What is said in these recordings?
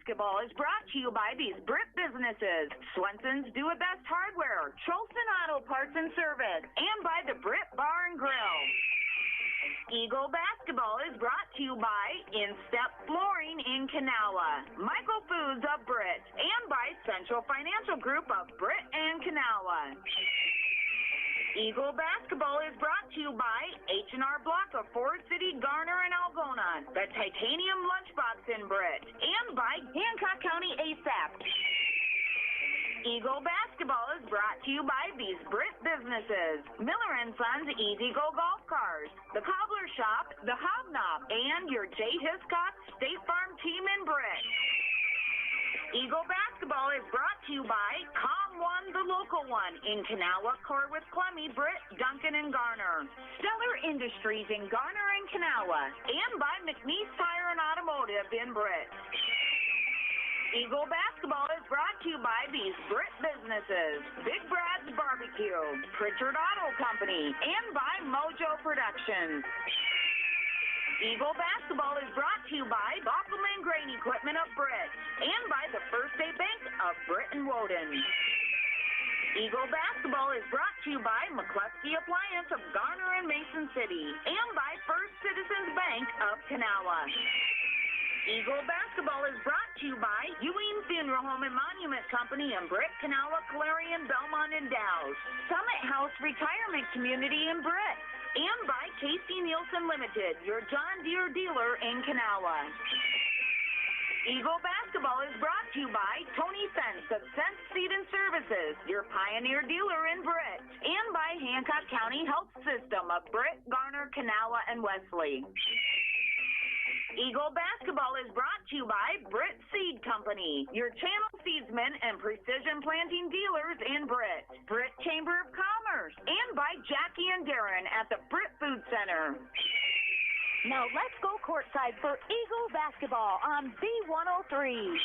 Basketball is brought to you by these Brit businesses. Swenson's Do It Best Hardware, Cholson Auto Parts and Service, and by the Brit Bar and Grill. Eagle Basketball is brought to you by Instep Flooring in Kanawha, Michael Foods of Brit, and by Central Financial Group of Brit and Kanawha. Eagle Basketball is brought to you by H&R Block of Forest City, Garner, and Algona, the Titanium Lunchbox in Brit, and by Hancock County ASAP. Eagle Basketball is brought to you by these Brit businesses: Miller & Sons Easy Go Golf Cars, the Cobbler Shop, the Hobnob, and your J. Hiscox State Farm team in Brit. Eagle Basketball is brought to you by Com One, the local one, in Kanawha, Corwith, Clemmy, Britt, Duncan, and Garner. Stellar Industries in Garner and Kanawha, and by McNeese Tire and Automotive in Britt. Eagle Basketball is brought to you by these Brit businesses: Big Brad's Barbecue, Pritchard Auto Company, and by Mojo Productions. Eagle Basketball is brought to you by Bockelman Grain Equipment of Britt, and by the First State Bank of Britt and Woden. Eagle Basketball is brought to you by McCluskey Appliance of Garner and Mason City, and by First Citizens Bank of Kanawha. Eagle Basketball is brought to you by Ewing Funeral Home and Monument Company in Britt, Kanawha, Clarion, Belmont, and Dow's, Summit House Retirement Community in Britt, and by Casey Nielsen Limited, your John Deere dealer in Kanawha. Eagle Basketball is brought to you by Tony Fence of Fence Seed and Services, your Pioneer dealer in Britt, and by Hancock County Health System of Britt, Garner, Kanawha, and Wesley. Eagle Basketball is brought to you by Britt Seed Company, your channel seedsmen and precision planting dealers in Britt, Britt Chamber of Commerce, and by Jackie and Darren at the Britt Food Center. Now let's go courtside for Eagle Basketball on B103.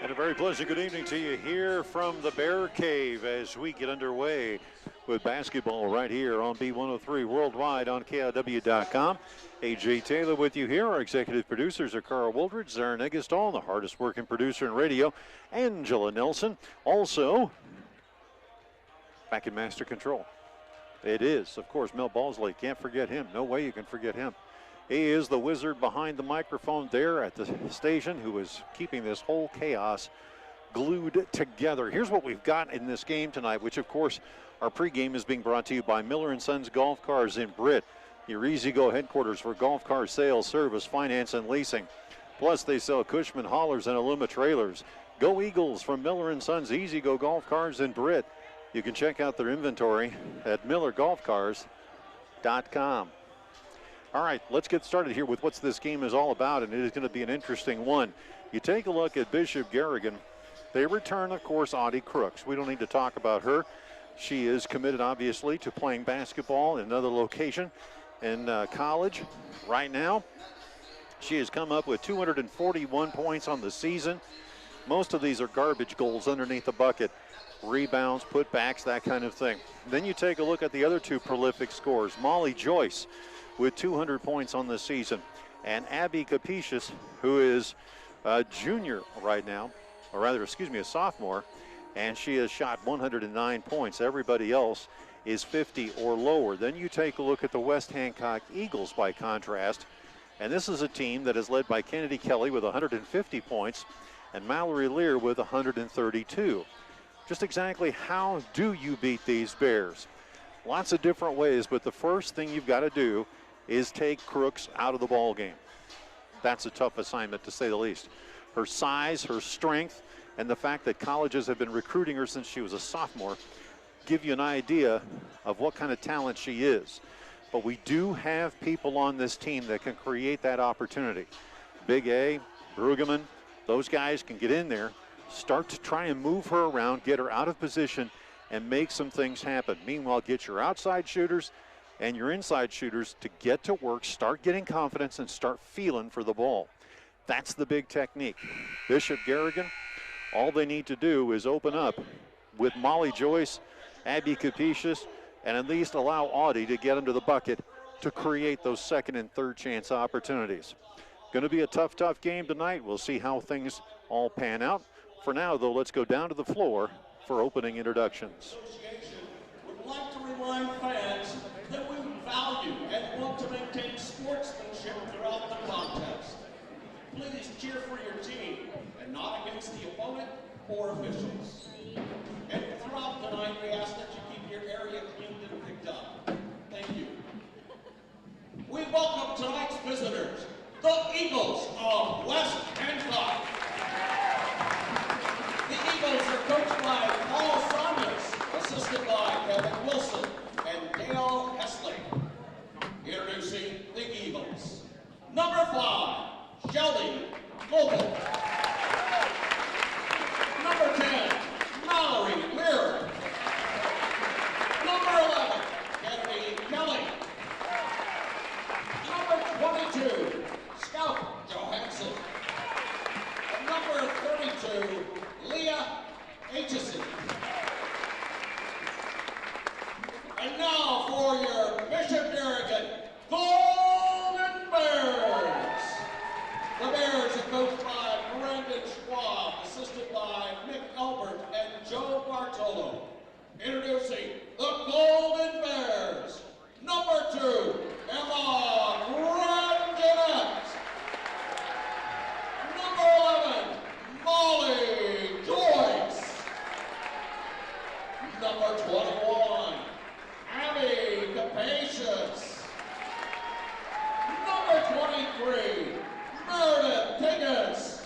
And a very pleasant good evening to you here from the Bear Cave as we get underway with basketball right here on B103 worldwide on KIW.com. AJ Taylor with you here. Our executive producers are Carl Wildred, Zarin Egestall, the hardest working producer in radio, Angela Nelson. Also, back in master control, it is, of course, Mel Balsley. Can't forget him. No way you can forget him. He is the wizard behind the microphone there at the station who is keeping this whole chaos glued together. Here's what we've got in this game tonight, which, of course, our pregame is being brought to you by Miller & Sons Golf Cars in Britt, your easy-go headquarters for golf car sales, service, finance, and leasing. Plus, they sell Cushman haulers and Aluma trailers. Go Eagles from Miller & Sons Easy-Go Golf Cars in Britt. You can check out their inventory at millergolfcars.com. All right, let's get started here with what this game is all about, and it is going to be an interesting one. You take a look at Bishop Garrigan. They return, of course, Audie Crooks. We don't need to talk about her. She is committed, obviously, to playing basketball in another location in college. Right now, she has come up with 241 points on the season. Most of these are garbage goals underneath the bucket. Rebounds, putbacks, that kind of thing. Then you take a look at the other two prolific scorers. Molly Joyce with 200 points on the season. And Abby Capicious, who is a junior right now, or rather, excuse me, a sophomore, and she has shot 109 points. Everybody else is 50 or lower. Then you take a look at the West Hancock Eagles by contrast, and this is a team that is led by Kennedy Kelly with 150 points and Mallory Lear with 132. Just exactly how do you beat these Bears? Lots of different ways, but the first thing you've got to do is take Crooks out of the ball game. That's a tough assignment, to say the least. Her size, her strength, and the fact that colleges have been recruiting her since she was a sophomore give you an idea of what kind of talent she is. But we do have people on this team that can create that opportunity. Big A, Brueggemann, those guys can get in there, start to try and move her around, get her out of position, and make some things happen. Meanwhile, get your outside shooters and your inside shooters to get to work, start getting confidence, and start feeling for the ball. That's the big technique. Bishop Garrigan, all they need to do is open up with Molly Joyce, Abby Capicious, and at least allow Audie to get under the bucket to create those second and third chance opportunities. Going to be a tough game tonight. We'll see how things all pan out. For now, though, let's go down to the floor for opening introductions. Would like to remind fans that we value and want to maintain sportsmanship throughout the contest. Please cheer for your team and not against the opponent or officials. And throughout the night, we ask that you keep your area cleaned and picked up. Thank you. We welcome tonight's visitors, the Eagles of West Hancock. The Eagles are coached by Paul Saunders, assisted by Kevin Wilson and Dale Hesley. Introducing the Eagles. Number 5, Shelby Goebel. Number 10, Mallory Lear. Number 11, Kennedy Kelly. Number 22, Scout Johansson. And number 32, Leah Aitchison. And now for your Bishop Garrigan Golden Bears. The Bears are coached by Brandon Schwab, assisted by Mick Albert and Joe Bartolo. Introducing the Golden Bears. Number 2, Emma Grandinet. Number 11, Molly Joyce. Number 21, Abby Capacious. Number 23, Meredith Piggins.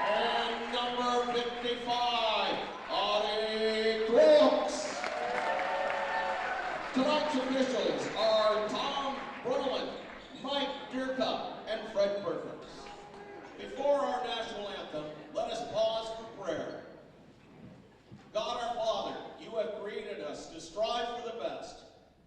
And number 55, Audie Crooks. Tonight's officials are Tom Brumman, Mike Deercup, and Fred Perkins. Before our national anthem, let us pause for prayer. God our Father, you have created us to strive for the best.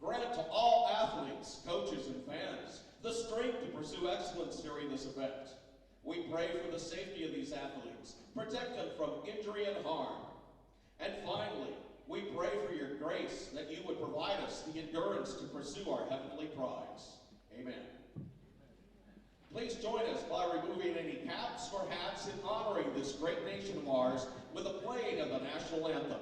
Grant to all athletes, coaches, and fans the strength to pursue excellence during this event. We pray for the safety of these athletes, protect them from injury and harm. And finally, we pray for your grace that you would provide us the endurance to pursue our heavenly prize. Amen. Please join us by removing any caps or hats in honoring this great nation of ours with the playing of the national anthem.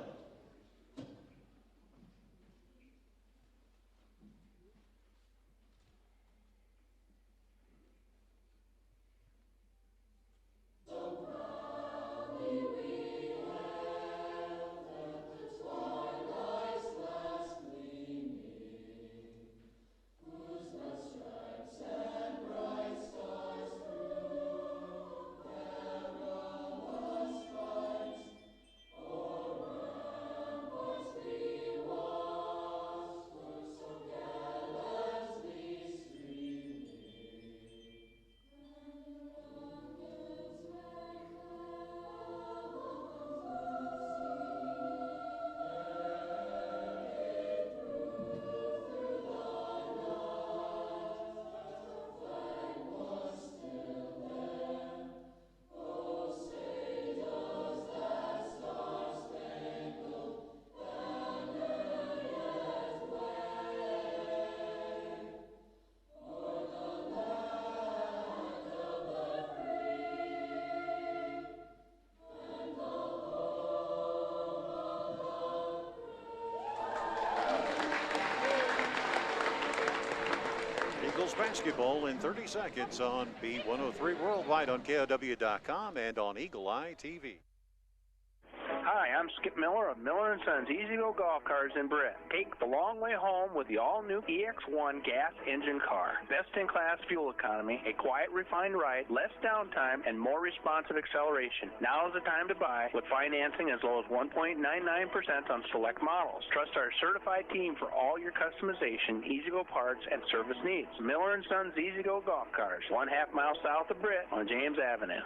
Basketball in 30 seconds on B103 worldwide on KOW.com and on Eagle Eye TV. Hi, I'm Skip Miller of Miller & Sons Easy Go Golf Cars in Britt. Take the long way home with the all-new EX1 gas engine car. Best-in-class fuel economy, a quiet, refined ride, less downtime, and more responsive acceleration. Now is the time to buy with financing as low as 1.99% on select models. Trust our certified team for all your customization, easy-go parts, and service needs. Miller & Sons Easy Go Golf Cars, 1/2 mile south of Britt on James Avenue.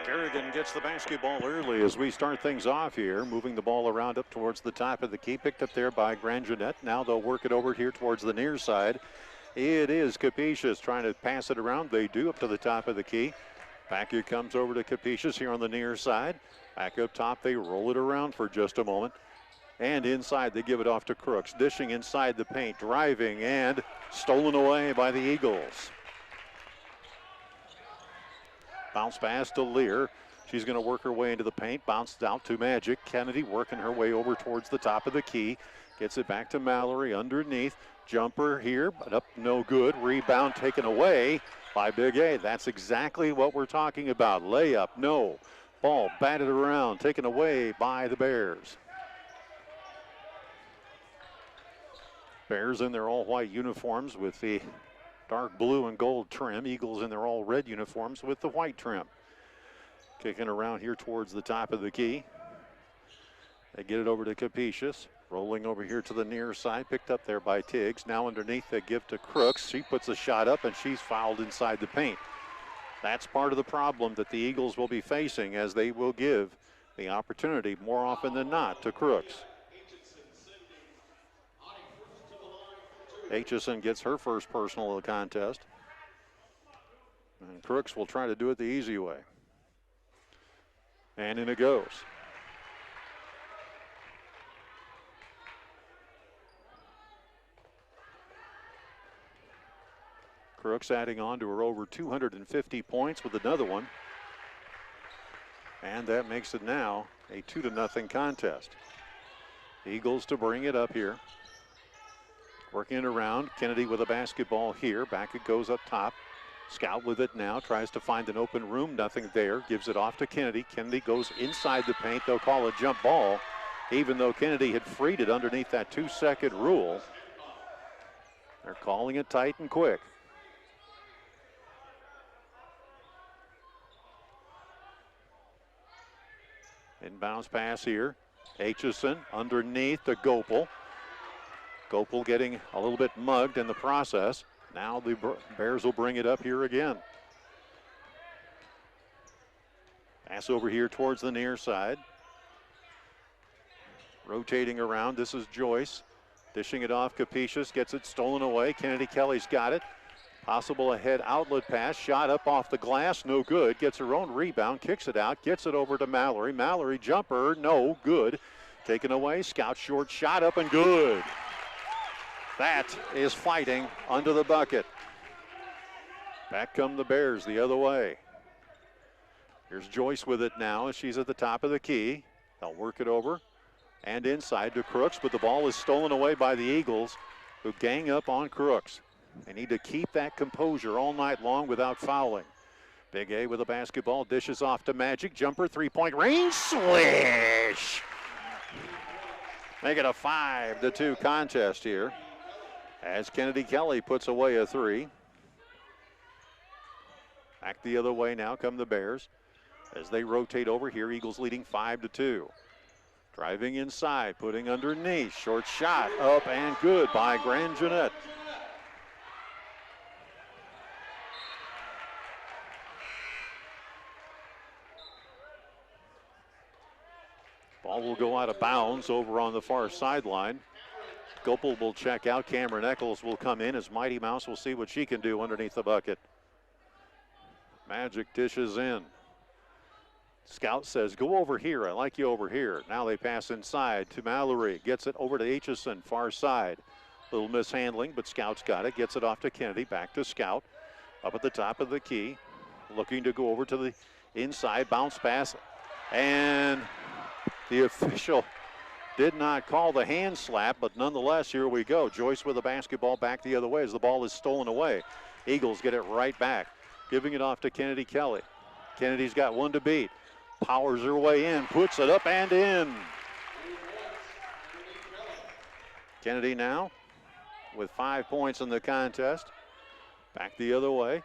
Garrigan gets the basketball early as we start things off here, moving the ball around up towards the top of the key, picked up there by Grandinet. Now they'll work it over here towards the near side. It is Capacious trying to pass it around. They do up to the top of the key. Back it comes over to Capacious here on the near side. Back up top, they roll it around for just a moment. And inside, they give it off to Crooks. Dishing inside the paint, driving, and stolen away by the Eagles. Bounce pass to Lear. She's going to work her way into the paint. Bounced out to Magic. Kennedy working her way over towards the top of the key. Gets it back to Mallory underneath. Jumper here, but up no good. Rebound taken away by Big A. That's exactly what we're talking about. Layup, no. Ball batted around, taken away by the Bears. Bears in their all-white uniforms with the dark blue and gold trim. Eagles in their all-red uniforms with the white trim. Kicking around here towards the top of the key. They get it over to Capetious. Rolling over here to the near side. Picked up there by Tiggs. Now underneath they give to Crooks. She puts a shot up and she's fouled inside the paint. That's part of the problem that the Eagles will be facing, as they will give the opportunity more often than not to Crooks. Aitchison gets her first personal of the contest. And Crooks will try to do it the easy way. And in it goes. Crooks adding on to her over 250 points with another one. And that makes it now a 2-0 contest. Eagles to bring it up here. Working it around. Kennedy with a basketball here. Back it goes up top. Scout with it now. Tries to find an open room. Nothing there. Gives it off to Kennedy. Kennedy goes inside the paint. They'll call a jump ball, even though Kennedy had freed it underneath that 2-second rule. They're calling it tight and quick. Inbounds pass here. Aitchison underneath to Gopel. Gopel getting a little bit mugged in the process. Now the Bears will bring it up here again. Pass over here towards the near side. Rotating around, this is Joyce. Dishing it off, Capetious gets it stolen away. Kennedy Kelly's got it. Possible ahead outlet pass, shot up off the glass, no good. Gets her own rebound, kicks it out, gets it over to Mallory. Mallory jumper, no good. Taken away, Scout short shot up and good. That is fighting under the bucket. Back come the Bears the other way. Here's Joyce with it now as she's at the top of the key. They'll work it over and inside to Crooks, but the ball is stolen away by the Eagles, who gang up on Crooks. They need to keep that composure all night long without fouling. Big A with a basketball, dishes off to Magic. Jumper, three-point range, swish! Make it a 5-2 contest here, as Kennedy Kelly puts away a three. Back the other way now come the Bears as they rotate over here. Eagles leading 5-2. Driving inside, putting underneath. Short shot up and good by Grand Jeanette. Ball will go out of bounds over on the far sideline. Gopel will check out. Cameron Eccles will come in as Mighty Mouse will see what she can do underneath the bucket. Magic dishes in. Scout says, go over here. I like you over here. Now they pass inside to Mallory. Gets it over to Aitchison, far side. Little mishandling, but Scout's got it. Gets it off to Kennedy. Back to Scout. Up at the top of the key. Looking to go over to the inside. Bounce pass. And the official did not call the hand slap, but nonetheless, here we go. Joyce with the basketball back the other way as the ball is stolen away. Eagles get it right back. Giving it off to Kennedy Kelly. Kennedy's got one to beat. Powers her way in, puts it up and in. Kennedy now with 5 points in the contest. Back the other way.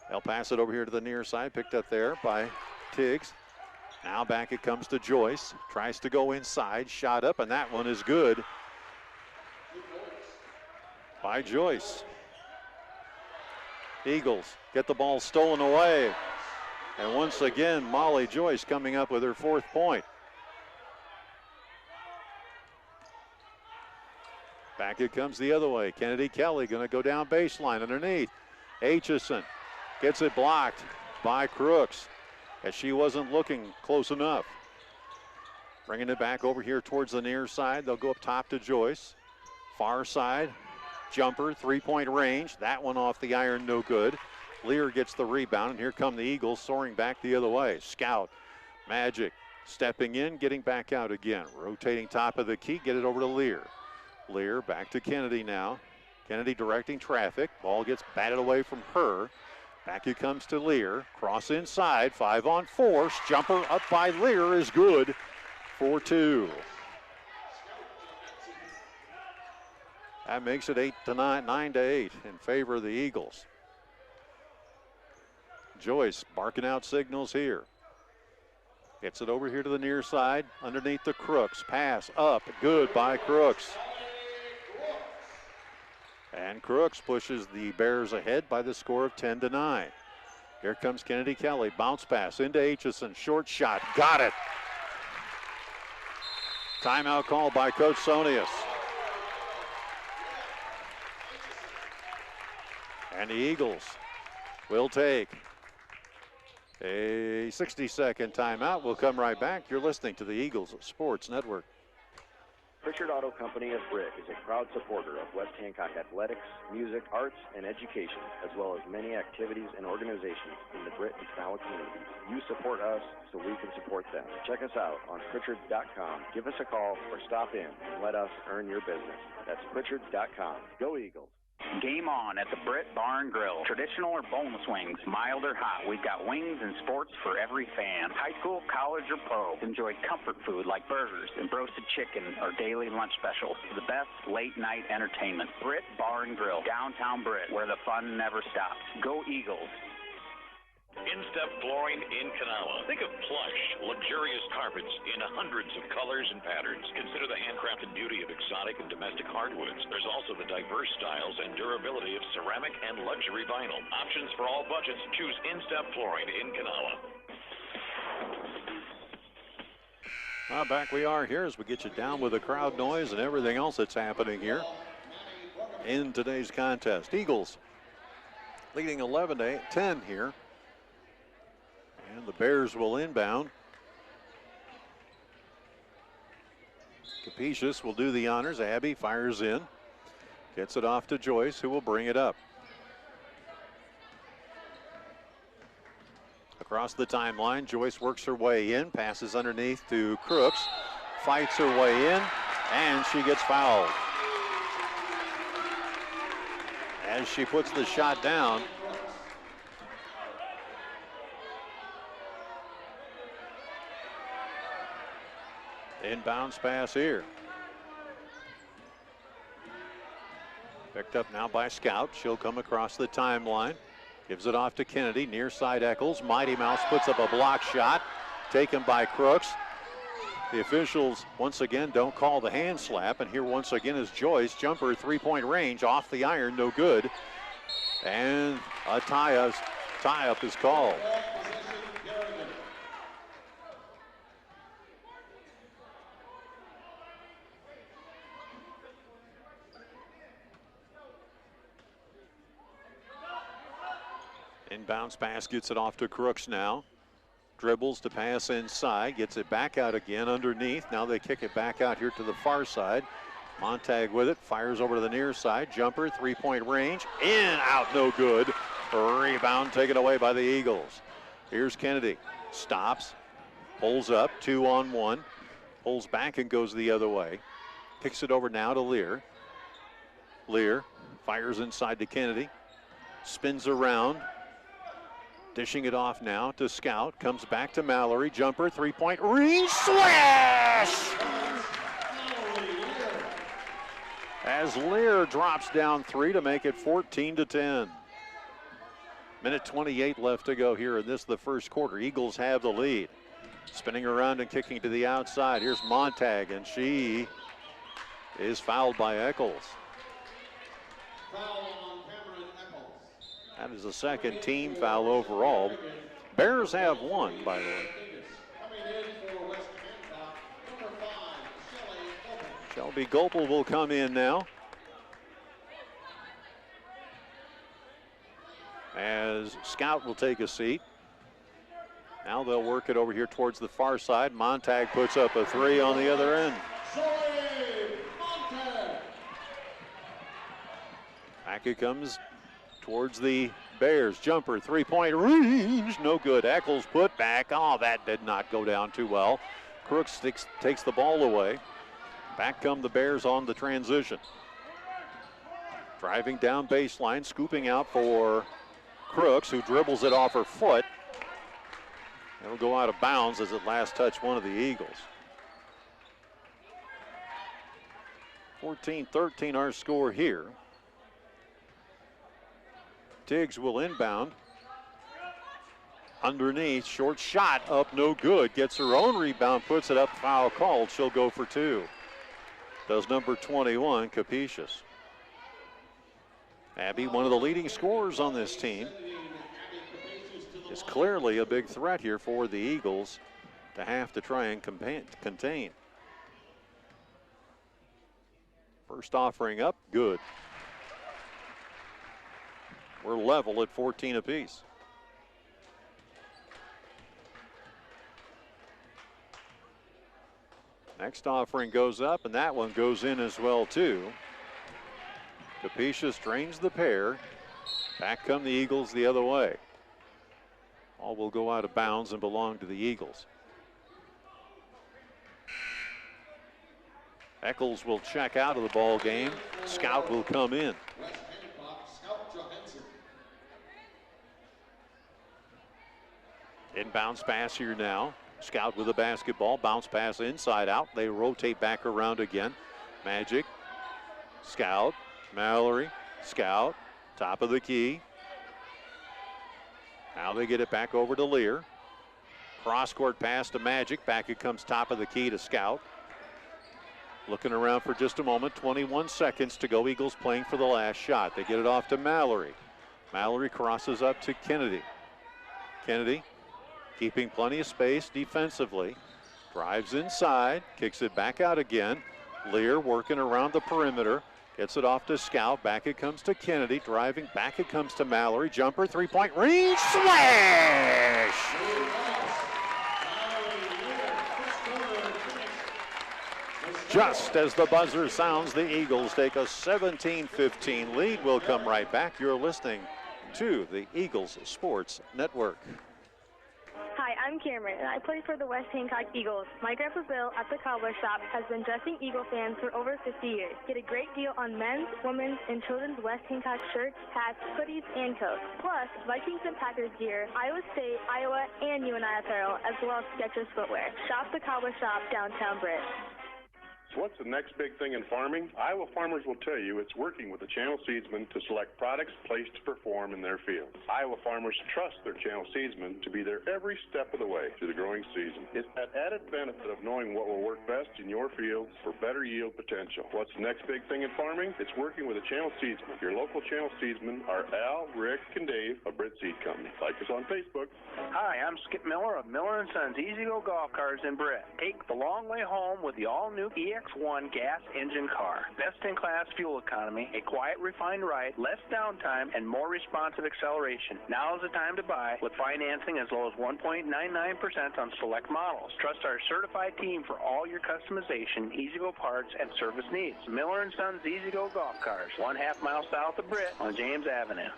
They'll pass it over here to the near side, picked up there by Tiggs. Now back it comes to Joyce. Tries to go inside, shot up, and that one is good by Joyce. Eagles get the ball stolen away. And once again, Molly Joyce coming up with her 4th point. Back it comes the other way. Kennedy Kelly going to go down baseline underneath. Aitchison gets it blocked by Crooks as she wasn't looking close enough. Bringing it back over here towards the near side. They'll go up top to Joyce. Far side, jumper, three-point range. That one off the iron, no good. Lear gets the rebound, and here come the Eagles soaring back the other way. Scout, Magic, stepping in, getting back out again. Rotating top of the key, get it over to Lear. Lear back to Kennedy now. Kennedy directing traffic. Ball gets batted away from her. Back he comes to Lear. Cross inside, 5-on-4. Jumper up by Lear is good for 2. That makes it 8-9, 9-8 in favor of the Eagles. Joyce barking out signals here. Gets it over here to the near side, underneath the Crooks. Pass up, good by Crooks. And Crooks pushes the Bears ahead by the score of 10-9. Here comes Kennedy Kelly, bounce pass into Aitchison, short shot, got it. Timeout call by Coach Sonius. And the Eagles will take a 60-second timeout. We'll come right back. You're listening to the Eagles Sports Network. Pritchard Auto Company of Britt is a proud supporter of West Hancock athletics, music, arts, and education, as well as many activities and organizations in the Britt and Canala communities. You support us so we can support them. Check us out on Pritchard.com. Give us a call or stop in and let us earn your business. That's Pritchard.com. Go Eagles. Game on at the Britt Bar and Grill. Traditional or boneless wings, mild or hot. We've got wings and sports for every fan. High school, college, or pro. Enjoy comfort food like burgers and roasted chicken or daily lunch specials. The best late night entertainment. Britt Bar and Grill, downtown Britt, where the fun never stops. Go Eagles. In-step flooring in Canala. Think of plush, luxurious carpets in hundreds of colors and patterns. Consider the handcrafted beauty of exotic and domestic hardwoods. There's also the diverse styles and durability of ceramic and luxury vinyl. Options for all budgets. Choose in-step flooring in Canala. Well, back we are here as we get you down with the crowd noise and everything else that's happening here in today's contest. Eagles leading 11-10 here. And the Bears will inbound. Capetious will do the honors. Abby fires in. Gets it off to Joyce, who will bring it up. Across the timeline, Joyce works her way in, passes underneath to Crooks, fights her way in, and she gets fouled. As she puts the shot down, inbounds pass here. Picked up now by Scout. She'll come across the timeline. Gives it off to Kennedy. Near side Eccles. Mighty Mouse puts up a block shot. Taken by Crooks. The officials once again don't call the hand slap. And here once again is Joyce. Jumper, three-point range. Off the iron, no good. And a tie-up is called. Inbounds pass, gets it off to Crooks now. Dribbles to pass inside, gets it back out again underneath. Now they kick it back out here to the far side. Montag with it, fires over to the near side. Jumper, three-point range, in, out, no good. Rebound taken away by the Eagles. Here's Kennedy, stops, pulls up, 2-on-1. Pulls back and goes the other way. Kicks it over now to Lear. Lear fires inside to Kennedy. Spins around. Dishing it off now to Scout. Comes back to Mallory. Jumper, three-point range. Swish! As Lear drops down three to make it 14-10. Minute 28 left to go here in this, the first quarter. Eagles have the lead. Spinning around and kicking to the outside. Here's Montag, and she is fouled by Eccles. That is the second team foul overall. Bears have one, by the way. Shelby Gopel will come in now. As Scout will take a seat. Now they'll work it over here towards the far side. Montag puts up a three on the other end. Back it comes towards the Bears. Jumper, three-point range, no good. Eccles put back. Oh, that did not go down too well. Crooks takes the ball away. Back come the Bears on the transition. Driving down baseline, scooping out for Crooks, who dribbles it off her foot. It'll go out of bounds as it last touched one of the Eagles. 14-13 our score here. Tiggs will inbound. Underneath, short shot up, no good. Gets her own rebound, puts it up, foul called. She'll go for two. Does number 21, Capetious. Abby, one of the leading scorers on this team, is clearly a big threat here for the Eagles to have to try and contain. First offering up, good. We're level at 14 apiece. Next offering goes up, and that one goes in as well, too. Capetious drains the pair. Back come the Eagles the other way. All will go out of bounds and belong to the Eagles. Eccles will check out of the ball game. Scout will come in. Inbounds pass here now. Scout with the basketball. Bounce pass inside out. They rotate back around again. Magic. Scout. Mallory. Scout. Top of the key. Now they get it back over to Lear. Cross-court pass to Magic. Back it comes top of the key to Scout. Looking around for just a moment. 21 seconds to go. Eagles playing for the last shot. They get it off to Mallory. Mallory crosses up to Kennedy. Kennedy keeping plenty of space defensively. Drives inside. Kicks it back out again. Lear working around the perimeter. Gets it off to Scout. Back it comes to Kennedy. Driving. Back it comes to Mallory. Jumper. Three-point range. Smash! Just as the buzzer sounds, the Eagles take a 17-15 lead. We'll come right back. You're listening to the Eagles Sports Network. Hi, I'm Cameron, and I play for the West Hancock Eagles. My Grandpa Bill at the Cobbler Shop has been dressing Eagle fans for over 50 years. Get a great deal on men's, women's, and children's West Hancock shirts, hats, hoodies, and coats. Plus, Vikings and Packers gear, Iowa State, Iowa, and UNI apparel, as well as Skechers footwear. Shop the Cobbler Shop, downtown Britt. So what's the next big thing in farming? Iowa farmers will tell you it's working with the channel seedsman to select products placed to perform in their fields. Iowa farmers trust their channel seedsman to be there every step of the way through the growing season. It's that added benefit of knowing what will work best in your field for better yield potential. What's the next big thing in farming? It's working with a channel seedsman. Your local channel seedsmen are Al, Rick, and Dave of Britt Seed Company. Like us on Facebook. Hi, I'm Skip Miller of Miller & Sons Easy Go Golf Cars in Britt. Take the long way home with the all-new EX1 gas engine car. Best-in-class fuel economy, a quiet, refined ride, less downtime, and more responsive acceleration. Now is the time to buy with financing as low as 1.99% on select models. Trust our certified team for all your customization, easy-go parts, and service needs. Miller & Sons Easy Go Golf Cars, 1/2 mile south of Britt on James Avenue.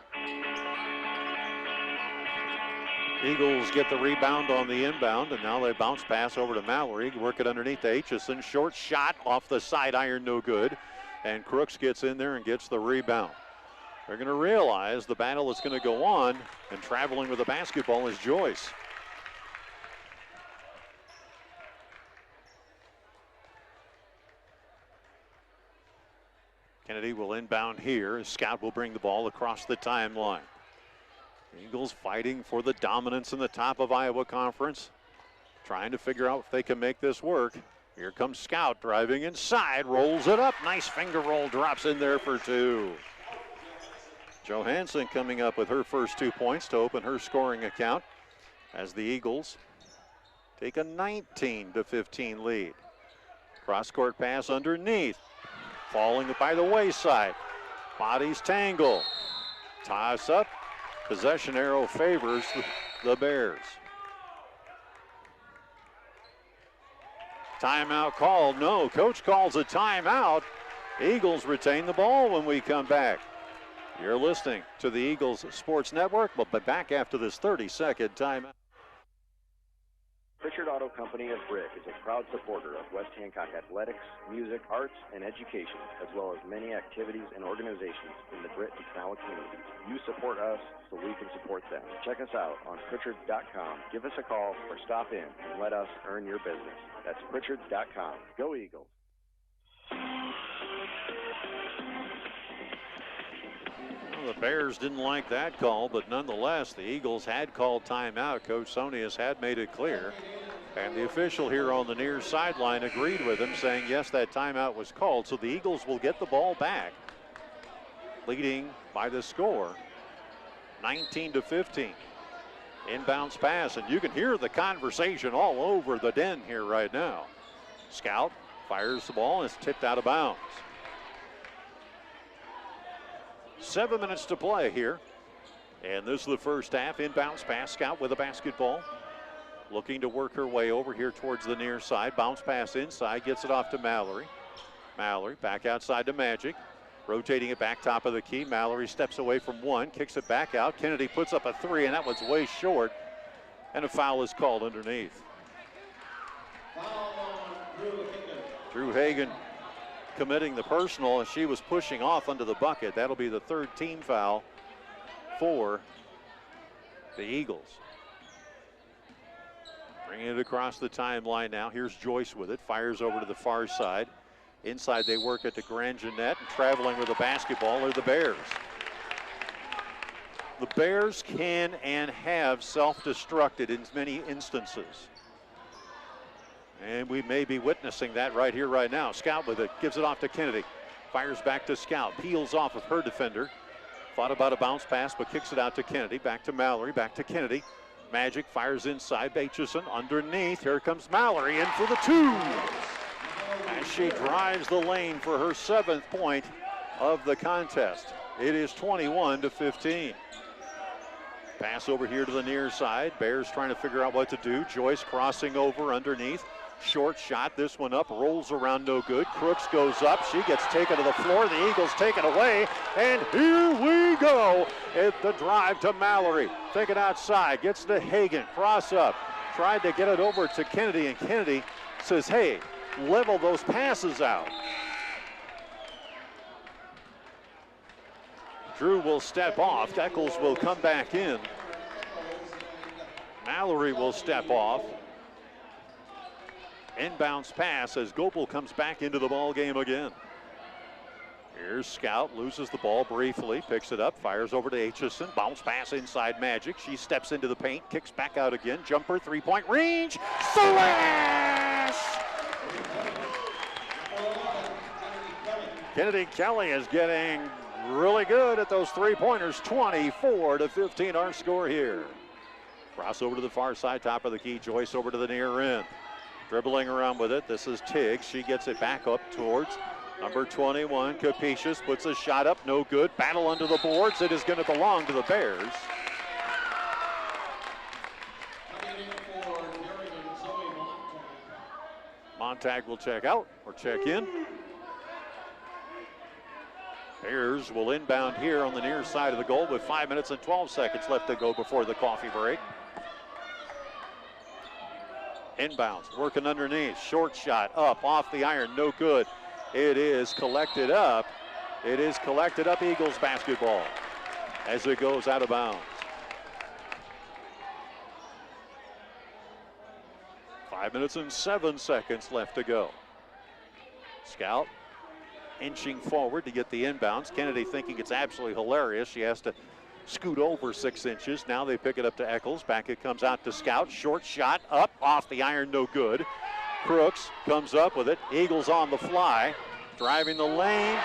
Eagles get the rebound on the inbound, and now they bounce pass over to Mallory. Work it underneath to Aitchison. Short shot off the side iron, no good. And Crooks gets in there and gets the rebound. They're going to realize the battle is going to go on, and traveling with the basketball is Joyce. Kennedy will inbound here. Scout will bring the ball across the timeline. Eagles fighting for the dominance in the top of Iowa Conference. Trying to figure out if they can make this work. Here comes Scout driving inside, rolls it up. Nice finger roll, drops in there for two. Johansson coming up with her first 2 points to open her scoring account as the Eagles take a 19-15 lead. Cross-court pass underneath. Falling by the wayside. Bodies tangle. Toss up. Possession arrow favors the Bears. Timeout called. No, coach calls a timeout. Eagles retain the ball when we come back. You're listening to the Eagles Sports Network. We'll be back after this 30-second timeout. Pritchard Auto Company of Brick is a proud supporter of West Hancock athletics, music, arts, and education, as well as many activities and organizations in the Britt and Canala communities. You support us so we can support them. Check us out on Pritchard.com. Give us a call or stop in and let us earn your business. That's Pritchard.com. Go Eagles. Well, the Bears didn't like that call, but nonetheless, the Eagles had called timeout. Coach Sonius had made it clear. And the official here on the near sideline agreed with him, saying, yes, that timeout was called. So the Eagles will get the ball back, leading by the score, 19-15. Inbounds pass, and you can hear the conversation all over the den here right now. Scout fires the ball, and it's tipped out of bounds. 7 minutes to play here. And this is the first half. Inbounds pass. Scout with a basketball. Looking to work her way over here towards the near side. Bounce pass inside. Gets it off to Mallory. Mallory back outside to Magic. Rotating it back top of the key. Mallory steps away from one. Kicks it back out. Kennedy puts up a three, and that one's way short. And a foul is called underneath. Foul on Drew Hagan committing the personal as she was pushing off under the bucket. That'll be the third team foul for the Eagles. Bringing it across the timeline now. Here's Joyce with it. Fires over to the far side. Inside they work at the Grand Jeanette, and traveling with the basketball are the Bears. The Bears can and have self-destructed in many instances. And we may be witnessing that right here, right now. Scout with it, gives it off to Kennedy. Fires back to Scout, peels off of her defender. Thought about a bounce pass, but kicks it out to Kennedy. Back to Mallory, back to Kennedy. Magic fires inside, Aitchison underneath. Here comes Mallory in for the two. As she drives the lane for her 7th point of the contest. It is 21-15. Pass over here to the near side. Bears trying to figure out what to do. Joyce crossing over underneath. Short shot, this one up, rolls around, no good. Crooks goes up, she gets taken to the floor. The Eagles take it away, and here we go. It's the drive to Mallory. Take it outside, gets to Hagan, cross up. Tried to get it over to Kennedy, and Kennedy says, hey, level those passes out. Drew will step off. Eccles will come back in. Mallory will step off. Inbounds pass as Gopel comes back into the ball game again. Here's Scout, loses the ball briefly, picks it up, fires over to Aitchison. Bounce pass inside Magic. She steps into the paint, kicks back out again. Jumper, three-point range. Slash! Kennedy Kelly is getting really good at those three-pointers. 24-15 our score here. Cross over to the far side, top of the key. Joyce over to the near end. Dribbling around with it. This is Tiggs. She gets it back up towards number 21. Capetious puts a shot up. No good. Battle under the boards. It is going to belong to the Bears. Montag will check out or check in. Bears will inbound here on the near side of the goal with 5 minutes and 12 seconds left to go before the coffee break. Inbounds, working underneath, short shot, up, off the iron, no good. It is collected up. It is collected up, Eagles basketball, as it goes out of bounds. 5 minutes and 7 seconds left to go. Scout inching forward to get the inbounds. Kennedy thinking it's absolutely hilarious. She has to scoot over 6 inches. Now they pick it up to Eccles. Back it comes out to Scout. Short shot up off the iron, no good. Crooks comes up with it. Eagles on the fly, driving the lane.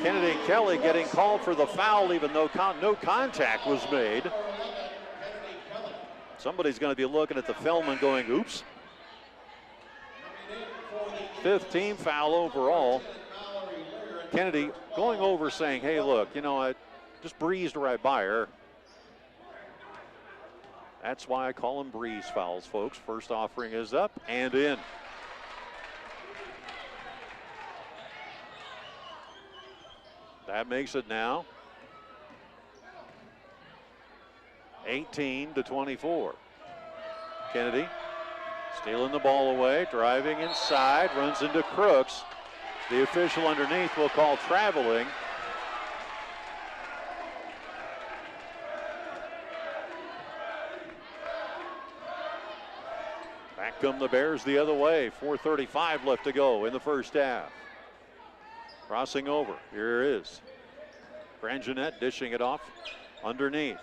Kennedy Kelly getting called for the foul even though no contact was made. Somebody's going to be looking at the film and going, oops. 5th team foul overall. Kennedy going over saying, hey, look, you know, I just breezed right by her. That's why I call them breeze fouls, folks. First offering is up and in. That makes it now 18-24. Kennedy stealing the ball away, driving inside, runs into Crooks. The official underneath will call traveling. Back come the Bears the other way. 4:35 left to go in the first half. Crossing over. Here is Grangenet dishing it off underneath.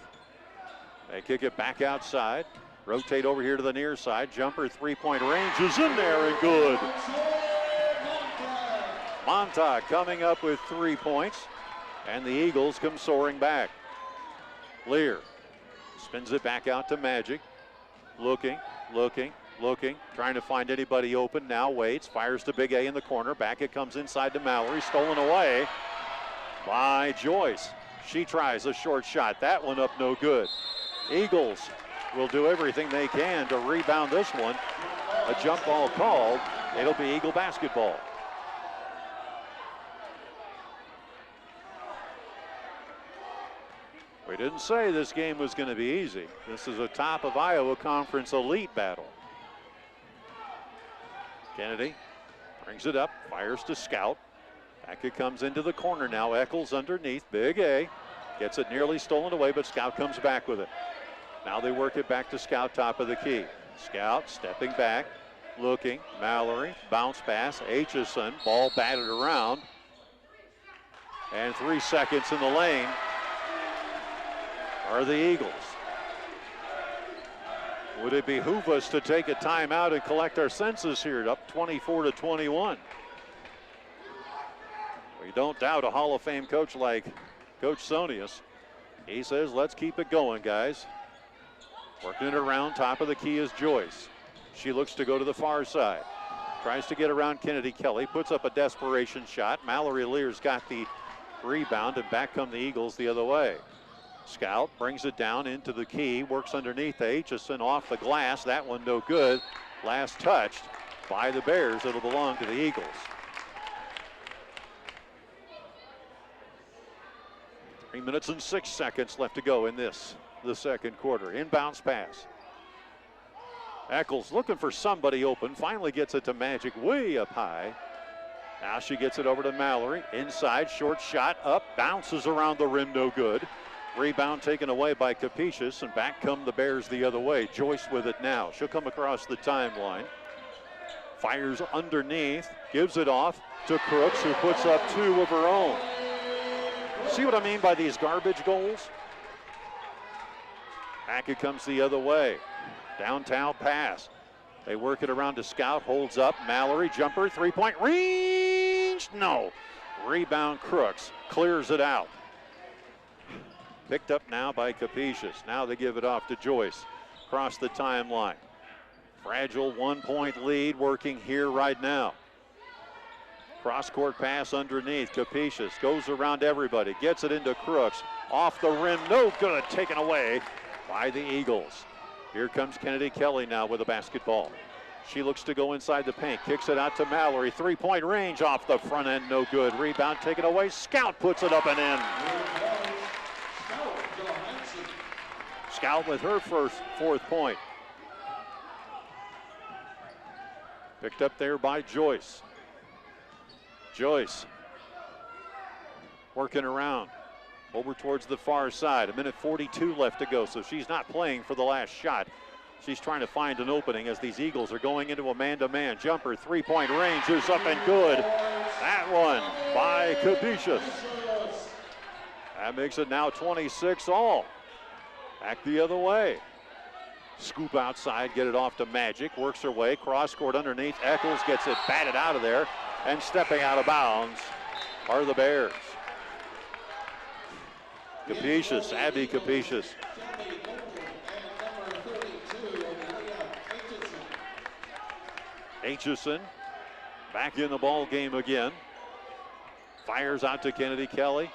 They kick it back outside. Rotate over here to the near side. Jumper 3-point range is in there and good. Montauk coming up with 3 points. And the Eagles come soaring back. Lear spins it back out to Magic. Looking. Trying to find anybody open. Now waits. Fires to Big A in the corner. Back it comes inside to Mallory. Stolen away by Joyce. She tries a short shot. That one up no good. Eagles will do everything they can to rebound this one. A jump ball called. It'll be Eagle basketball. We didn't say this game was going to be easy. This is a top of Iowa Conference elite battle. Kennedy brings it up, fires to Scout. Back it comes into the corner now. Eccles underneath. Big A gets it nearly stolen away, but Scout comes back with it. Now they work it back to Scout, top of the key. Scout stepping back, looking. Mallory, bounce pass. Aitchison, ball batted around. And 3 seconds in the lane are the Eagles. Would it behoove us to take a timeout and collect our senses here? Up 24-21. We don't doubt a Hall of Fame coach like Coach Sonius. He says, let's keep it going, guys. Working it around, top of the key is Joyce. She looks to go to the far side. Tries to get around Kennedy Kelly, puts up a desperation shot. Mallory Lear's got the rebound, and back come the Eagles the other way. Scout brings it down into the key, works underneath Aitchison off the glass. That one no good. Last touched by the Bears. It'll belong to the Eagles. Three minutes and 6 seconds left to go in the second quarter. Inbounds pass. Eccles looking for somebody open. Finally gets it to Magic way up high. Now she gets it over to Mallory. Inside, short shot up. Bounces around the rim, no good. Rebound taken away by Capetious, and back come the Bears the other way. Joyce with it now. She'll come across the timeline. Fires underneath. Gives it off to Crooks, who puts up 2 of her own. See what I mean by these garbage goals? Back it comes the other way. Downtown pass. They work it around to Scout. Holds up. Mallory, jumper, 3-point range. No. Rebound Crooks. Clears it out. Picked up now by Capetious. Now they give it off to Joyce. Across the timeline. Fragile 1-point lead working here right now. Cross-court pass underneath. Capetious goes around everybody. Gets it into Crooks. Off the rim. No good. Taken away by the Eagles. Here comes Kennedy Kelly now with a basketball. She looks to go inside the paint. Kicks it out to Mallory. 3-point range off the front end. No good. Rebound taken away. Scout puts it up and in. Scout with her fourth point. Picked up there by Joyce. Joyce working around over towards the far side. 1:42 left to go, so she's not playing for the last shot. She's trying to find an opening as these Eagles are going into a man-to-man. Jumper, 3-point range is up and good. That one by Capetious. That makes it now 26 all. Back the other way. Scoop outside, get it off to Magic. Works her way, cross-court underneath. Eccles gets it batted out of there. And stepping out of bounds are the Bears. Capetious, Abby Capetious. Aitchison back in the ball game again. Fires out to Kennedy Kelly.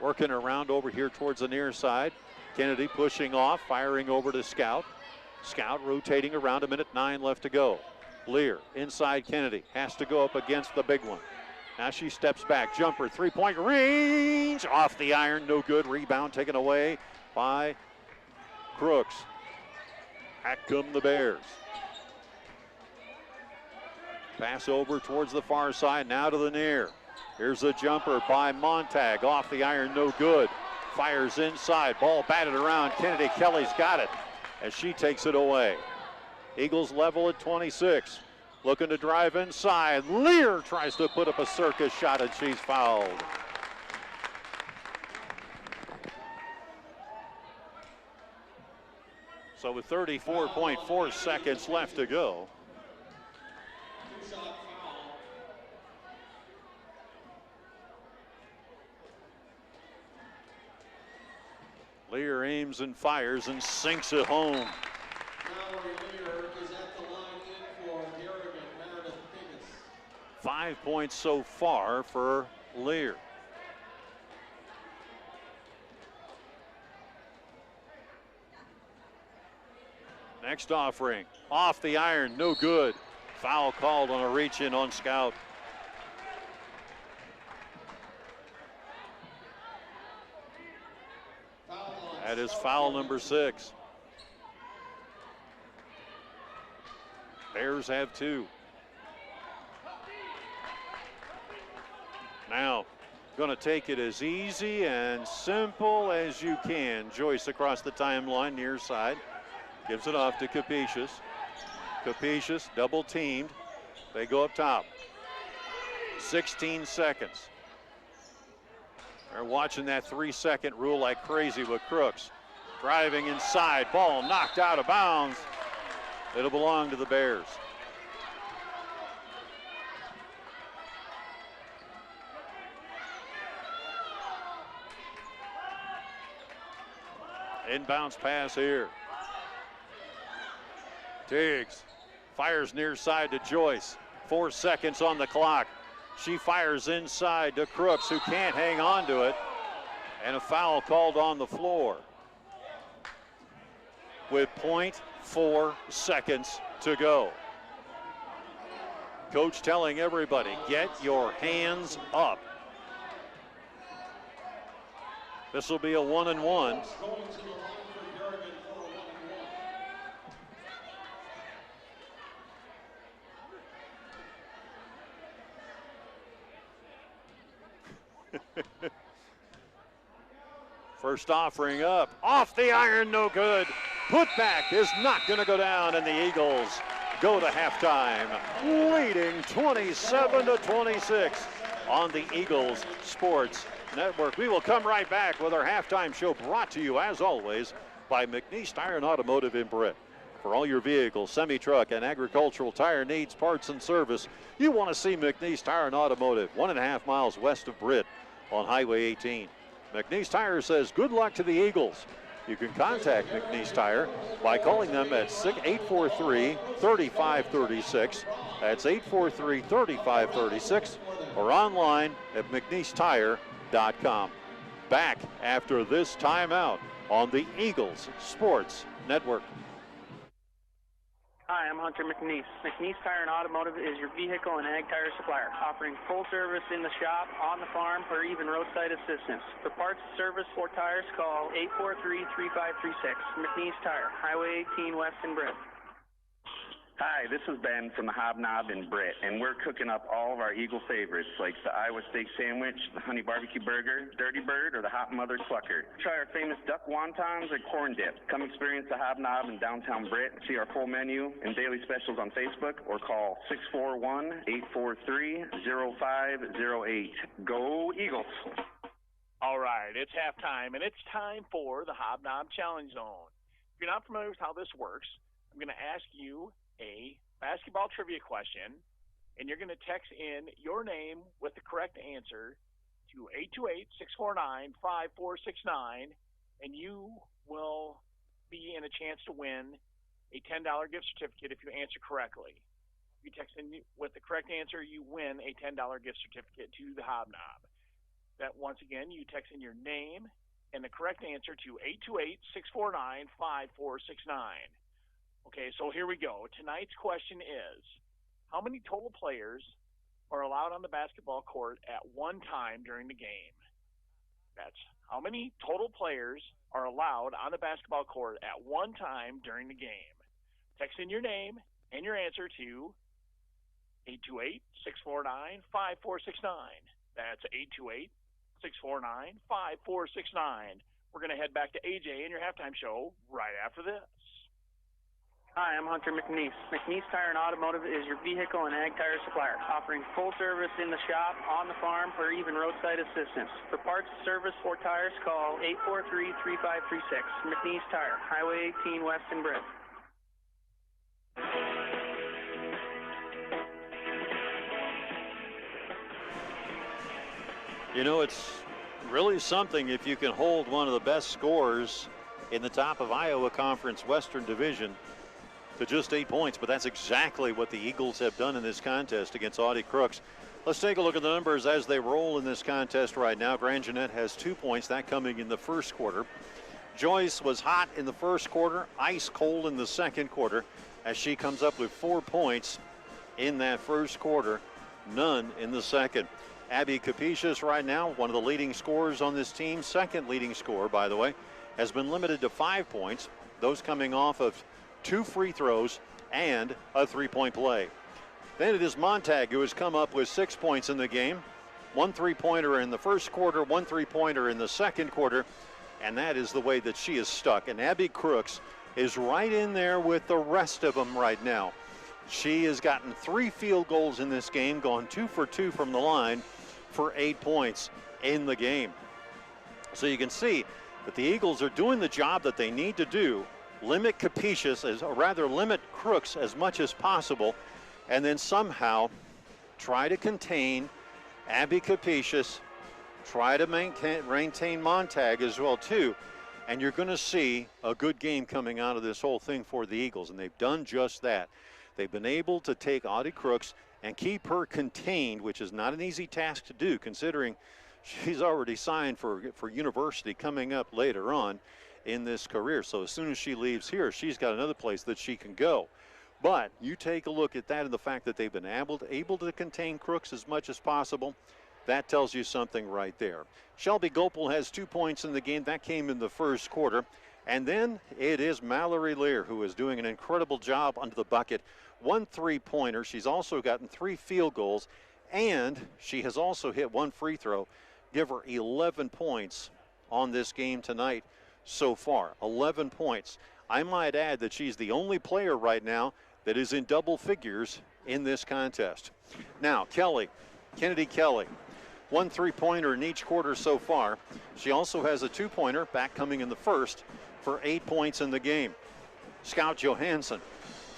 Working around over here towards the near side. Kennedy pushing off, firing over to Scout. Scout rotating around, 1:09 left to go. Lear inside Kennedy, has to go up against the big one. Now she steps back, jumper, three-point range, off the iron, no good. Rebound taken away by Crooks. Back come the Bears. Pass over towards the far side, now to the near. Here's a jumper by Montag, off the iron, no good. Fires inside, ball batted around. Kennedy Kelly's got it as she takes it away. Eagles level at 26. Looking to drive inside. Lear tries to put up a circus shot and she's fouled. So with 34.4 seconds left to go, Lear aims and fires and sinks it home. Mallory Lear is at the line in for Garrigan, Meredith Davis. 5 points so far for Lear. Next offering, off the iron, no good. Foul called on a reach in on Scout. That is foul number 6. Bears have 2. Now, going to take it as easy and simple as you can. Joyce across the timeline, near side. Gives it off to Capetious. Capetious double teamed. They go up top. 16 seconds. They're watching that 3-second rule like crazy with Crooks. Driving inside, ball knocked out of bounds. It'll belong to the Bears. Inbounds pass here. Tiggs fires near side to Joyce. 4 seconds on the clock. She fires inside to Crooks, who can't hang on to it. And a foul called on the floor. With 0.4 seconds to go. Coach telling everybody, get your hands up. This will be a 1-and-1. First offering up, off the iron, no good. Putback is not going to go down, and the Eagles go to halftime, leading 27-26 on the Eagles Sports Network. We will come right back with our halftime show, brought to you, as always, by McNeese Tire and Automotive in Britt. For all your vehicles, semi-truck, and agricultural tire needs, parts, and service, you want to see McNeese Tire and Automotive, 1.5 miles west of Britt on Highway 18. McNeese Tire says good luck to the Eagles. You can contact McNeese Tire by calling them at 843-3536. That's 843-3536, or online at McNeeseTire.com. Back after this timeout on the Eagles Sports Network. Hi, I'm Hunter McNeese. McNeese Tire and Automotive is your vehicle and ag tire supplier, offering full service in the shop, on the farm, or even roadside assistance. For parts, service, or tires, call 843-3536. McNeese Tire, Highway 18 West in Britt. Hi, this is Ben from the Hobnob in Britt, and we're cooking up all of our Eagle favorites like the Iowa Steak Sandwich, the Honey Barbecue Burger, Dirty Bird, or the Hot Mother Clucker. Try our famous duck wontons or corn dip. Come experience the Hobnob in downtown Britt. See our full menu and daily specials on Facebook, or call 641-843-0508. Go Eagles! All right, it's halftime, and it's time for the Hobnob Challenge Zone. If you're not familiar with how this works, I'm going to ask you a basketball trivia question, and you're going to text in your name with the correct answer to 828-649-5469, and you will be in a chance to win a $10 gift certificate if you answer correctly. If you text in with the correct answer, you win a $10 gift certificate to the Hobnob. That, once again, you text in your name, and the correct answer to 828-649-5469. Okay, so here we go. Tonight's question is, how many total players are allowed on the basketball court at one time during the game? That's how many total players are allowed on the basketball court at one time during the game. Text in your name and your answer to 828-649-5469. That's 828-649-5469. We're going to head back to AJ in your halftime show right after this. Hi, I'm Hunter McNeese. McNeese Tire and Automotive is your vehicle and ag tire supplier, offering full service in the shop, on the farm, or even roadside assistance. For parts, service, or tires, call 843-3536. McNeese Tire, Highway 18 West in Britt. You know, it's really something if you can hold one of the best scorers in the top of Iowa Conference Western Division to just 8 points, but that's exactly what the Eagles have done in this contest against Audie Crooks. Let's take a look at the numbers as they roll in this contest right now. Grand Jeanette has 2 points, that coming in the first quarter. Joyce was hot in the first quarter, ice cold in the second quarter, as she comes up with 4 points in that first quarter, none in the second. Abby Capicius right now, one of the leading scorers on this team, second leading scorer, by the way, has been limited to 5 points, those coming off of 2 free throws and a 3-point play. Then it is Montag who has come up with 6 points in the game. 1 3-pointer in the first quarter, 1 3-pointer in the second quarter, and that is the way that she is stuck. And Abby Crooks is right in there with the rest of them right now. She has gotten 3 field goals in this game, gone 2 for 2 from the line for 8 points in the game. So you can see that the Eagles are doing the job that they need to do. Limit Capicius, limit Crooks as much as possible, and then somehow try to contain Abby Capicius, try to maintain Montag as well too, and you're going to see a good game coming out of this whole thing for the Eagles, and they've done just that. They've been able to take Audie Crooks and keep her contained, which is not an easy task to do considering she's already signed for university coming up later on in this career. So as soon as she leaves here, she's got another place that she can go. But you take a look at that and the fact that they've been able to contain Crooks as much as possible, that tells you something right there. Shelby Gopel has 2 points in the game. That came in the first quarter. And then it is Mallory Lear who is doing an incredible job under the bucket. 1 3-pointer. She's also gotten 3 field goals, and she has also hit 1 free throw. Give her 11 points on this game tonight. So far, 11 points. I might add that she's the only player right now that is in double figures in this contest. Now, Kennedy Kelly, 1 3-pointer in each quarter so far. She also has a 2-pointer back coming in the first for 8 points in the game. Scout Johansson,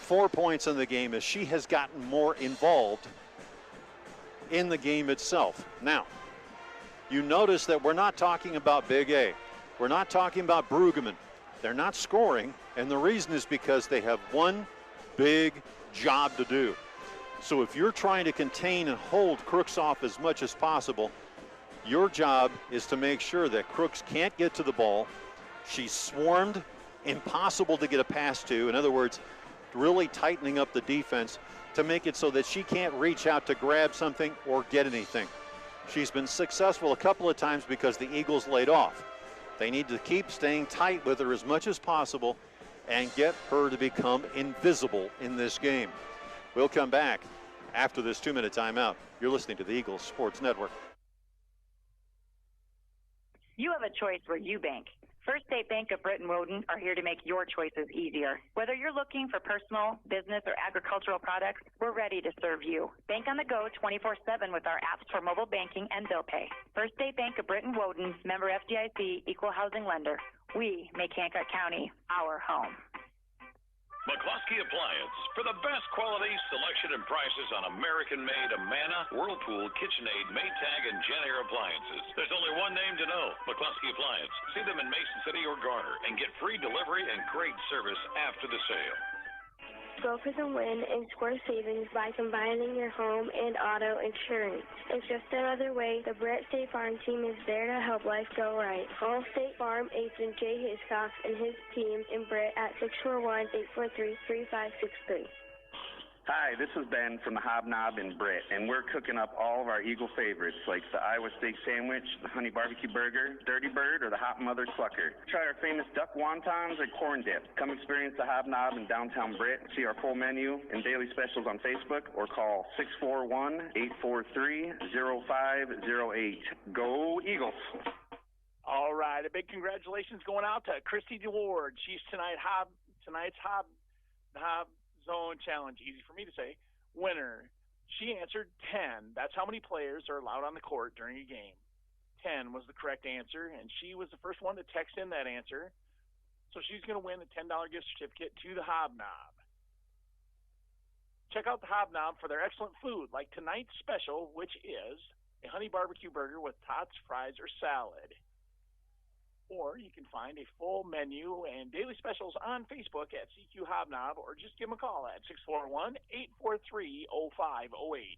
4 points in the game as she has gotten more involved in the game itself. Now, you notice that we're not talking about Big A. We're not talking about Brueggemann. They're not scoring, and the reason is because they have one big job to do. So if you're trying to contain and hold Crooks off as much as possible, your job is to make sure that Crooks can't get to the ball. She's swarmed, impossible to get a pass to. In other words, really tightening up the defense to make it so that she can't reach out to grab something or get anything. She's been successful a couple of times because the Eagles laid off. They need to keep staying tight with her as much as possible and get her to become invisible in this game. We'll come back after this 2-minute timeout. You're listening to the Eagles Sports Network. You have a choice where you bank. First State Bank of Britt and Woden are here to make your choices easier. Whether you're looking for personal, business, or agricultural products, we're ready to serve you. Bank on the go 24/7 with our apps for mobile banking and bill pay. First State Bank of Britt and Woden, member FDIC, equal housing lender. We make Hancock County our home. McCluskey Appliance for the best quality, selection, and prices on American-made Amana, Whirlpool, KitchenAid, Maytag, and Jenn-Air appliances. There's only one name to know, McCluskey Appliance. See them in Mason City or Garner and get free delivery and great service after the sale. Go for the win and score savings by combining your home and auto insurance. It's just another way the Brett State Farm team is there to help life go right. Call State Farm agent Jay Hiscock and his team in Brett at 641-843-3563. Hi, this is Ben from the Hobnob in Britt, and we're cooking up all of our Eagle favorites like the Iowa steak sandwich, the honey barbecue burger, Dirty Bird, or the Hot Mother Clucker. Try our famous duck wontons or corn dip. Come experience the Hobnob in downtown Britt. See our full menu and daily specials on Facebook or call 641-843-0508. Go Eagles! All right, a big congratulations going out to Christy DeWard. She's tonight's Hob Zone Challenge, easy for me to say, winner. She answered 10. That's how many players are allowed on the court during a game. 10 was the correct answer, and she was the first one to text in that answer. So she's going to win a $10 gift certificate to the Hobnob. Check out the Hobnob for their excellent food, like tonight's special, which is a honey barbecue burger with tots, fries, or salad. Or you can find a full menu and daily specials on Facebook at CQ Hobnob, or just give them a call at 641-843-0508.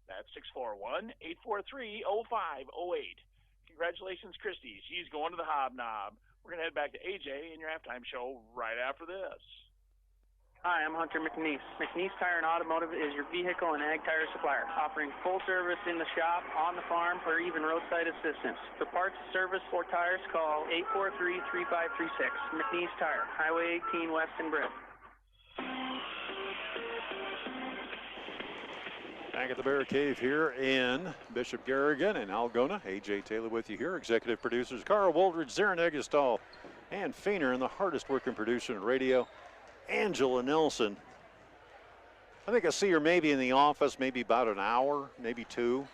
That's 641-843-0508. Congratulations, Christy. She's going to the Hobnob. We're going to head back to AJ in your halftime show right after this. Hi, I'm Hunter McNeese. McNeese Tire and Automotive is your vehicle and ag tire supplier, offering full service in the shop, on the farm, or even roadside assistance. For parts, service, or tires, call 843-3536. McNeese Tire, Highway 18 West in Britt. Back at the Bear Cave here in Bishop Garrigan and Algona. AJ Taylor with you here. Executive producers Carl Woldridge, Zarin Eggestall, and Feener, and the hardest working producer in radio, Angela Nelson. I think I see her maybe in the office, maybe about an hour, maybe two.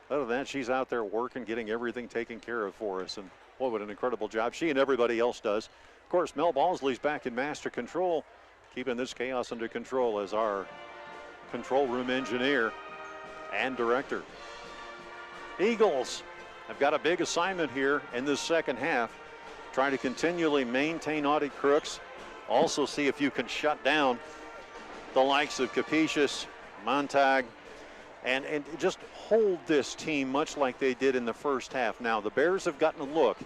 Other than that, she's out there working, getting everything taken care of for us. And boy, what an incredible job she and everybody else does. Of course, Mel Balsley's back in master control, keeping this chaos under control as our control room engineer and director. Eagles have got a big assignment here in this second half, trying to continually maintain Audie Crooks. Also see if you can shut down the likes of Capetious, Montag, and just hold this team much like they did in the first half. Now, the Bears have gotten a look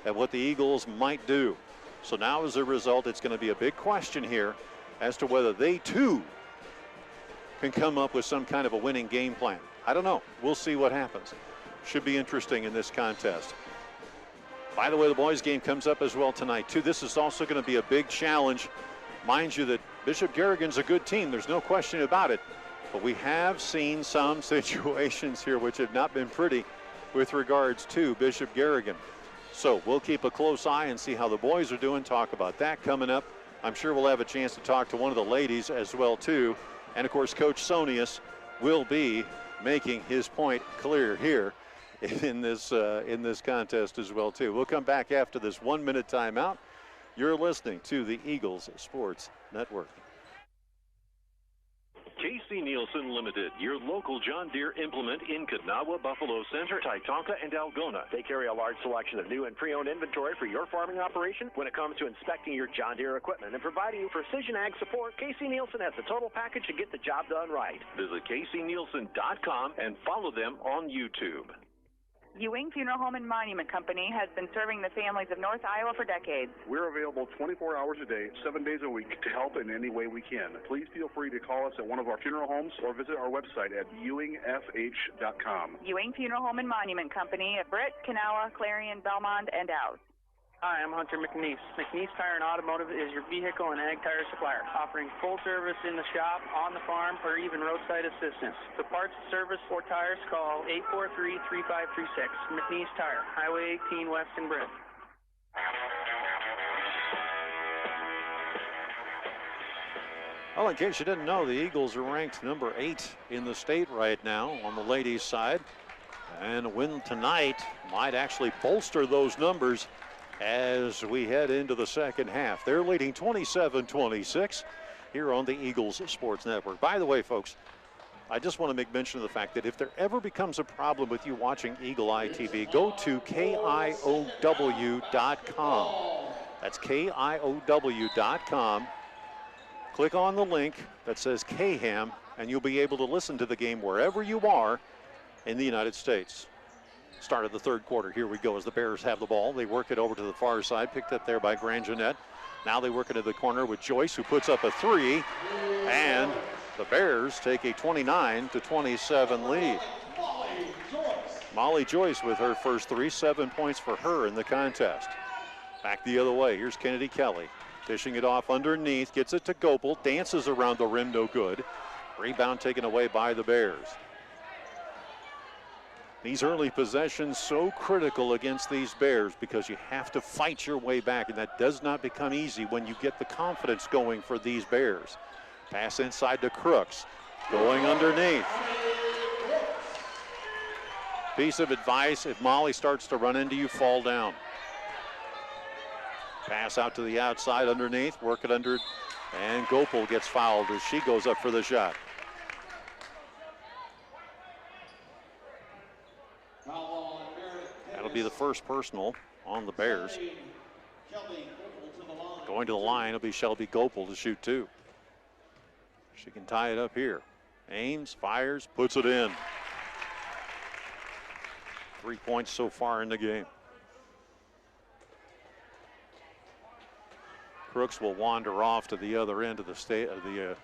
at what the Eagles might do. So now, as a result, it's going to be a big question here as to whether they, too, can come up with some kind of a winning game plan. I don't know. We'll see what happens. Should be interesting in this contest. By the way, the boys' game comes up as well tonight, too. This is also going to be a big challenge. Mind you that Bishop Garrigan's a good team. There's no question about it. But we have seen some situations here which have not been pretty with regards to Bishop Garrigan. So we'll keep a close eye and see how the boys are doing. Talk about that coming up. I'm sure we'll have a chance to talk to one of the ladies as well, too. And, of course, Coach Sonius will be making his point clear here in this contest as well, too. We'll come back after this 1-minute timeout. You're listening to the Eagles Sports Network. K.C. Nielsen Limited, your local John Deere implement in Kanawha, Buffalo Center, Titonka, and Algona. They carry a large selection of new and pre-owned inventory for your farming operation when it comes to inspecting your John Deere equipment and providing you precision ag support. K.C. Nielsen has the total package to get the job done right. Visit kcnielsen.com and follow them on YouTube. Ewing Funeral Home and Monument Company has been serving the families of North Iowa for decades. We're available 24 hours a day, 7 days a week to help in any way we can. Please feel free to call us at one of our funeral homes or visit our website at ewingfh.com. Ewing Funeral Home and Monument Company of Britt, Kanawha, Clarion, Belmont, and Ouse. Hi, I'm Hunter McNeese. McNeese Tire and Automotive is your vehicle and ag tire supplier, offering full service in the shop, on the farm, or even roadside assistance. For parts, service, or tires, call 843-3536. McNeese Tire, Highway 18 West in Britt. Well, in case you didn't know, the Eagles are ranked number 8 in the state right now on the ladies' side. And a win tonight might actually bolster those numbers as we head into the second half. They're leading 27-26 here on the Eagles Sports Network. By the way, folks, I just want to make mention of the fact that if there ever becomes a problem with you watching Eagle Eye TV, go to KIOW.com. That's KIOW.com. Click on the link that says KHAM, and you'll be able to listen to the game wherever you are in the United States. Start of the third quarter. Here we go as the Bears have the ball. They work it over to the far side, picked up there by Grangenet. Now they work into the corner with Joyce, who puts up a three, and the Bears take a 29-27 lead. Molly Joyce with her first three, 7 points for her in the contest. Back the other way. Here's Kennedy Kelly. Dishing it off underneath, gets it to Gopel, dances around the rim, no good. Rebound taken away by the Bears. These early possessions so critical against these Bears because you have to fight your way back, and that does not become easy when you get the confidence going for these Bears. Pass inside to Crooks, going underneath. Piece of advice, if Molly starts to run into you, fall down. Pass out to the outside underneath, work it under, and Gopel gets fouled as she goes up for the shot. That'll be the first personal on the Bears. Going to the line, it'll be Shelby Gopel to shoot two. She can tie it up here. Aims, fires, puts it in. 3 points so far in the game. Crooks will wander off to the other end of the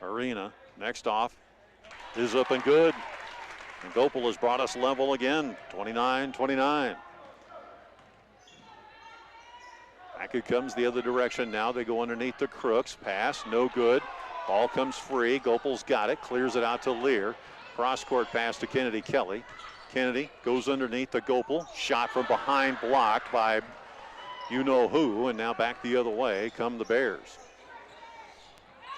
arena. Next off is up and good. And Gopel has brought us level again, 29-29. Back it comes the other direction now. They go underneath the Crooks. Pass, no good. Ball comes free. Gopel's got it, clears it out to Lear. Cross-court pass to Kennedy Kelly. Kennedy goes underneath the Gopel. Shot from behind, blocked by you-know-who, and now back the other way come the Bears.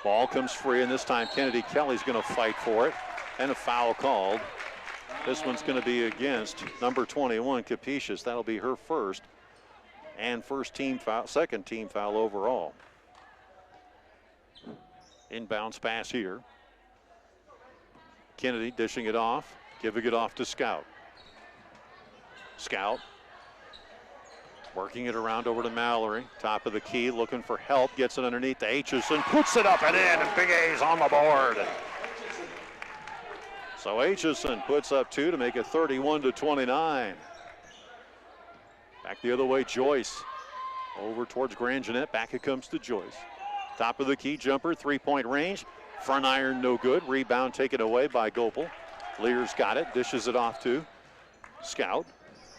Ball comes free, and this time Kennedy Kelly's going to fight for it, and a foul called. This one's going to be against number 21, Capetious. That'll be her first, and second team foul overall. Inbounds pass here. Kennedy dishing it off, giving it off to Scout. Scout working it around over to Mallory. Top of the key, looking for help. Gets it underneath to Aitchison. Puts it up and in, and Big A's on the board. So Aitchison puts up two to make it 31-29. Back the other way, Joyce. Over towards Grangenet. Back it comes to Joyce. Top of the key, jumper, three-point range. Front iron, no good. Rebound taken away by Gopel. Lear's got it, dishes it off to Scout.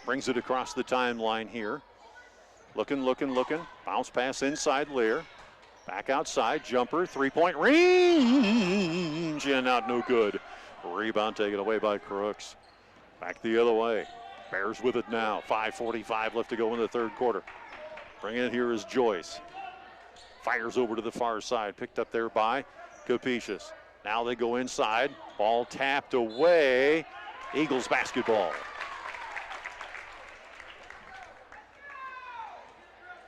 Brings it across the timeline here. Looking. Bounce pass inside Lear. Back outside, jumper, three-point range, and out, no good. Rebound taken away by Crooks. Back the other way. Bears with it now. 5:45 left to go in the third quarter. Bringing it here is Joyce. Fires over to the far side, picked up there by Capetious. Now they go inside. Ball tapped away. Eagles basketball.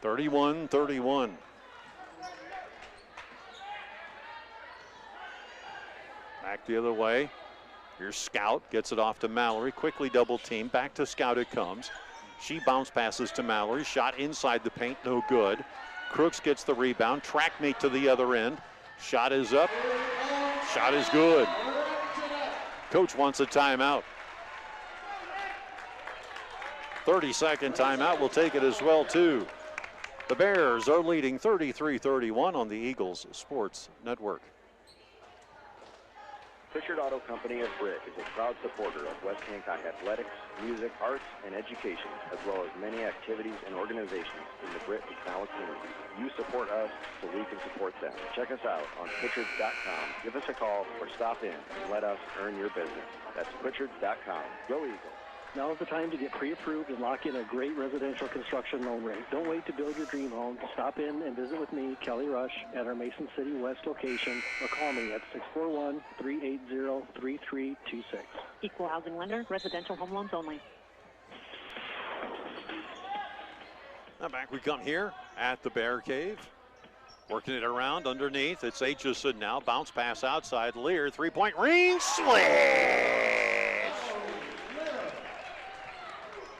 31-31. Back the other way. Here's Scout. Gets it off to Mallory. Quickly double team. Back to Scout it comes. She bounce passes to Mallory. Shot inside the paint. No good. Crooks gets the rebound. Track meet to the other end. Shot is up. Shot is good. Coach wants a timeout. 30-second timeout. We'll take it as well, too. The Bears are leading 33-31 on the Eagles Sports Network. Pritchard Auto Company of Britt is a proud supporter of West Hancock athletics, music, arts, and education, as well as many activities and organizations in the Britt and Canala community. You support us so we can support them. Check us out on Pritchards.com. Give us a call or stop in and let us earn your business. That's Pritchards.com. Go Eagles. Now is the time to get pre-approved and lock in a great residential construction loan rate. Don't wait to build your dream home. Stop in and visit with me, Kelly Rush, at our Mason City West location, or call me at 641-380-3326. Equal housing lender, residential home loans only. Now back we come here at the Bear Cave. Working it around underneath. It's Aitchison now. Bounce pass outside. Lear, three-point range. Switch!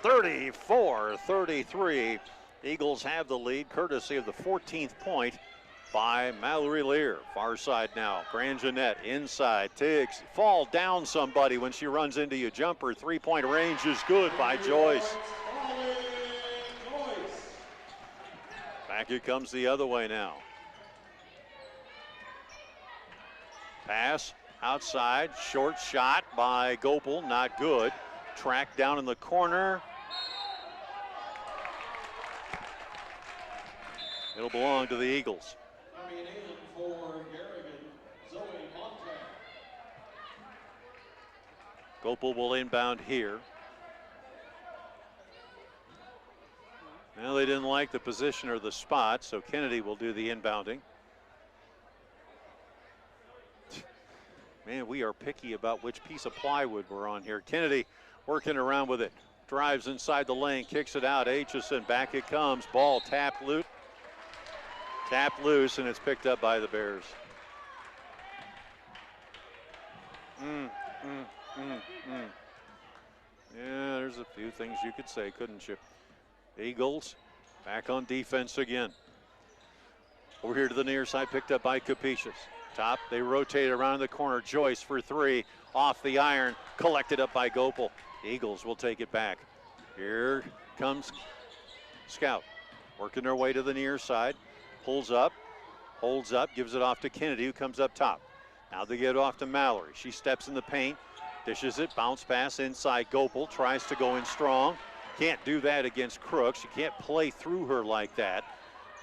34-33. Eagles have the lead courtesy of the 14th point by Mallory Lear. Far side now. Grand Jeanette inside. Fall down somebody when she runs into you. Jumper, three-point range is good by Joyce. Back it comes the other way now. Pass outside. Short shot by Gopel. Not good. Track down in the corner. It'll belong to the Eagles. Coming in for Garrigan, Zoe Hancock. Gopel will inbound here. Well, they didn't like the position or the spot, so Kennedy will do the inbounding. Man, we are picky about which piece of plywood we're on here. Kennedy working around with it. Drives inside the lane, kicks it out. Aitchison, back it comes. Ball tapped loose, and it's picked up by the Bears. Yeah, there's a few things you could say, couldn't you? Eagles back on defense again. Over here to the near side, picked up by Capetious. Top, they rotate around the corner. Joyce for three, off the iron, collected up by Gopel. Eagles will take it back. Here comes Scout, working their way to the near side. Pulls up, holds up, gives it off to Kennedy, who comes up top. Now they get off to Mallory. She steps in the paint, dishes it, bounce pass inside. Gopel tries to go in strong. Can't do that against Crooks. You can't play through her like that.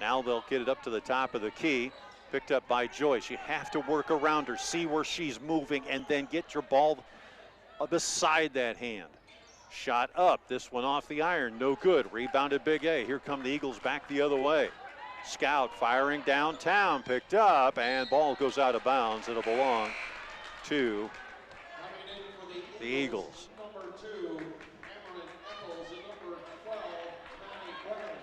Now they'll get it up to the top of the key. Picked up by Joyce. You have to work around her, see where she's moving, and then get your ball beside that hand. Shot up. This one off the iron. No good. Rebounded Big A. Here come the Eagles back the other way. Scout firing downtown. Picked up, and ball goes out of bounds. It'll belong to the Eagles. Number 2, Cameron Eccles, and number 12, Connie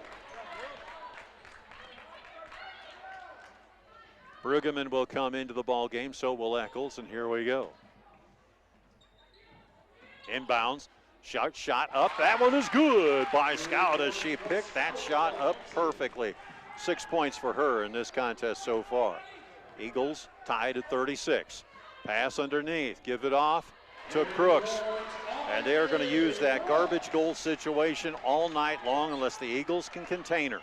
Bruggeman. Bruggeman will come into the ball game, so will Eccles, and here we go. Inbounds, shot up. That one is good by Scout as she picked that shot up perfectly. 6 points for her in this contest so far. Eagles tied at 36. Pass underneath, give it off to Crooks. And they are going to use that garbage goal situation all night long unless the Eagles can contain her.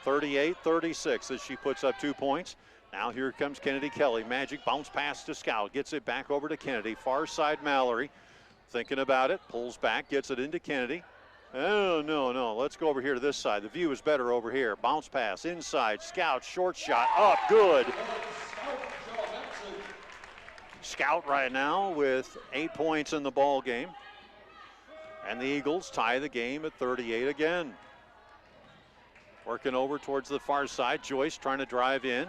38-36 as she puts up 2 points. Now here comes Kennedy Kelly. Magic bounce pass to Scout. Gets it back over to Kennedy. Far side Mallory. Thinking about it. Pulls back. Gets it into Kennedy. Oh, no. Let's go over here to this side. The view is better over here. Bounce pass inside. Scout short shot up. Good. Scout right now with 8 points in the ball game. And the Eagles tie the game at 38 again. Working over towards the far side. Joyce trying to drive in.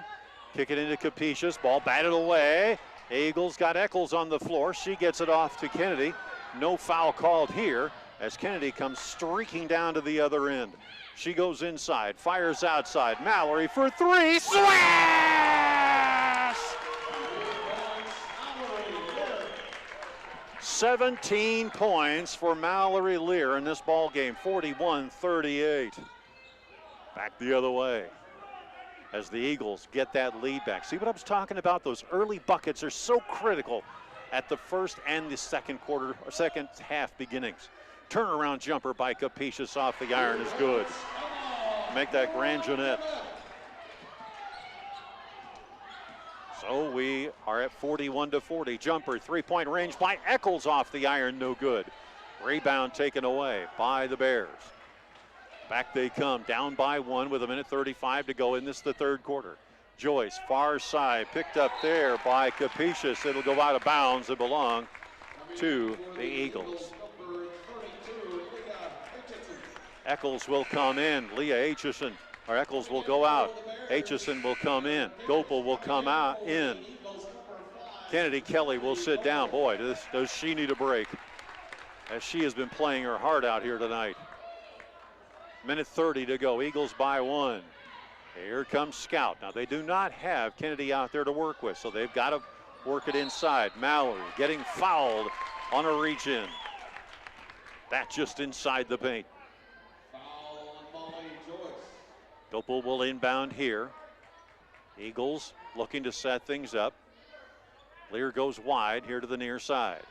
Kick it into Capetious. Ball batted away. Eagles got Eccles on the floor. She gets it off to Kennedy. No foul called here as Kennedy comes streaking down to the other end. She goes inside, fires outside. Mallory for three. Smash! 17 points for Mallory Lear in this ball game. 41-38. Back the other way as the Eagles get that lead back. See what I was talking about? Those early buckets are so critical at the first and the second half beginnings. Turnaround jumper by Capetious off the iron is good. Make that Grand Jeanette. So we are at 41-40. Jumper, three-point range by Eccles off the iron, no good. Rebound taken away by the Bears. Back they come, down by one with 1:35 to go in this the third quarter. Joyce, far side, picked up there by Capetious. It'll go out of bounds and belong to the Eagles. Eccles will come in. Leah Aitchison, or Eccles will go out. Aitchison will come in. Gopel will come out in. Kennedy Kelly will sit down. Boy, does she need a break, as she has been playing her heart out here tonight. 1:30 to go. Eagles by one. Here comes Scout. Now they do not have Kennedy out there to work with, so they've got to work it inside. Mallory getting fouled on a reach in. That just inside the paint. Gopel will inbound here. Eagles looking to set things up. Lear goes wide here to the near side.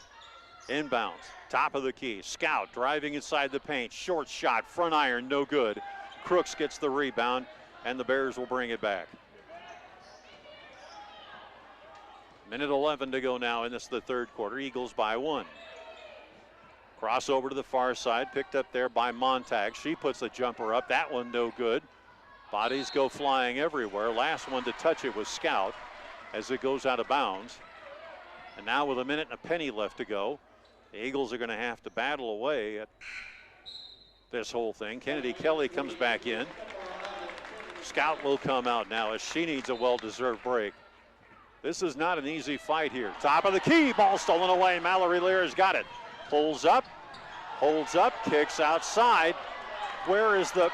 Inbounds, top of the key. Scout driving inside the paint. Short shot, front iron, no good. Crooks gets the rebound, and the Bears will bring it back. Minute 11 to go now in this the third quarter. Eagles by 1. Crossover to the far side, picked up there by Montag. She puts a jumper up. That one no good. Bodies go flying everywhere. Last one to touch it was Scout as it goes out of bounds. And now with a minute and a penny left to go, the Eagles are going to have to battle away at this whole thing. Kennedy Kelly comes back in. Scout will come out now as she needs a well-deserved break. This is not an easy fight here. Top of the key, ball stolen away. Mallory Lear has got it. Pulls up, holds up, kicks outside. Where is the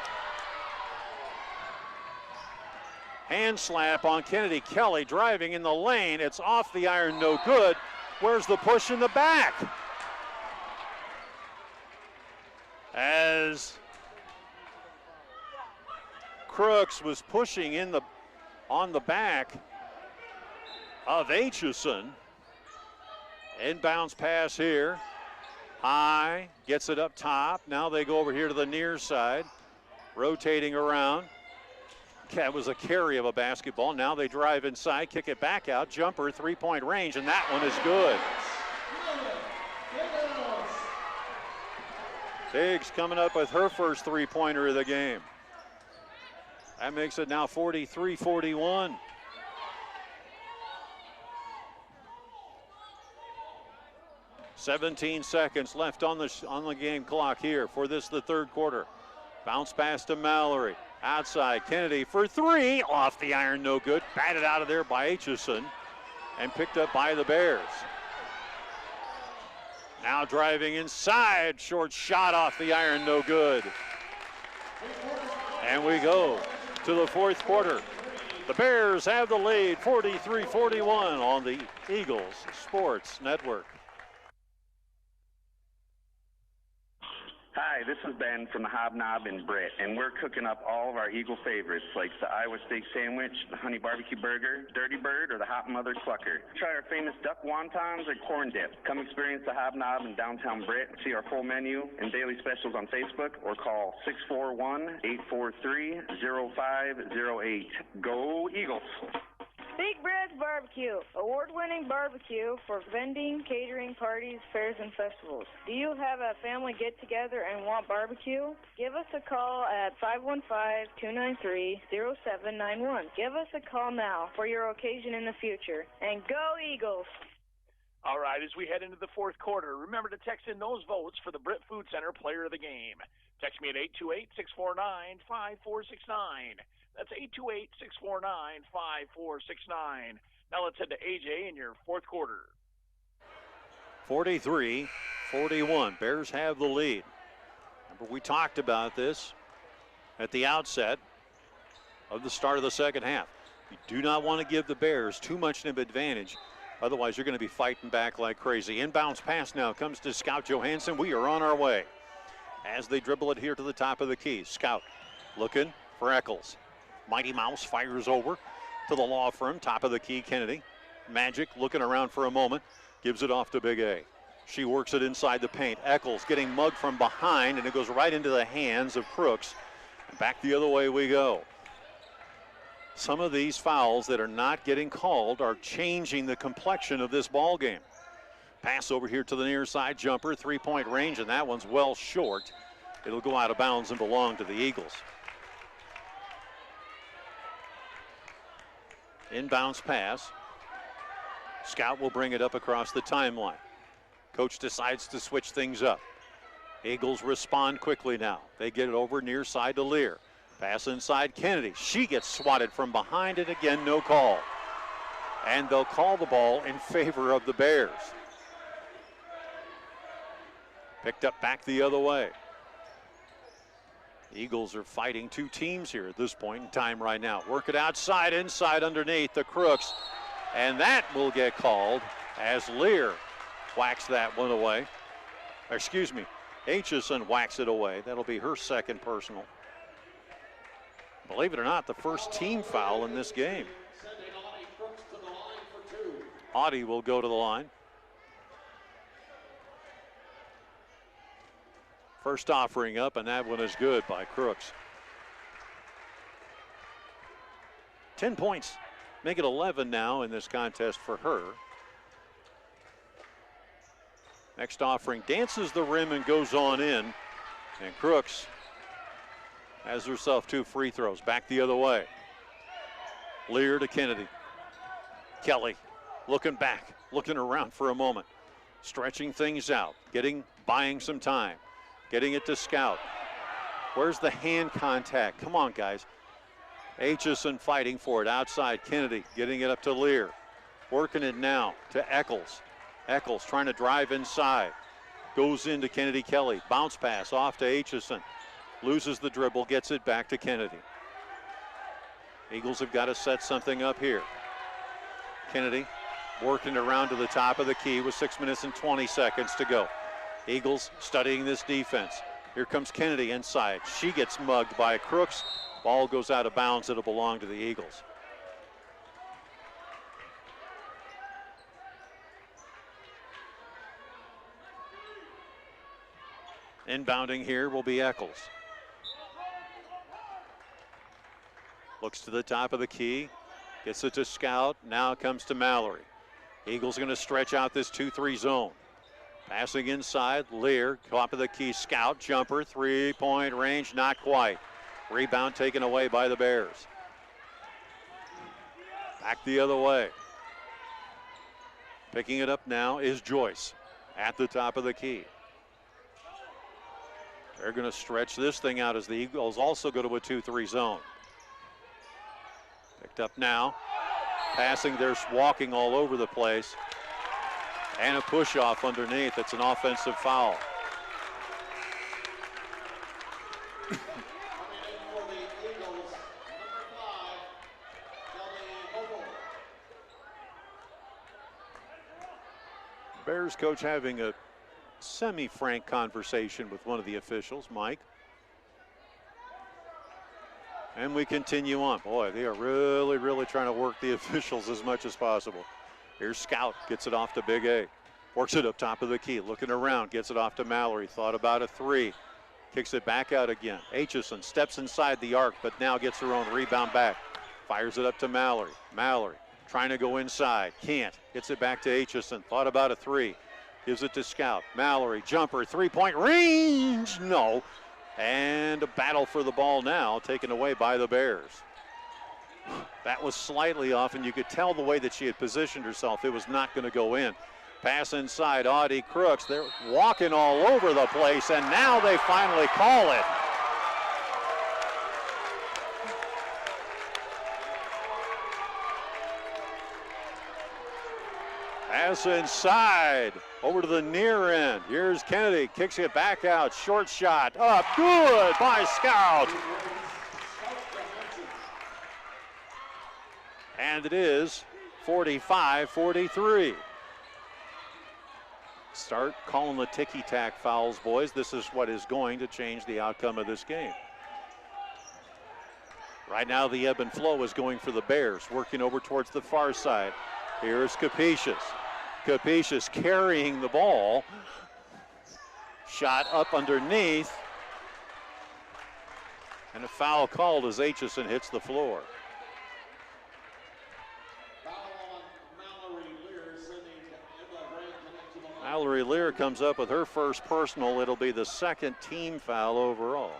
hand slap on Kennedy Kelly driving in the lane? It's off the iron, no good. Where's the push in the back? As Crooks was pushing on the back of Aitchison. Inbounds pass here. High, gets it up top. Now they go over here to the near side. Rotating around. That was a carry of a basketball. Now they drive inside, kick it back out. Jumper, three-point range, and that one is good. Tiggs coming up with her first three-pointer of the game. That makes it now 43-41. "17 seconds left on the game clock here for the third quarter. Bounce pass to Mallory. Outside, Kennedy for three. Off the iron, no good. Batted out of there by Aitchison and picked up by the Bears. Now driving inside. Short shot off the iron, no good. And we go to the fourth quarter. The Bears have the lead, 43-41 on the Eagles Sports Network. Hi, this is Ben from the Hobnob in Britt, and we're cooking up all of our Eagle favorites like the Iowa steak sandwich, the honey barbecue burger, Dirty Bird, or the Hot Mother Clucker. Try our famous duck wontons or corn dip. Come experience the Hobnob in downtown Britt. See our full menu and daily specials on Facebook or call 641-843-0508. Go Eagles! Big Brad's Barbecue, award-winning barbecue for vending, catering, parties, fairs, and festivals. Do you have a family get-together and want barbecue? Give us a call at 515-293-0791. Give us a call now for your occasion in the future. And go Eagles! All right, as we head into the fourth quarter, remember to text in those votes for the Britt Food Center Player of the Game. Text me at 828-649-5469. That's 828-649-5469. Now let's head to AJ in your fourth quarter. 43-41. Bears have the lead. Remember, we talked about this at the outset of the start of the second half. You do not want to give the Bears too much of an advantage. Otherwise, you're going to be fighting back like crazy. Inbounds pass now comes to Scout Johansson. We are on our way as they dribble it here to the top of the key. Scout looking for Eccles. Mighty Mouse fires over to the law firm, top of the key, Kennedy. Magic looking around for a moment, gives it off to Big A. She works it inside the paint. Eccles getting mugged from behind, and it goes right into the hands of Crooks. And back the other way we go. Some of these fouls that are not getting called are changing the complexion of this ball game. Pass over here to the near side, jumper, three-point range, and that one's well short. It'll go out of bounds and belong to the Eagles. Inbounds pass. Scout will bring it up across the timeline. Coach decides to switch things up. Eagles respond quickly now. They get it over near side to Lear. Pass inside Kennedy. She gets swatted from behind, and again, no call. And they'll call the ball in favor of the Bears. Picked up back the other way. Eagles are fighting two teams here at this point in time right now. Work it outside, inside, underneath the Crooks. And that will get called as Lear whacks that one away. Excuse me, Aitchison whacks it away. That'll be her second personal. Believe it or not, the first team foul in this game. Audie will go to the line. First offering up, and that one is good by Crooks. 10 points. Make it 11 now in this contest for her. Next offering dances the rim and goes on in. And Crooks has herself 2 free throws. Back the other way. Lear to Kennedy. Kelly looking back, looking around for a moment. Stretching things out, buying some time. Getting it to Scout. Where's the hand contact? Come on, guys. Aitchison fighting for it outside. Kennedy getting it up to Lear. Working it now to Eccles. Eccles trying to drive inside. Goes into Kennedy Kelly. Bounce pass off to Aitchison. Loses the dribble, gets it back to Kennedy. Eagles have got to set something up here. Kennedy working around to the top of the key with 6 minutes and 20 seconds to go. Eagles studying this defense. Here comes Kennedy inside. She gets mugged by Crooks. Ball goes out of bounds. It'll belong to the Eagles. Inbounding here will be Eccles. Looks to the top of the key. Gets it to Scout. Now it comes to Mallory. Eagles going to stretch out this 2-3 zone. Passing inside. Lear, top of the key. Scout, jumper, 3-point range, not quite. Rebound taken away by the Bears. Back the other way. Picking it up now is Joyce at the top of the key. They're going to stretch this thing out as the Eagles also go to a 2-3 zone. Picked up now. Passing, they're walking all over the place. And a push off underneath. It's an offensive foul. Bears coach having a semi-frank conversation with one of the officials, Mike. And we continue on. Boy, they are really, really trying to work the officials as much as possible. Here's Scout, gets it off to Big A. Works it up top of the key, looking around, gets it off to Mallory. Thought about a 3. Kicks it back out again. Aitchison steps inside the arc, but now gets her own rebound back. Fires it up to Mallory. Mallory trying to go inside. Can't. Gets it back to Aitchison. Thought about a 3. Gives it to Scout. Mallory, jumper, 3-point range. No. And a battle for the ball now, taken away by the Bears. That was slightly off, and you could tell the way that she had positioned herself. It was not going to go in. Pass inside, Audie Crooks. They're walking all over the place, and now they finally call it. Pass inside, over to the near end. Here's Kennedy, kicks it back out. Short shot, up, good by Scout. And it is 45-43. Start calling the ticky-tack fouls, boys. This is what is going to change the outcome of this game. Right now, the ebb and flow is going for the Bears, working over towards the far side. Here's Capetious. Capetious carrying the ball. Shot up underneath. And a foul called as Aitchison hits the floor. Mallory Lear comes up with her first personal. It'll be the second team foul overall.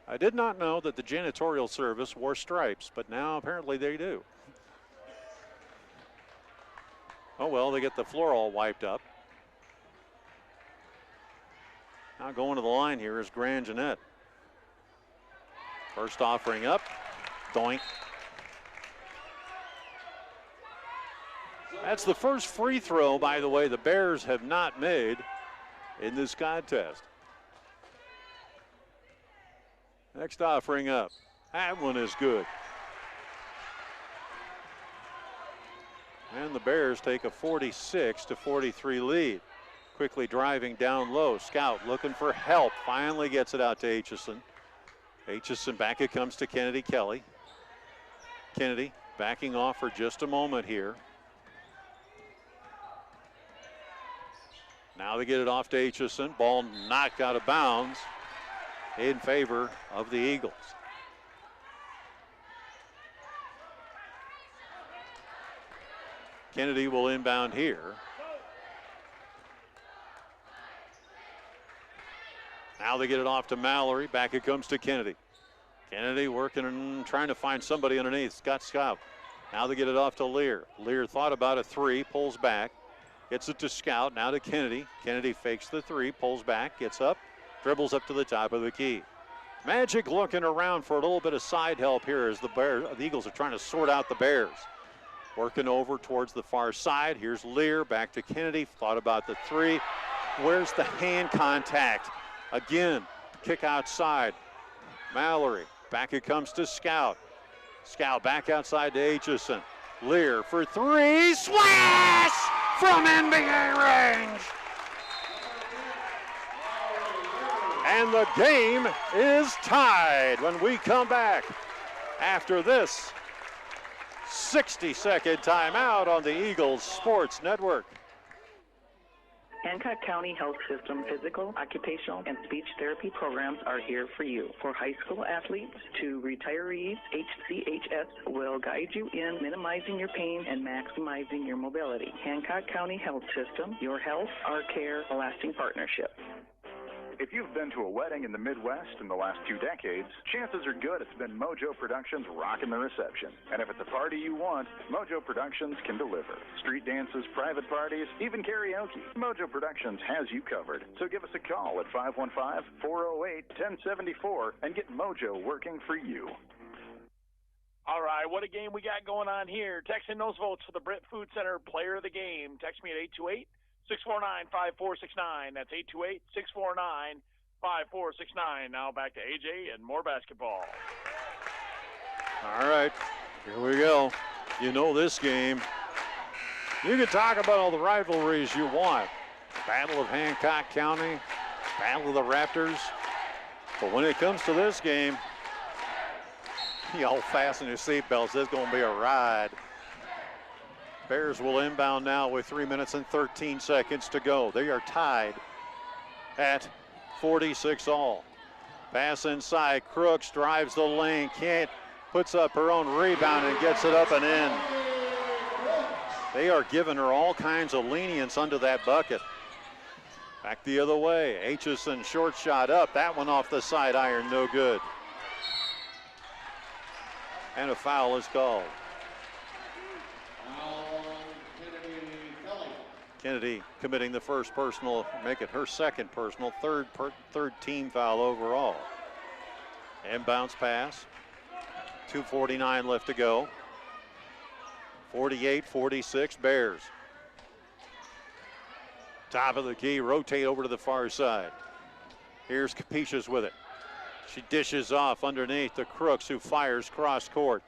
I did not know that the janitorial service wore stripes, but now apparently they do. Oh well, they get the floor all wiped up. Now going to the line here is Grand Jeanette. First offering up, doink. That's the first free throw, by the way, the Bears have not made in this contest. Next offering up. That one is good. And the Bears take a 46-43 lead. Quickly driving down low. Scout looking for help. Finally gets it out to Aitchison. Aitchison back it comes to Kennedy Kelly. Kennedy backing off for just a moment here. Now they get it off to Aitchison. Ball knocked out of bounds in favor of the Eagles. Kennedy will inbound here. Now they get it off to Mallory. Back it comes to Kennedy. Kennedy working and trying to find somebody underneath. Scott Scout. Now they get it off to Lear. Lear thought about a three, pulls back. Gets it to Scout, now to Kennedy. Kennedy fakes the three, pulls back, gets up, dribbles up to the top of the key. Magic looking around for a little bit of side help here as the Eagles are trying to sort out the Bears. Working over towards the far side. Here's Lear, back to Kennedy, thought about the three. Where's the hand contact? Again, kick outside. Mallory, back it comes to Scout. Scout back outside to Aitchison. Lear for three, swash! From NBA range. And the game is tied when we come back after this 60-second timeout on the Eagles Sports Network. Hancock County Health System physical, occupational, and speech therapy programs are here for you. For high school athletes to retirees, HCHS will guide you in minimizing your pain and maximizing your mobility. Hancock County Health System, your health, our care, a lasting partnership. If you've been to a wedding in the Midwest in the last 2 decades, chances are good it's been Mojo Productions rocking the reception. And if it's a party you want, Mojo Productions can deliver. Street dances, private parties, even karaoke. Mojo Productions has you covered. So give us a call at 515-408-1074 and get Mojo working for you. All right, what a game we got going on here. Text in those votes for the Britt Food Center Player of the Game. Text me at 828-649-5469. That's 828-649-5469. Now back to AJ and more basketball. All right, here we go. You know this game. You can talk about all the rivalries you want. Battle of Hancock County, Battle of the Raptors. But when it comes to this game, y'all fasten your seatbelts. It's going to be a ride. Bears will inbound now with 3 minutes and 13 seconds to go. They are tied at 46 all. Pass inside. Crooks drives the lane. Can't. Puts up her own rebound and gets it up and in. They are giving her all kinds of lenience under that bucket. Back the other way. Aitchison short shot up. That one off the side iron. No good. And a foul is called. Kennedy committing the first personal, make it her second personal, third team foul overall. Inbounds pass. 2:49 left to go. 48-46 Bears. Top of the key, rotate over to the far side. Here's Capetious with it. She dishes off underneath to Crooks, who fires cross court.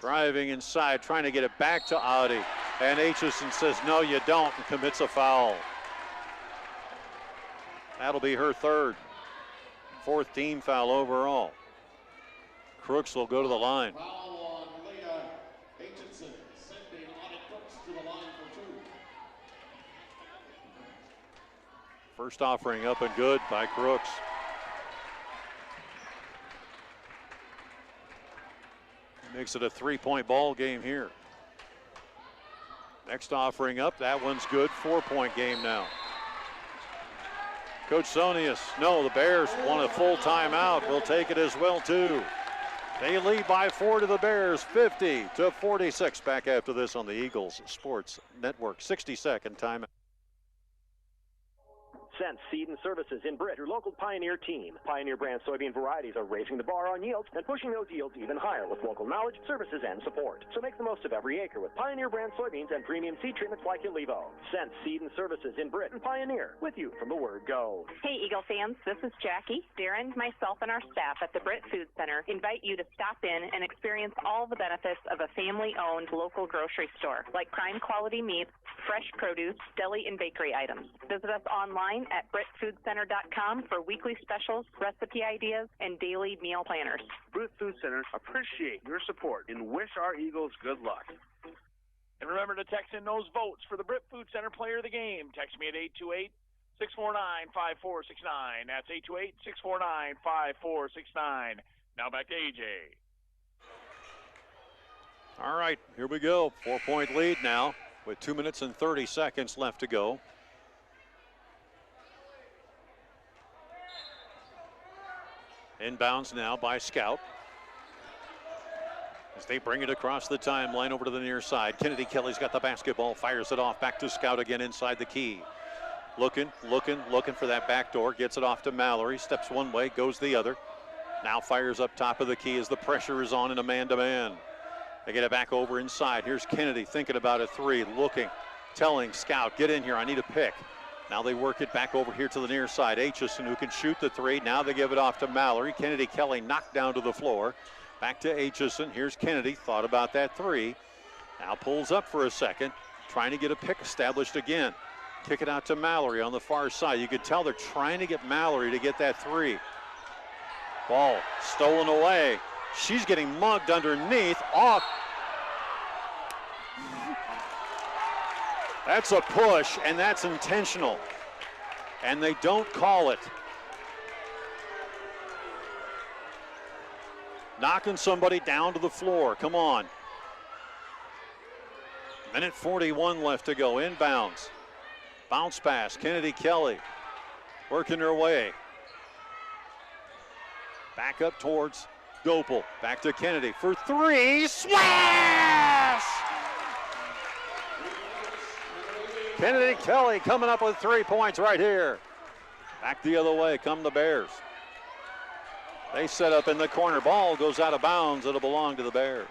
Driving inside, trying to get it back to Audi. And Aitchison says, no, you don't, and commits a foul. That'll be her third. Fourth team foul overall. Crooks will go to the line. Foul on Leah Aitchison, sending Audi Crooks to the line for two. First offering up and good by Crooks. Makes it a 3-point ball game here. Next offering up, that one's good. 4-point game now. Coach Sonius, no, the Bears want a full timeout. We'll take it as well, too. They lead by 4 to the Bears, 50-46. Back after this on the Eagles Sports Network. 60-second timeout. Sense Seed and Services in Britt, your local Pioneer team. Pioneer brand soybean varieties are raising the bar on yields and pushing those yields even higher with local knowledge, services, and support. So make the most of every acre with Pioneer brand soybeans and premium seed treatments like Ilevo. Sense Seed and Services in Britt and Pioneer, with you from the word go. Hey, Eagle fans, this is Jackie. Darren, myself, and our staff at the Britt Food Center invite you to stop in and experience all the benefits of a family-owned local grocery store, like prime quality meats, fresh produce, deli, and bakery items. Visit us online at BrittFoodCenter.com for weekly specials, recipe ideas, and daily meal planners. Britt Food Center appreciate your support and wish our Eagles good luck. And remember to text in those votes for the Britt Food Center Player of the Game. Text me at 828-649-5469. That's 828-649-5469. Now back to AJ. All right, here we go. 4-point lead now with 2 minutes and 30 seconds left to go. Inbounds now by Scout. As they bring it across the timeline over to the near side. Kennedy Kelly's got the basketball, fires it off back to Scout again inside the key. Looking for that back door, gets it off to Mallory, steps one way, goes the other. Now fires up top of the key as the pressure is on in a man-to-man. They get it back over inside. Here's Kennedy thinking about a three, looking, telling Scout, get in here, I need a pick. Now they work it back over here to the near side. Aitchison, who can shoot the three. Now they give it off to Mallory. Kennedy Kelly knocked down to the floor. Back to Aitchison. Here's Kennedy, thought about that three. Now pulls up for a second, trying to get a pick established again. Kick it out to Mallory on the far side. You could tell they're trying to get Mallory to get that three. Ball stolen away. She's getting mugged underneath. Off. That's a push, and that's intentional. And they don't call it. Knocking somebody down to the floor. Come on. Minute 41 left to go. Inbounds. Bounce pass. Kennedy Kelly working her way. Back up towards Gopel. Back to Kennedy for three. Smash! Kennedy Kelly coming up with 3 points right here. Back the other way come the Bears. They set up in the corner. Ball goes out of bounds. It'll belong to the Bears,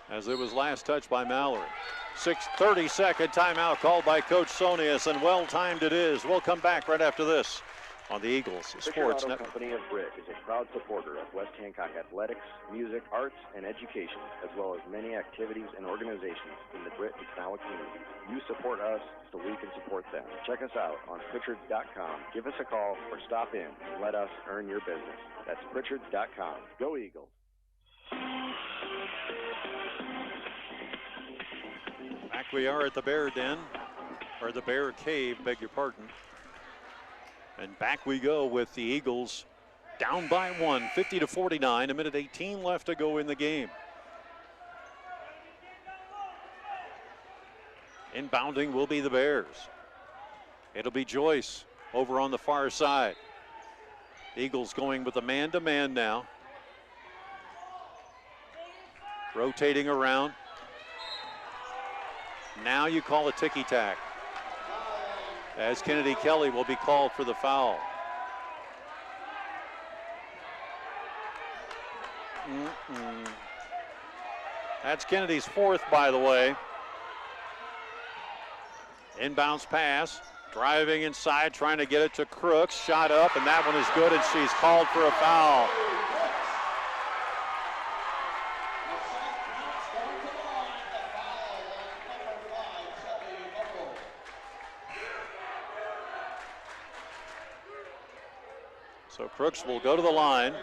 as it was last touched by Mallory. 30-second timeout called by Coach Sonius, and well-timed it is. We'll come back right after this on the Eagles Sports Auto Network. Company of Britt is a proud supporter of West Hancock athletics, music, arts, and education, as well as many activities and organizations in the Britt and Canala community. You support us so we can support them. Check us out on Pritchards.com. Give us a call or stop in and let us earn your business. That's Pritchards.com. Go Eagles. Back we are at the Bear Den, or the Bear Cave, beg your pardon. And back we go with the Eagles down by one, 50-49, a minute 18 left to go in the game. Inbounding will be the Bears. It'll be Joyce over on the far side. Eagles going with a man-to-man now. Rotating around. Now you call a ticky-tack, as Kennedy Kelly will be called for the foul. That's Kennedy's fourth, by the way. Inbounds pass, driving inside, trying to get it to Crooks. Shot up, and that one is good, and she's called for a foul. So Crooks will go to the line.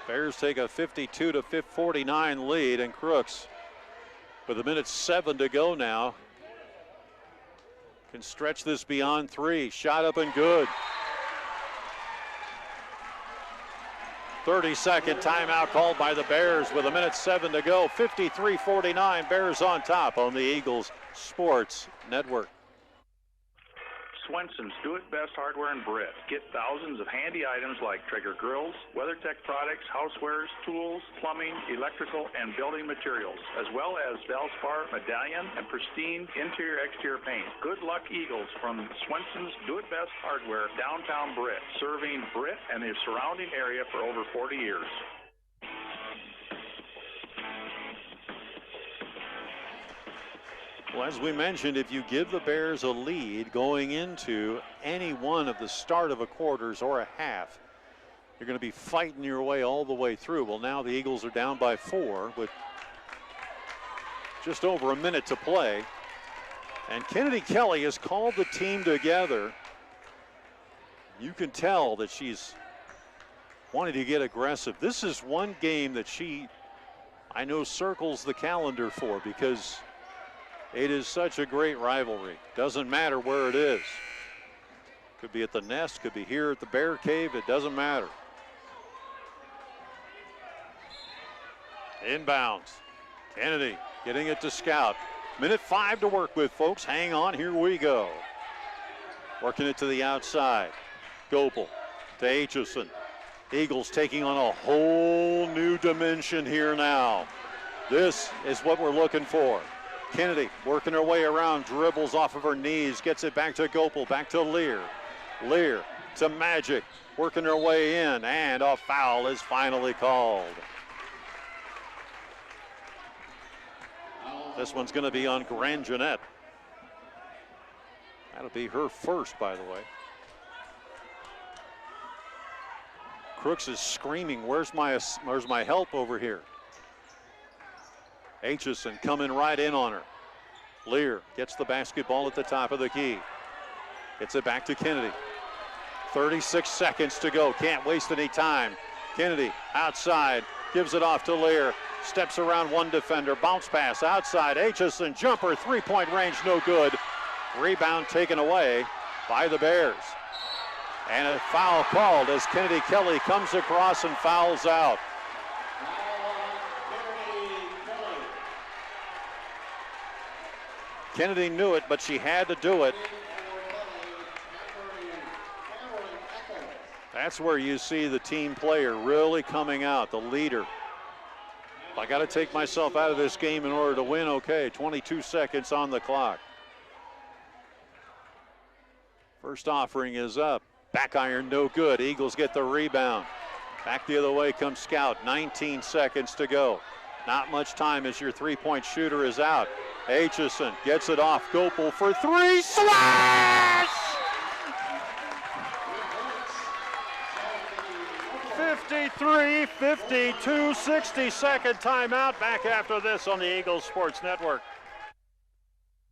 Bears take a 52-49 lead, and Crooks, with 1:07 to go now, can stretch this beyond three. Shot up and good. 30-second timeout called by the Bears with 1:07 to go. 53-49, Bears on top on the Eagles Sports Network. Swenson's Do It Best Hardware in Britt. Get thousands of handy items like Traeger grills, WeatherTech products, housewares, tools, plumbing, electrical, and building materials, as well as Valspar, medallion, and pristine interior-exterior paint. Good luck, Eagles, from Swenson's Do It Best Hardware, downtown Britt, serving Britt and the surrounding area for over 40 years. Well, as we mentioned, if you give the Bears a lead going into any one of the start of a quarters or a half, you're going to be fighting your way all the way through. Well, now the Eagles are down by 4 with just over a minute to play. And Kennedy Kelly has called the team together. You can tell that she's wanting to get aggressive. This is one game that she, I know, circles the calendar for, because it is such a great rivalry. Doesn't matter where it is. Could be at the Nest, could be here at the Bear Cave, it doesn't matter. Inbounds. Kennedy getting it to Scout. Minute 5 to work with, folks. Hang on, here we go. Working it to the outside. Gopel to Aitchison. Eagles taking on a whole new dimension here now. This is what we're looking for. Kennedy working her way around, dribbles off of her knees, gets it back to Gopel, back to Lear. Lear to Magic, working her way in, and a foul is finally called. This one's going to be on Grand Jeanette. That'll be her first, by the way. Crooks is screaming, where's my help over here? Aitchison coming right in on her. Lear gets the basketball at the top of the key. Gets it back to Kennedy. 36 seconds to go. Can't waste any time. Kennedy outside. Gives it off to Lear. Steps around one defender. Bounce pass outside. Aitchison jumper. 3-point range. No good. Rebound taken away by the Bears. And a foul called as Kennedy Kelly comes across and fouls out. Kennedy knew it, but she had to do it. That's where you see the team player really coming out, the leader. I got to take myself out of this game in order to win. Okay, 22 seconds on the clock. First offering is up. Back iron, no good. Eagles get the rebound. Back the other way comes Scout. 19 seconds to go. Not much time as your three-point shooter is out. Aitchison gets it off. Gopel for 3. Slash! 53-52, 60-second timeout. Back after this on the Eagles Sports Network.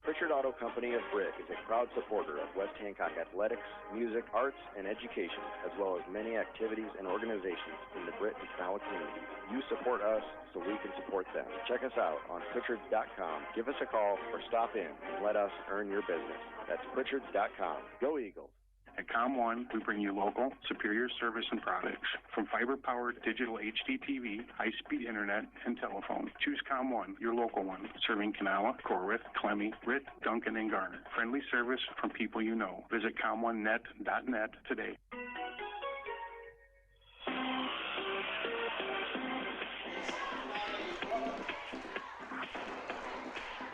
Pritchard Auto Company of Britt is a proud supporter of West Hancock athletics, music, arts, and education, as well as many activities and organizations in the Britt and Canala community. You support us so we can support them. Check us out on Pritchards.com. Give us a call or stop in and let us earn your business. That's Pritchards.com. Go Eagles. At ComOne, we bring you local, superior service and products. From fiber-powered digital HD TV, high-speed internet, and telephone. Choose ComOne, your local one, serving Kanawha, Corwith, Clemmy, Britt, Duncan, and Garner. Friendly service from people you know. Visit ComOneNet.net today.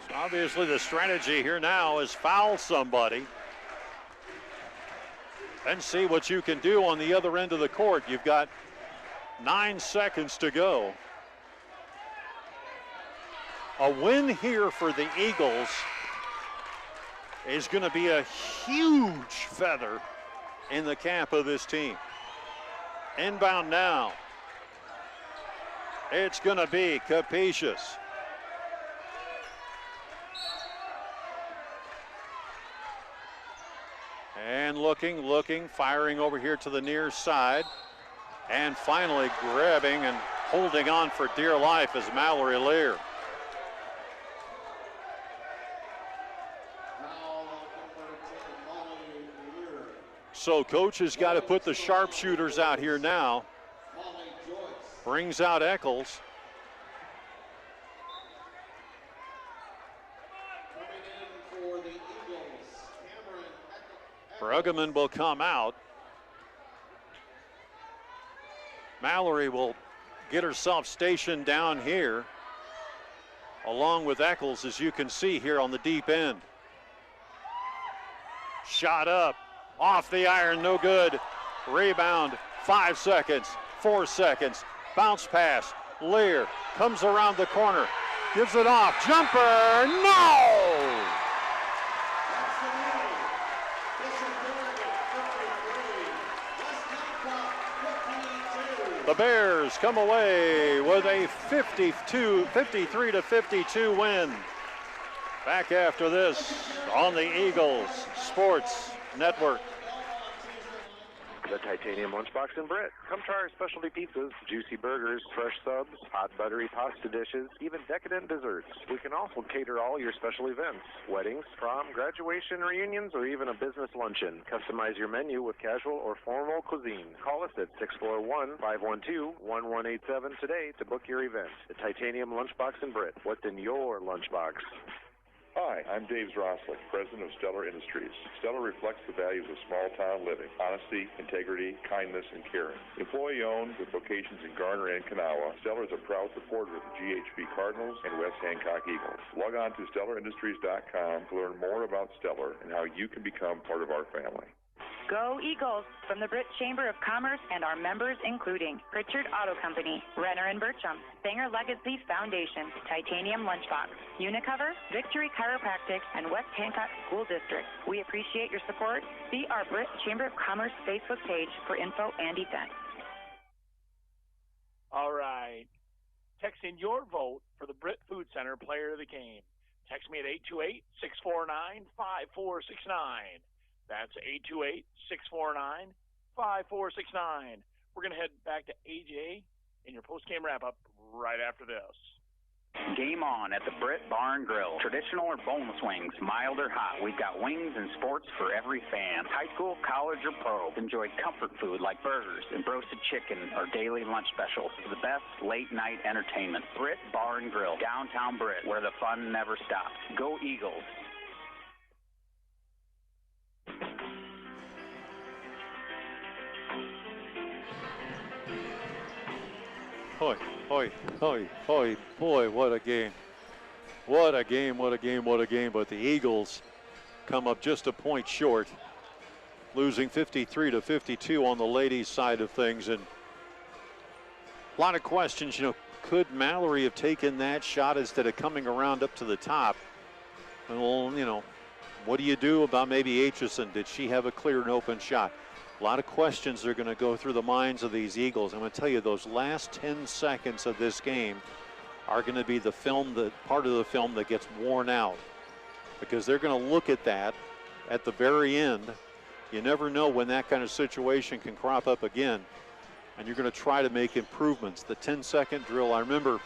So obviously the strategy here now is foul somebody and see what you can do on the other end of the court. You've got 9 seconds to go. A win here for the Eagles is going to be a huge feather in the cap of this team. Inbound now. It's going to be Capacious. And looking, firing over here to the near side. And finally grabbing and holding on for dear life is Mallory Lear. So coach has got to put the sharpshooters out here now. Brings out Eccles. Bruggeman will come out. Mallory will get herself stationed down here, along with Eccles, as you can see here on the deep end. Shot up, off the iron, no good. Rebound, 5 seconds, 4 seconds. Bounce pass, Lear comes around the corner, gives it off, jumper, no! The Bears come away with a 53-52 win. Back after this on the Eagles Sports Network. The Titanium Lunchbox in Britt. Come try our specialty pizzas, juicy burgers, fresh subs, hot buttery pasta dishes, even decadent desserts. We can also cater all your special events, weddings, prom, graduation, reunions, or even a business luncheon. Customize your menu with casual or formal cuisine. Call us at 641-512-1187 today to book your event. The Titanium Lunchbox in Britt. What's in your lunchbox? Hi, I'm Dave Zroslik, president of Stellar Industries. Stellar reflects the values of small-town living: honesty, integrity, kindness, and caring. Employee-owned with locations in Garner and Kanawha, Stellar is a proud supporter of the GHB Cardinals and West Hancock Eagles. Log on to StellarIndustries.com to learn more about Stellar and how you can become part of our family. Go Eagles from the Britt Chamber of Commerce and our members including Pritchard Auto Company, Renner & Bertram, Sanger Legacy Foundation, Titanium Lunchbox, Unicover, Victory Chiropractic, and West Hancock School District. We appreciate your support. See our Britt Chamber of Commerce Facebook page for info and events. All right. Text in your vote for the Britt Food Center Player of the Game. Text me at 828-649-5469. That's 828-649-5469. We're going to head back to AJ in your post-game wrap-up right after this. Game on at the Britt Bar and Grill. Traditional or boneless wings, mild or hot. We've got wings and sports for every fan. High school, college, or pro. Enjoy comfort food like burgers and roasted chicken or daily lunch specials. The best late-night entertainment. Britt Bar and Grill, downtown Britt, where the fun never stops. Go Eagles. Hoy, hoy, hoy, hoy, boy, what a game. What a game, what a game, what a game. But the Eagles come up just a point short, losing 53-52 on the ladies' side of things. And a lot of questions, could Mallory have taken that shot instead of coming around up to the top? Well, what do you do about maybe Aitchison? Did she have a clear and open shot? A lot of questions are going to go through the minds of these Eagles. I'm going to tell you, those last 10 seconds of this game are going to be the part of the film that gets worn out, because they're going to look at that at the very end. You never know when that kind of situation can crop up again, and you're going to try to make improvements. The 10-second drill, I remember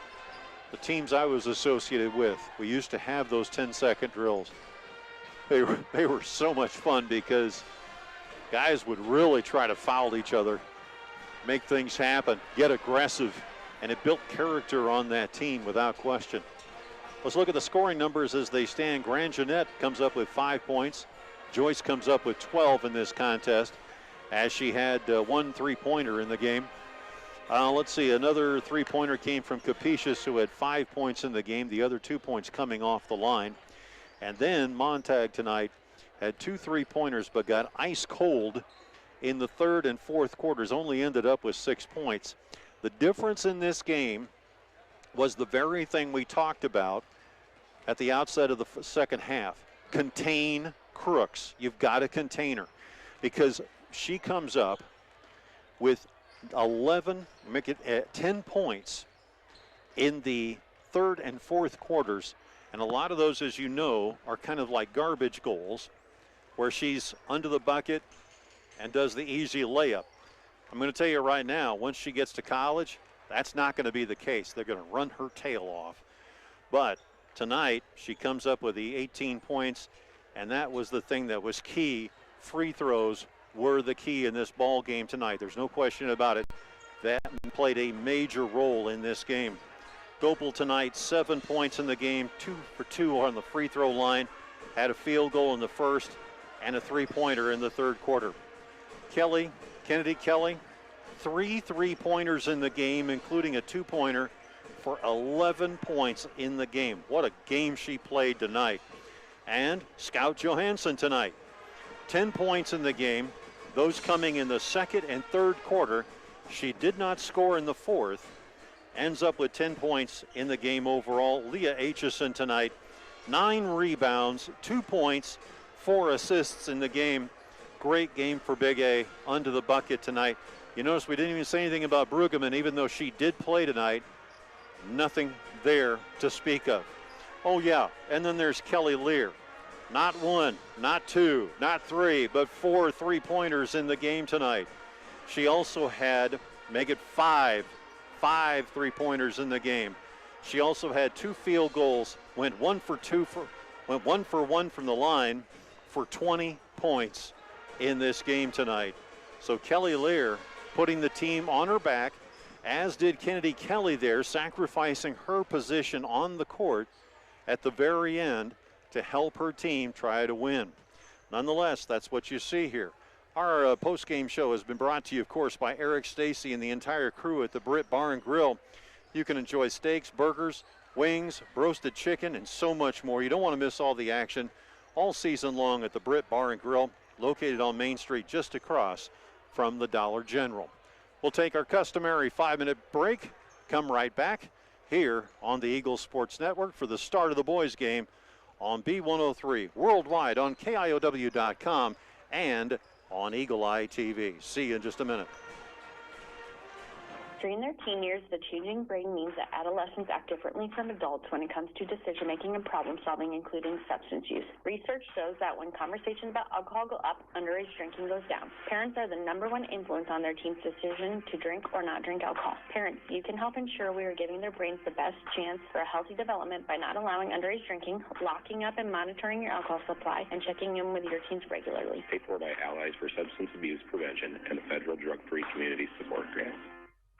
the teams I was associated with, we used to have those 10-second drills. They were so much fun because guys would really try to foul each other, make things happen, get aggressive, and it built character on that team without question. Let's look at the scoring numbers as they stand. Grand Jeanette comes up with 5 points. Joyce comes up with 12 in this contest, as she had one three-pointer in the game. Let's see, another three-pointer came from Capetious, who had 5 points in the game, the other 2 points coming off the line. And then Montag tonight had 2 3-pointers, but got ice cold in the third and fourth quarters, only ended up with 6 points. The difference in this game was the very thing we talked about at the outset of the second half. Contain Crooks. You've got to contain her, because she comes up with 10 points in the third and fourth quarters. And a lot of those, as you know, are kind of like garbage goals, where she's under the bucket and does the easy layup. I'm going to tell you right now, once she gets to college, that's not going to be the case. They're going to run her tail off. But tonight, she comes up with the 18 points, and that was the thing that was key. Free throws were the key in this ball game tonight. There's no question about it. That played a major role in this game. Gopel tonight, 7 points in the game, 2 for 2 on the free throw line, had a field goal in the first, and a three-pointer in the third quarter. Kennedy Kelly, 3 3-pointers in the game, including a 2-pointer for 11 points in the game. What a game she played tonight. And Scout Johansson tonight, 10 points in the game, those coming in the second and third quarter. She did not score in the fourth, ends up with 10 points in the game overall. Leah Aitchison tonight, 9 rebounds, 2 points, 4 assists in the game. Great game for Big A, under the bucket tonight. You notice we didn't even say anything about Brueggemann, even though she did play tonight. Nothing there to speak of. Oh yeah, and then there's Kelly Lear. Not 1, not 2, not 3, but 4 3-pointers in the game tonight. She also had, make it 5 3-pointers in the game. She also had 2 field goals, went 1 for 1 from the line for 20 points in this game tonight. So Kelly Lear putting the team on her back, as did Kennedy Kelly there, sacrificing her position on the court at the very end to help her team try to win. Nonetheless, that's what you see here. Our post-game show has been brought to you, of course, by Eric Stacy and the entire crew at the Britt Bar and Grill. You can enjoy steaks, burgers, wings, roasted chicken, and so much more. You don't want to miss all the action all season long at the Britt Bar and Grill, located on Main Street just across from the Dollar General. We'll take our customary 5-minute break, come right back here on the Eagles Sports Network for the start of the boys' game on B103, worldwide on KIOW.com and on Eagle Eye TV. See you in just a minute. During their teen years, the changing brain means that adolescents act differently from adults when it comes to decision-making and problem-solving, including substance use. Research shows that when conversations about alcohol go up, underage drinking goes down. Parents are the #1 influence on their teens' decision to drink or not drink alcohol. Parents, you can help ensure we are giving their brains the best chance for a healthy development by not allowing underage drinking, locking up and monitoring your alcohol supply, and checking in with your teens regularly. Paid for by Allies for Substance Abuse Prevention and a federal drug-free community support grant.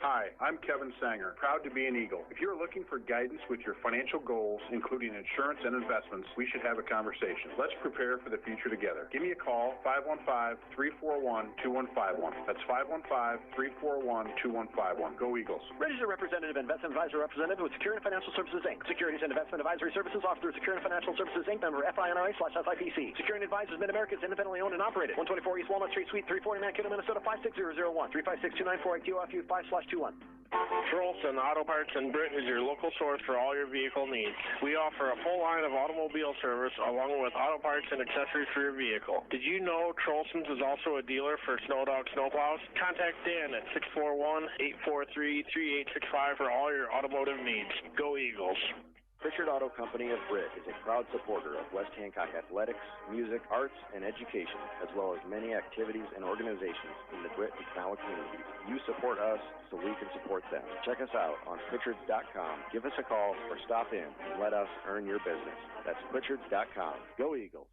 Hi, I'm Kevin Sanger, proud to be an Eagle. If you're looking for guidance with your financial goals, including insurance and investments, we should have a conversation. Let's prepare for the future together. Give me a call, 515-341-2151. That's 515-341-2151. Go Eagles. Registered representative, investment advisor representative with Security Financial Services, Inc. Securities and investment advisory services offered through Security Financial Services, Inc. Member FINRA/SIPC. Security Advisors Mid-America is independently owned and operated. 124 East Walnut Street, Suite 349, Kidder, Minnesota 56001. 356-294-IQFU/2-1. Trolson Auto Parts in Britt is your local source for all your vehicle needs. We offer a full line of automobile service along with auto parts and accessories for your vehicle. Did you know Trolson's is also a dealer for Snowdog snowplows? Contact Dan at 641-843-3865 for all your automotive needs. Go Eagles. Pritchard Auto Company of Britt is a proud supporter of West Hancock athletics, music, arts, and education, as well as many activities and organizations in the Britt and Kanawha communities. You support us so we can support them. Check us out on Pritchards.com. Give us a call or stop in and let us earn your business. That's Pritchards.com. Go Eagles.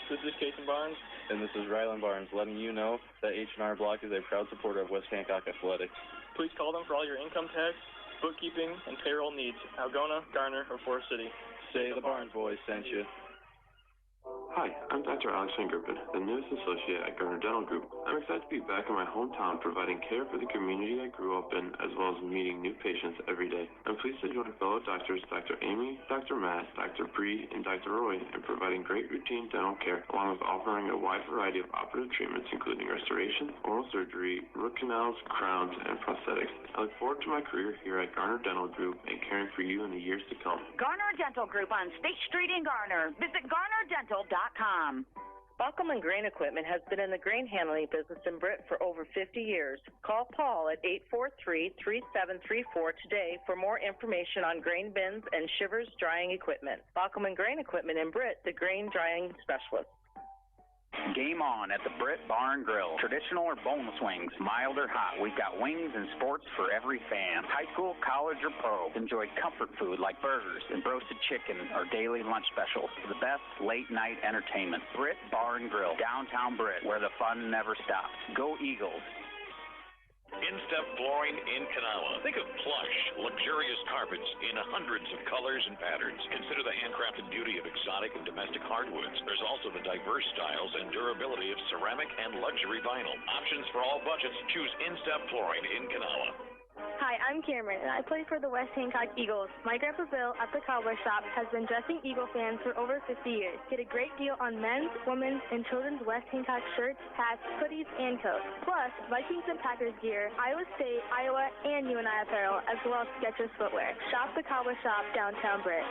This is Jason Barnes. And this is Rylan Barnes, letting you know that H&R Block is a proud supporter of West Hancock athletics. Please call them for all your income tax, bookkeeping, and payroll needs. Algona, Garner, or Forest City. Say the Barnes boys sent you. Hi, I'm Dr. Alex Griffin, the newest associate at Garner Dental Group. I'm excited to be back in my hometown providing care for the community I grew up in, as well as meeting new patients every day. I'm pleased to join fellow doctors Dr. Amy, Dr. Matt, Dr. Bree, and Dr. Roy in providing great routine dental care, along with offering a wide variety of operative treatments, including restoration, oral surgery, root canals, crowns, and prosthetics. I look forward to my career here at Garner Dental Group and caring for you in the years to come. Garner Dental Group on State Street in Garner. Visit GarnerDental.com. Baucom & Grain Equipment has been in the grain handling business in Britt for over 50 years. Call Paul at 843-3734 today for more information on grain bins and Shivers drying equipment. Baucom & Grain Equipment in Britt, the grain drying specialist. Game on at the Britt Bar and Grill. Traditional or boneless wings, mild or hot. We've got wings and sports for every fan. High school, college, or pro. Enjoy comfort food like burgers and roasted chicken or daily lunch specials. The best late night entertainment. Britt Bar and Grill, downtown Britt, where the fun never stops. Go Eagles. Instep Flooring in Kanawha. Think of plush, luxurious carpets in hundreds of colors and patterns. Consider the handcrafted beauty of exotic and domestic hardwoods. There's also the diverse styles and durability of ceramic and luxury vinyl. Options for all budgets. Choose Instep Flooring in Kanawha. Hi, I'm Cameron, and I play for the West Hancock Eagles. My Grandpa Bill at the Cobbler Shop has been dressing Eagle fans for over 50 years. Get a great deal on men's, women's, and children's West Hancock shirts, hats, hoodies, and coats. Plus, Vikings and Packers gear, Iowa State, Iowa, and UNI apparel, as well as Skechers footwear. Shop the Cobbler Shop, downtown Britt.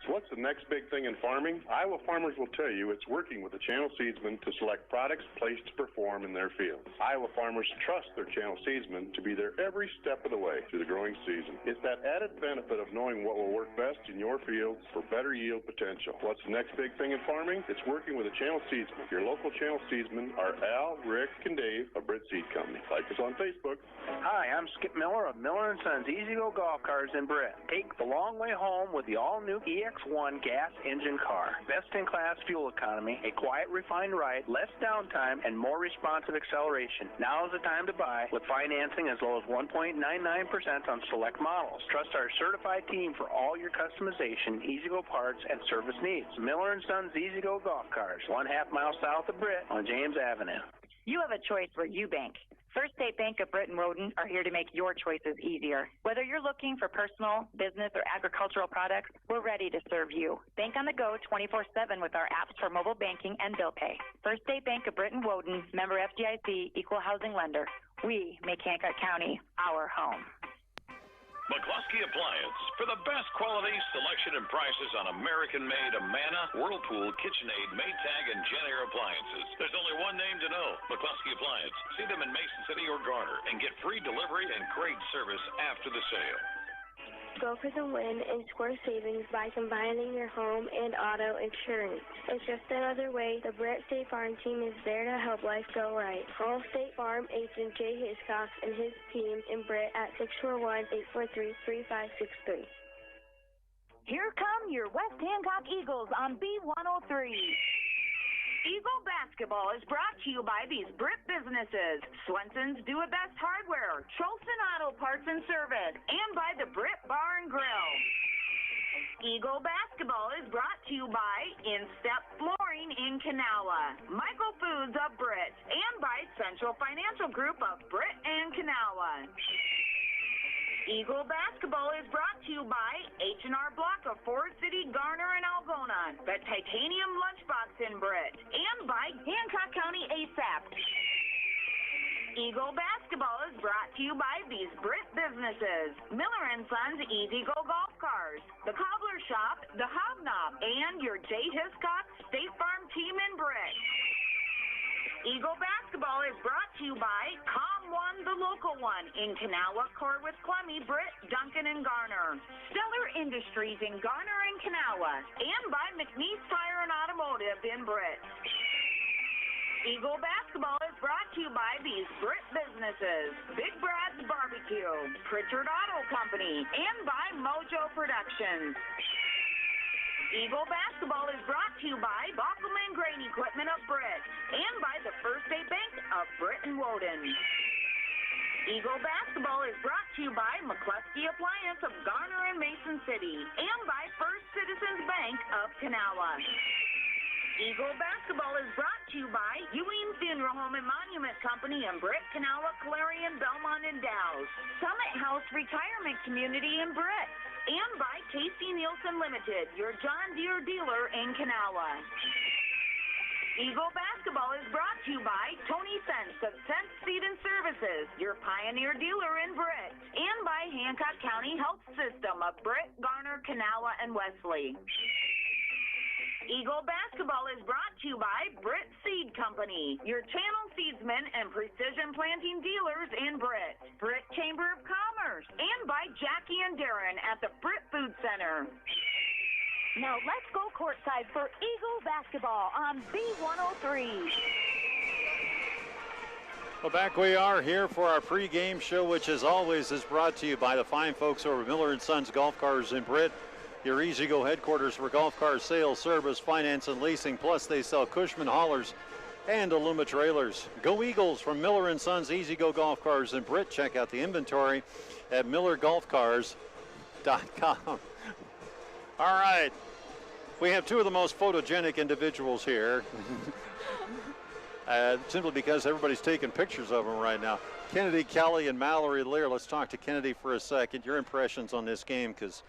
So what's the next big thing in farming? Iowa farmers will tell you it's working with the channel seedsmen to select products placed to perform in their fields. Iowa farmers trust their channel seedsmen to be there every step of the way through the growing season. It's that added benefit of knowing what will work best in your fields for better yield potential. What's the next big thing in farming? It's working with a channel seedsman. Your local channel seedsmen are Al, Rick, and Dave of Britt Seed Company. Like us on Facebook. Hi, I'm Skip Miller of Miller & Sons Easy Go Golf Cars in Britt. Take the long way home with the all-new EX1 gas engine car. Best-in-class fuel economy, a quiet, refined ride, less downtime, and more responsive acceleration. Now is the time to buy with financing as low as 1.99% on select models. Trust our certified team for all your customization, Easy Go parts, and service needs. Miller & Sons Easy Go Golf Cars, 1/2 mile south of Britt on James Avenue. You have a choice where you bank. First State Bank of Britt and Woden are here to make your choices easier. Whether you're looking for personal, business, or agricultural products, we're ready to serve you. Bank on the go 24/7 with our apps for mobile banking and bill pay. First State Bank of Britt and Woden, member FDIC, equal housing lender. We make Hancock County our home. McCluskey Appliance. For the best quality, selection, and prices on American-made Amana, Whirlpool, KitchenAid, Maytag, and Jenn-Air appliances. There's only one name to know, McCluskey Appliance. See them in Mason City or Garner and get free delivery and great service after the sale. Go for the win and score savings by combining your home and auto insurance. It's just another way the Britt State Farm team is there to help life go right. Call State Farm agent Jay Hiscox and his team in Britt at 641-843-3563. Here come your West Hancock Eagles on B103. Eagle Basketball is brought to you by these Britt businesses: Swenson's Do It Best Hardware, Trolson Auto Parts and Service, and by the Britt Bar and Grill. Eagle Basketball is brought to you by Instep Flooring in Kanawha, Michael Foods of Britt, and by Central Financial Group of Britt and Kanawha. Eagle Basketball is brought to you by H&R Block of Forest City, Garner, and Algona, the Titanium Lunchbox in Britt, and by Hancock County ASAP. Eagle Basketball is brought to you by these Britt businesses: Miller & Sons Easy Go Golf Cars, the Cobbler Shop, the Hobnob, and your Jay Hiscox State Farm team in Britt. Eagle Basketball is brought to you by Com One, the local one, in Kanawha, Corwith, Clemmy, Britt, Duncan, and Garner. Stellar Industries in Garner and Kanawha, and by McNeese Tire and Automotive in Britt. Eagle Basketball is brought to you by these Britt businesses: Big Brad's Barbecue, Pritchard Auto Company, and by Mojo Productions. Eagle Basketball is brought to you by Bockelman Grain Equipment of Britt, and by the First State Bank of Britt and Woden. Eagle Basketball is brought to you by McCluskey Appliance of Garner and Mason City, and by First Citizens Bank of Kanawha. Eagle Basketball is brought to you by Ewing Funeral Home and Monument Company in Britt, Kanawha, Clarion, Belmont, and Dow's, Summit House Retirement Community in Britt, and by Casey Nielsen Limited, your John Deere dealer in Kanawha. Eagle Basketball is brought to you by Tony Sense of Sense Seed and Services, your Pioneer dealer in Britt, and by Hancock County Health System of Britt, Garner, Kanawha, and Wesley. Eagle Basketball is brought to you by Britt Seed Company, your channel seedsmen and precision planting dealers in Britt, Britt Chamber of Commerce, and by Jackie and Darren at the Britt Food Center. Now let's go courtside for Eagle Basketball on B103. Well, back we are here for our pregame show, which as always is brought to you by the fine folks over Miller & Sons Golf Cars in Britt, your Easy Go headquarters for golf car sales, service, finance, and leasing. Plus, they sell Cushman haulers and Aluma Trailers. Go Eagles from Miller & Sons Easy Go Golf Cars in Britt. Check out the inventory at millergolfcars.com. All right. We have two of the most photogenic individuals here. Simply because everybody's taking pictures of them right now. Kennedy Kelly and Mallory Lear. Let's talk to Kennedy for a second. Your impressions on this game, because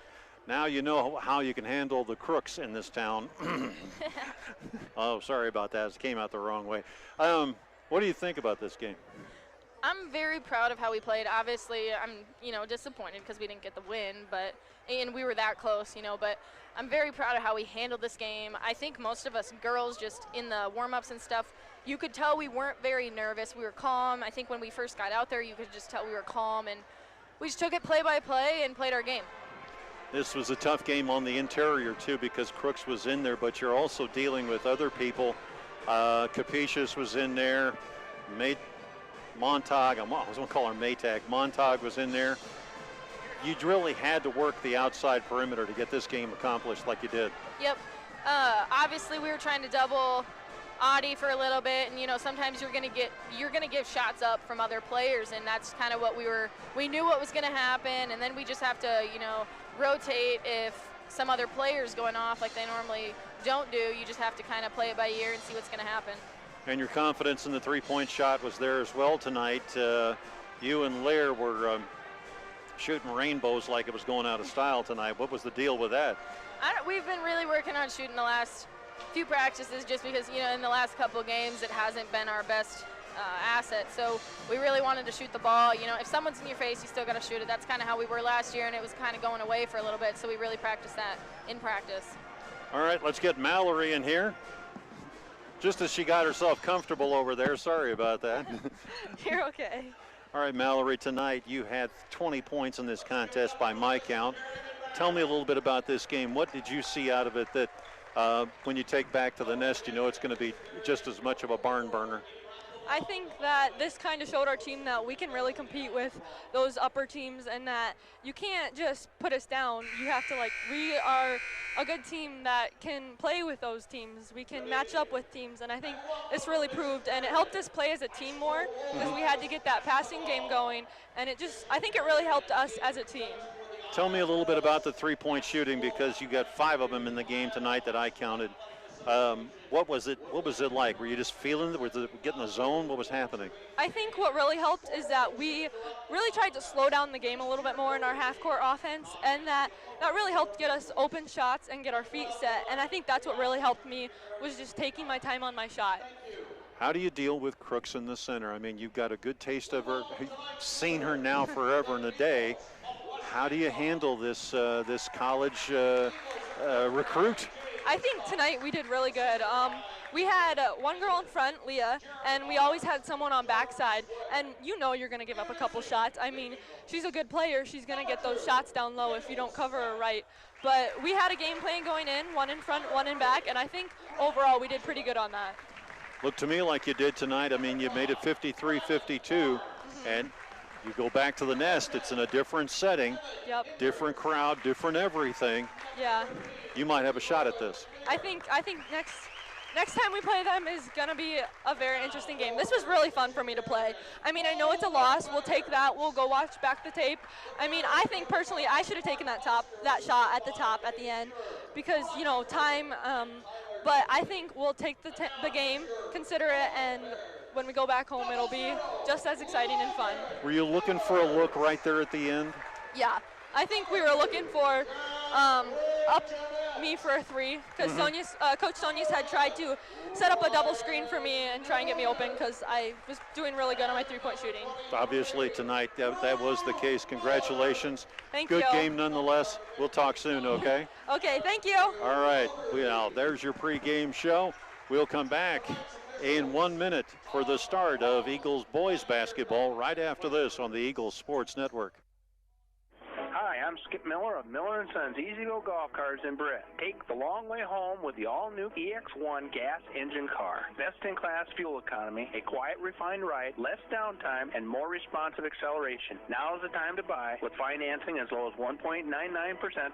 now you know how you can handle the crooks in this town. Oh, sorry about that. It came out the wrong way. What do you think about this game? I'm very proud of how we played. Obviously, I'm, disappointed because we didn't get the win, and we were that close, but I'm very proud of how we handled this game. I think most of us girls, just in the warm-ups and stuff, you could tell we weren't very nervous. We were calm. I think when we first got out there, you could just tell we were calm, and we just took it play by play and played our game. This was a tough game on the interior, too, because Crooks was in there, but you're also dealing with other people. Capetious was in there. Montag, I was going to call her Maytag. Montag was in there. You really had to work the outside perimeter to get this game accomplished like you did. Yep. Obviously, we were trying to double Audie for a little bit, and sometimes you're gonna give shots up from other players, and that's kind of what we knew what was gonna happen, and then we just have to rotate if some other players going off like they normally don't do. You just have to kind of play it by ear and see what's gonna happen. And your confidence in the three-point shot was there as well tonight. You and Lair were shooting rainbows like it was going out of style tonight. What was the deal with that? We've been really working on shooting the last few practices, just because in the last couple of games it hasn't been our best asset. So we really wanted to shoot the ball. If someone's in your face, you still got to shoot it. That's kind of how we were last year, and it was kind of going away for a little bit. So we really practiced that in practice. All right, let's get Mallory in here. Just as she got herself comfortable over there. Sorry about that. You're okay. All right, Mallory, tonight you had 20 points in this contest by my count. Tell me a little bit about this game. What did you see out of it that when you take back to the nest, it's going to be just as much of a barn burner? I think that this kind of showed our team that we can really compete with those upper teams, and that you can't just put us down. You have to, we are a good team that can play with those teams. We can match up with teams, and I think this really proved, and it helped us play as a team more, because we had to get that passing game going, and I think it really helped us as a team. Tell me a little bit about the three-point shooting, because you got 5 of them in the game tonight that I counted. What was it like? Were you just feeling it? Was it getting the zone? What was happening? I think what really helped is that we really tried to slow down the game a little bit more in our half-court offense, and that really helped get us open shots and get our feet set. And I think that's what really helped me, was just taking my time on my shot. How do you deal with Crooks in the center? I mean, you've got a good taste of her. You've seen her now forever and a day. How do you handle this college recruit? I think tonight we did really good. We had one girl in front, Leah, and we always had someone on backside. And you're going to give up a couple shots. I mean, she's a good player. She's going to get those shots down low if you don't cover her right. But we had a game plan going in, one in front, one in back, and I think overall we did pretty good on that. Looked to me like you did tonight. I mean, you made it 53-52, and you go back to the nest. It's in a different setting, different crowd, different everything. Yeah. You might have a shot at this. I think next time we play them is going to be a very interesting game. This was really fun for me to play. I mean, I know it's a loss. We'll take that. We'll go watch back the tape. I mean, I think personally I should have taken that shot at the top at the end, because time. But I think we'll take the game, consider it, and when we go back home, it'll be just as exciting and fun. Were you looking for a look right there at the end? Yeah, I think we were looking for up me for a 3, because Coach Sonia's had tried to set up a double screen for me and try and get me open, because I was doing really good on my three-point shooting. Obviously tonight that was the case. Congratulations. Thank you. Good game nonetheless. We'll talk soon, okay? Okay, thank you. All right, well, there's your pregame show. We'll come back in 1 minute for the start of Eagles boys basketball right after this on the Eagles Sports Network. Hi, I'm I'm Skip Miller of Miller & Sons Easy Go Golf Cars in Britt. Take the long way home with the all-new EX1 gas engine car. Best-in-class fuel economy, a quiet, refined ride, less downtime, and more responsive acceleration. Now is the time to buy with financing as low as 1.99%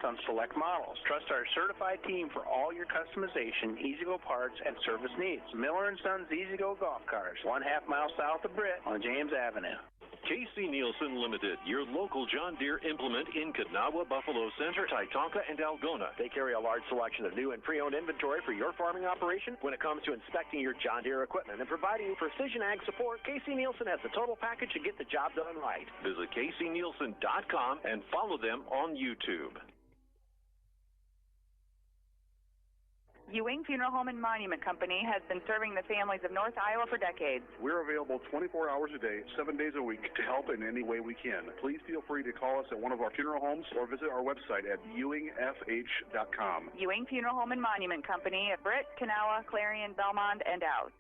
on select models. Trust our certified team for all your customization, easy-go parts, and service needs. Miller & Sons Easy Go Golf Cars, 1/2 mile south of Britt on James Avenue. K.C. Nielsen Limited, your local John Deere implement in Kanawha, Buffalo Center, Titonka, and Algona. They carry a large selection of new and pre-owned inventory for your farming operation. When it comes to inspecting your John Deere equipment and providing you precision ag support, K.C. Nielsen has the total package to get the job done right. Visit kcnielsen.com and follow them on YouTube. Ewing Funeral Home and Monument Company has been serving the families of North Iowa for decades. We're available 24 hours a day, 7 days a week to help in any way we can. Please feel free to call us at one of our funeral homes or visit our website at ewingfh.com. Ewing Funeral Home and Monument Company at Britt, Kanawha, Clarion, Belmont, and Ouse.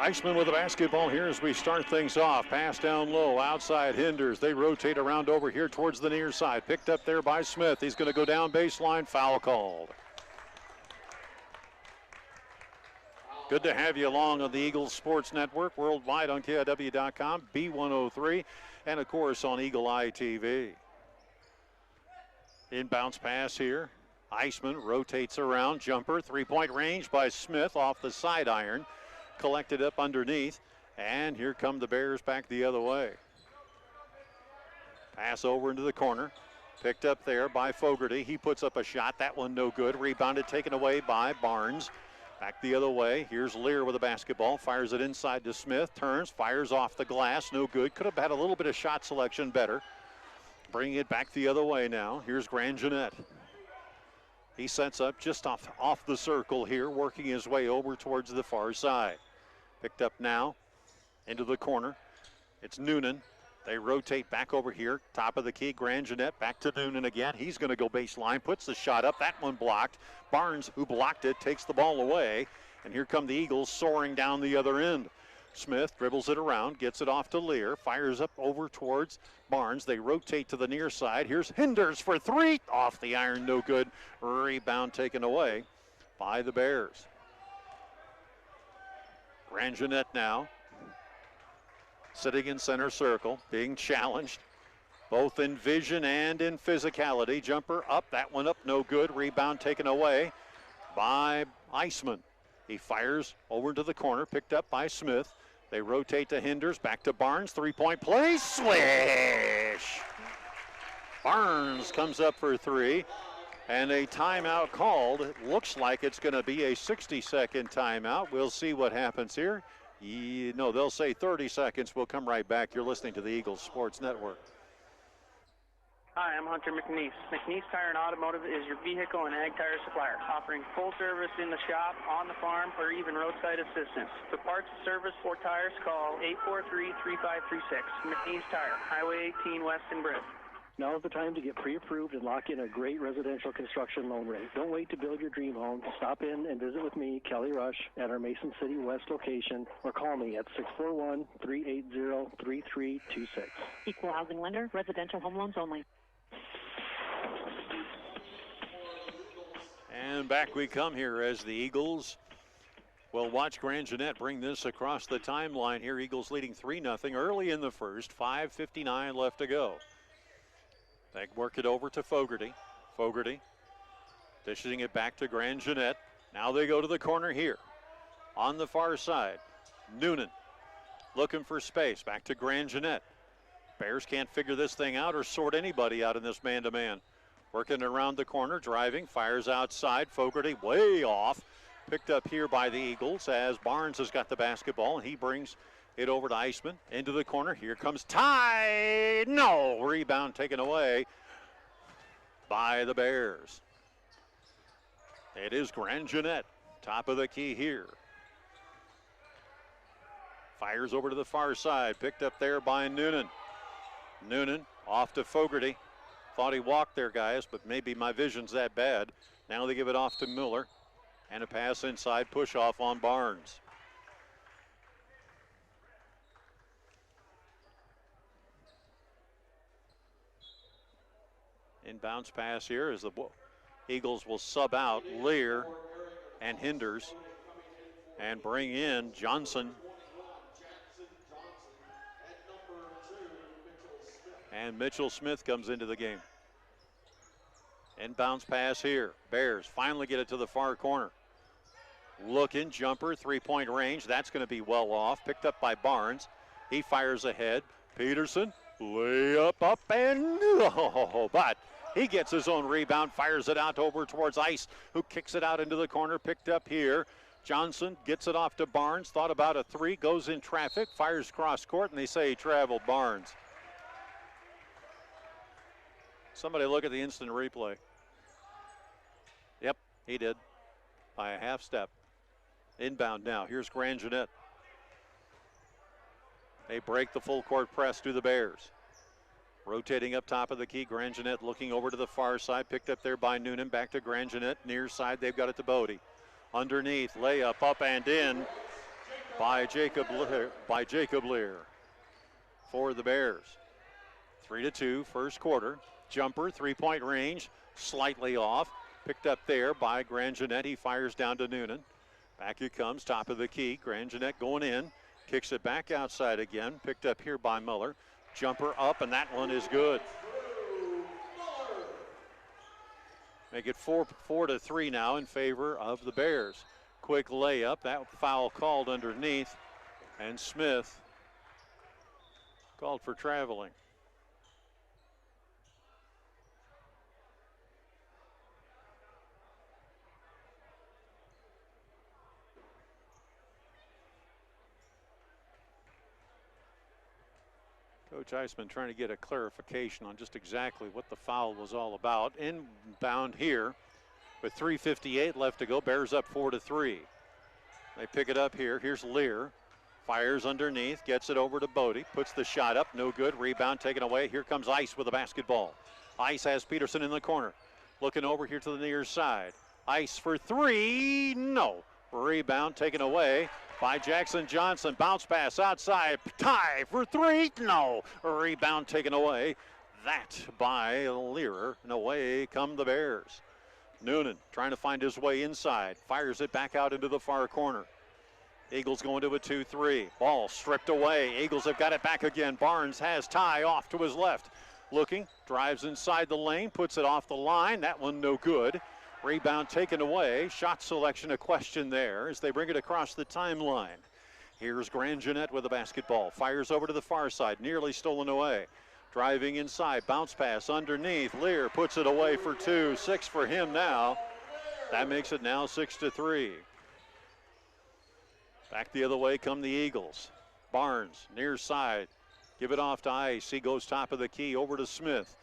Eichmann with the basketball here as we start things off. Pass down low, outside Hinders. They rotate around over here towards the near side. Picked up there by Smith. He's going to go down baseline. Foul called. Good to have you along on the Eagles Sports Network, worldwide on KIW.com, B103, and of course on Eagle Eye TV. Inbounds pass here. Eichmann rotates around. Jumper, three-point range by Smith off the side iron. Collected up underneath, and here come the Bears back the other way. Pass over into the corner, picked up there by Fogarty. He puts up a shot, that one no good. Rebounded, taken away by Barnes. Back the other way, here's Lear with a basketball, fires it inside to Smith, turns, fires off the glass, no good. Could have had a little bit of shot selection better. Bringing it back the other way now, here's Grand Jeanette. He sets up just off the circle here, working his way over towards the far side. Picked up now into the corner. It's Noonan. They rotate back over here, top of the key. Grand Jeanette back to Noonan again. He's going to go baseline, puts the shot up. That one blocked. Barnes, who blocked it, takes the ball away. And here come the Eagles soaring down the other end. Smith dribbles it around, gets it off to Lear, fires up over towards Barnes. They rotate to the near side. Here's Hinders for three. Off the iron, no good. Rebound taken away by the Bears. Grand Jeanette now sitting in center circle, being challenged both in vision and in physicality. Jumper up, that one up, no good. Rebound taken away by Eichmann. He fires over to the corner, picked up by Smith. They rotate to Hinders, back to Barnes, three-point play, swish! Barnes comes up for three, and a timeout called. It looks like it's going to be a 60-second timeout. We'll see what happens here. No, they'll say 30 seconds. We'll come right back. You're listening to the Eagles Sports Network. Hi, I'm Hunter McNeese. McNeese Tire and Automotive is your vehicle and ag tire supplier, offering full service in the shop, on the farm, or even roadside assistance. For parts, service, or tires, call 843-3536. McNeese Tire, Highway 18 West in Britt. Now is the time to get pre-approved and lock in a great residential construction loan rate. Don't wait to build your dream home. Stop in and visit with me, Kelly Rush, at our Mason City West location, or call me at 641-380-3326. Equal housing lender, residential home loans only. And back we come here as the Eagles will watch Grand Jeanette bring this across the timeline here. Eagles leading 3-0 early in the first, 5:59 left to go. They work it over to Fogarty. Fogarty dishing it back to Grand Jeanette. Now they go to the corner here. On the far side, Noonan looking for space. Back to Grand Jeanette. Bears can't figure this thing out or sort anybody out in this man-to-man. Working around the corner, driving, fires outside. Fogarty way off. Picked up here by the Eagles as Barnes has got the basketball, and he brings it over to Eichmann into the corner. Here comes Ty. No, rebound taken away by the Bears. It is Grand Jeanette, top of the key here. Fires over to the far side, picked up there by Noonan. Noonan off to Fogarty. Thought he walked there, guys, but maybe my vision's that bad. Now they give it off to Miller, and a pass inside, push off on Barnes. Inbounds pass here as the Eagles will sub out Lear and Hinders and bring in Johnson. And Mitchell Smith comes into the game. Inbounds pass here. Bears finally get it to the far corner. Looking, jumper, three-point range. That's going to be well off. Picked up by Barnes. He fires ahead. Peterson, layup up and but he gets his own rebound, fires it out over towards Ice, who kicks it out into the corner, picked up here. Johnson gets it off to Barnes, thought about a three, goes in traffic, fires cross court, and they say he traveled Barnes. Somebody look at the instant replay. Yep, he did by a half step. Inbound now. Here's Grand Jeanette. They break the full court press to the Bears. Rotating up top of the key, Grand Jeanette looking over to the far side, picked up there by Noonan, back to Grand Jeanette, near side, they've got it to Bodie. Underneath, layup up and in by Jacob Lear for the Bears. 3-2, first quarter. Jumper, three-point range, slightly off, picked up there by Grand Jeanette, he fires down to Noonan. Back he comes, top of the key, Grand Jeanette going in, kicks it back outside again, picked up here by Muller. Jumper up, and that one is good. Make it 4-3 now in favor of the Bears. Quick layup, that foul called underneath, and Smith called for traveling. Coach Eisman trying to get a clarification on just exactly what the foul was all about. Inbound here with 3:58 left to go. Bears up 4-3. They pick it up here. Here's Lear. Fires underneath, gets it over to Bodie. Puts the shot up, no good. Rebound taken away. Here comes Ice with the basketball. Ice has Peterson in the corner. Looking over here to the near side. Ice for three, no. Rebound taken away by Jackson Johnson. Bounce pass outside. Tie for three. No. Rebound taken away. That by Lear. And away come the Bears. Noonan trying to find his way inside. Fires it back out into the far corner. Eagles going to a 2-3. Ball stripped away. Eagles have got it back again. Barnes has Ty off to his left. Looking. Drives inside the lane. Puts it off the line. That one no good. Rebound taken away. Shot selection a question there as they bring it across the timeline. Here's Grand Jeanette with the basketball. Fires over to the far side. Nearly stolen away. Driving inside. Bounce pass underneath. Lear puts it away for two. 6 for him now. That makes it now 6-3. Back the other way come the Eagles. Barnes near side. Give it off to Ice. He goes top of the key over to Smith.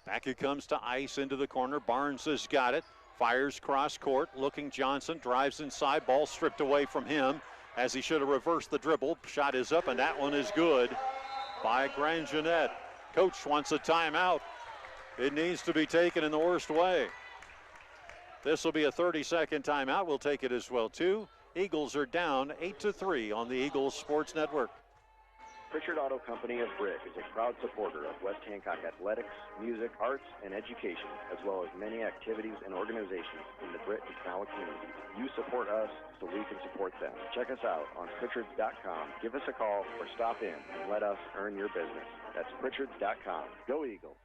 Back it comes to Ice into the corner. Barnes has got it. Fires cross court, looking Johnson, drives inside, ball stripped away from him as he should have reversed the dribble. Shot is up, and that one is good by Grand Jeanette. Coach wants a timeout. It needs to be taken in the worst way. This will be a 30-second timeout. We'll take it as well, too. Eagles are down 8-3 on the Eagles Sports Network. Pritchard Auto Company of Brick is a proud supporter of West Hancock athletics, music, arts, and education, as well as many activities and organizations in the Britt and Kanawha community. You support us so we can support them. Check us out on Pritchards.com. Give us a call or stop in and let us earn your business. That's Pritchards.com. Go Eagles.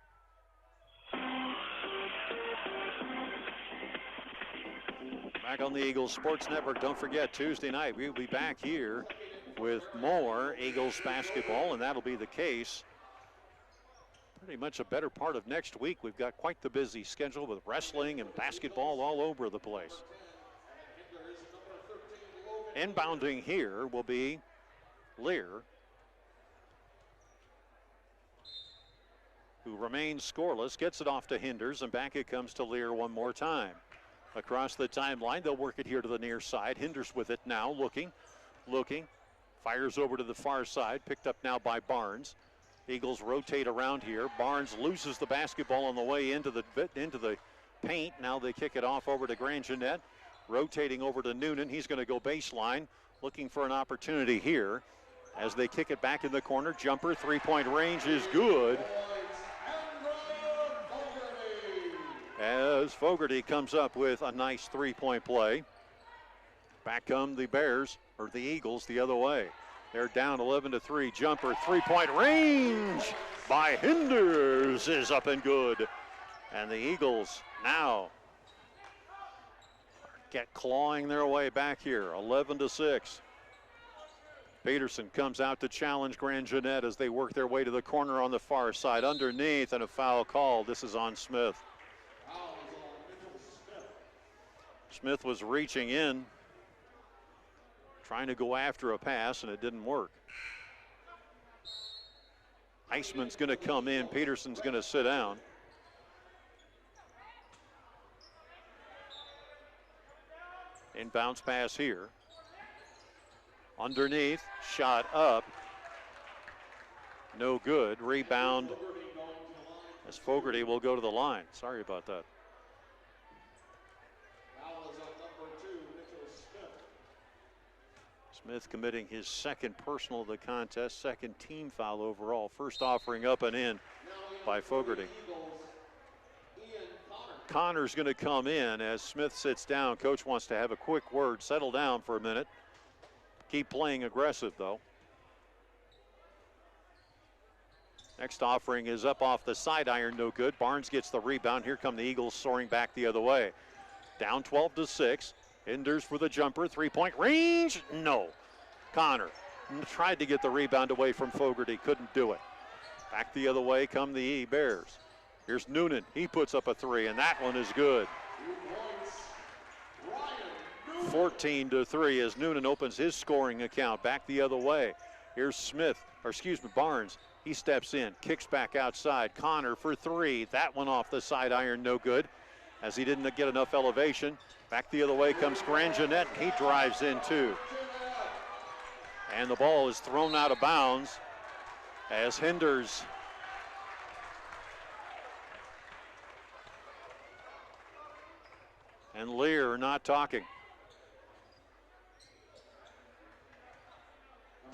Back on the Eagles Sports Network. Don't forget, Tuesday night we'll be back here with more Eagles basketball, and that'll be the case pretty much a better part of next week. We've got quite the busy schedule with wrestling and basketball all over the place. Inbounding here will be Lear, who remains scoreless, gets it off to Hinders, and back it comes to Lear one more time. Across the timeline, they'll work it here to the near side. Hinders with it now, looking. Fires over to the far side, picked up now by Barnes. Eagles rotate around here. Barnes loses the basketball on the way into the paint. Now they kick it off over to Grand Jeanette. Rotating over to Noonan. He's going to go baseline, looking for an opportunity here as they kick it back in the corner. Jumper, three-point range is good. does. Fogarty comes up with a nice three-point play. Back come the Bears, or the Eagles, the other way. They're down 11-3. Jumper, three-point range by Hinders is up and good. And the Eagles now get clawing their way back here, 11-6. Peterson comes out to challenge Grand Jeanette as they work their way to the corner on the far side. Underneath, and a foul call. This is on Smith. Smith was reaching in, trying to go after a pass, and it didn't work. Iceman's going to come in. Peterson's going to sit down. Inbounds pass here. Underneath, shot up. No good. Rebound as Fogarty will go to the line. Sorry about that. Smith committing his second personal of the contest, second team foul overall. First offering up and in by Fogarty. Connor's going to come in as Smith sits down. Coach wants to have a quick word, settle down for a minute. Keep playing aggressive, though. Next offering is up off the side iron, no good. Barnes gets the rebound. Here come the Eagles soaring back the other way. Down 12-6. Hinders for the jumper. Three-point range, no. Connor tried to get the rebound away from Fogarty, couldn't do it. Back the other way come the Bears. Here's Noonan. He puts up a three, and that one is good. 14-3 as Noonan opens his scoring account. Back the other way. Here's Barnes. He steps in, kicks back outside. Connor for three. That one off the side iron, no good, as he didn't get enough elevation. Back the other way comes Grand Jeanette. He drives in too. And the ball is thrown out of bounds as Hinders and Lear are not talking.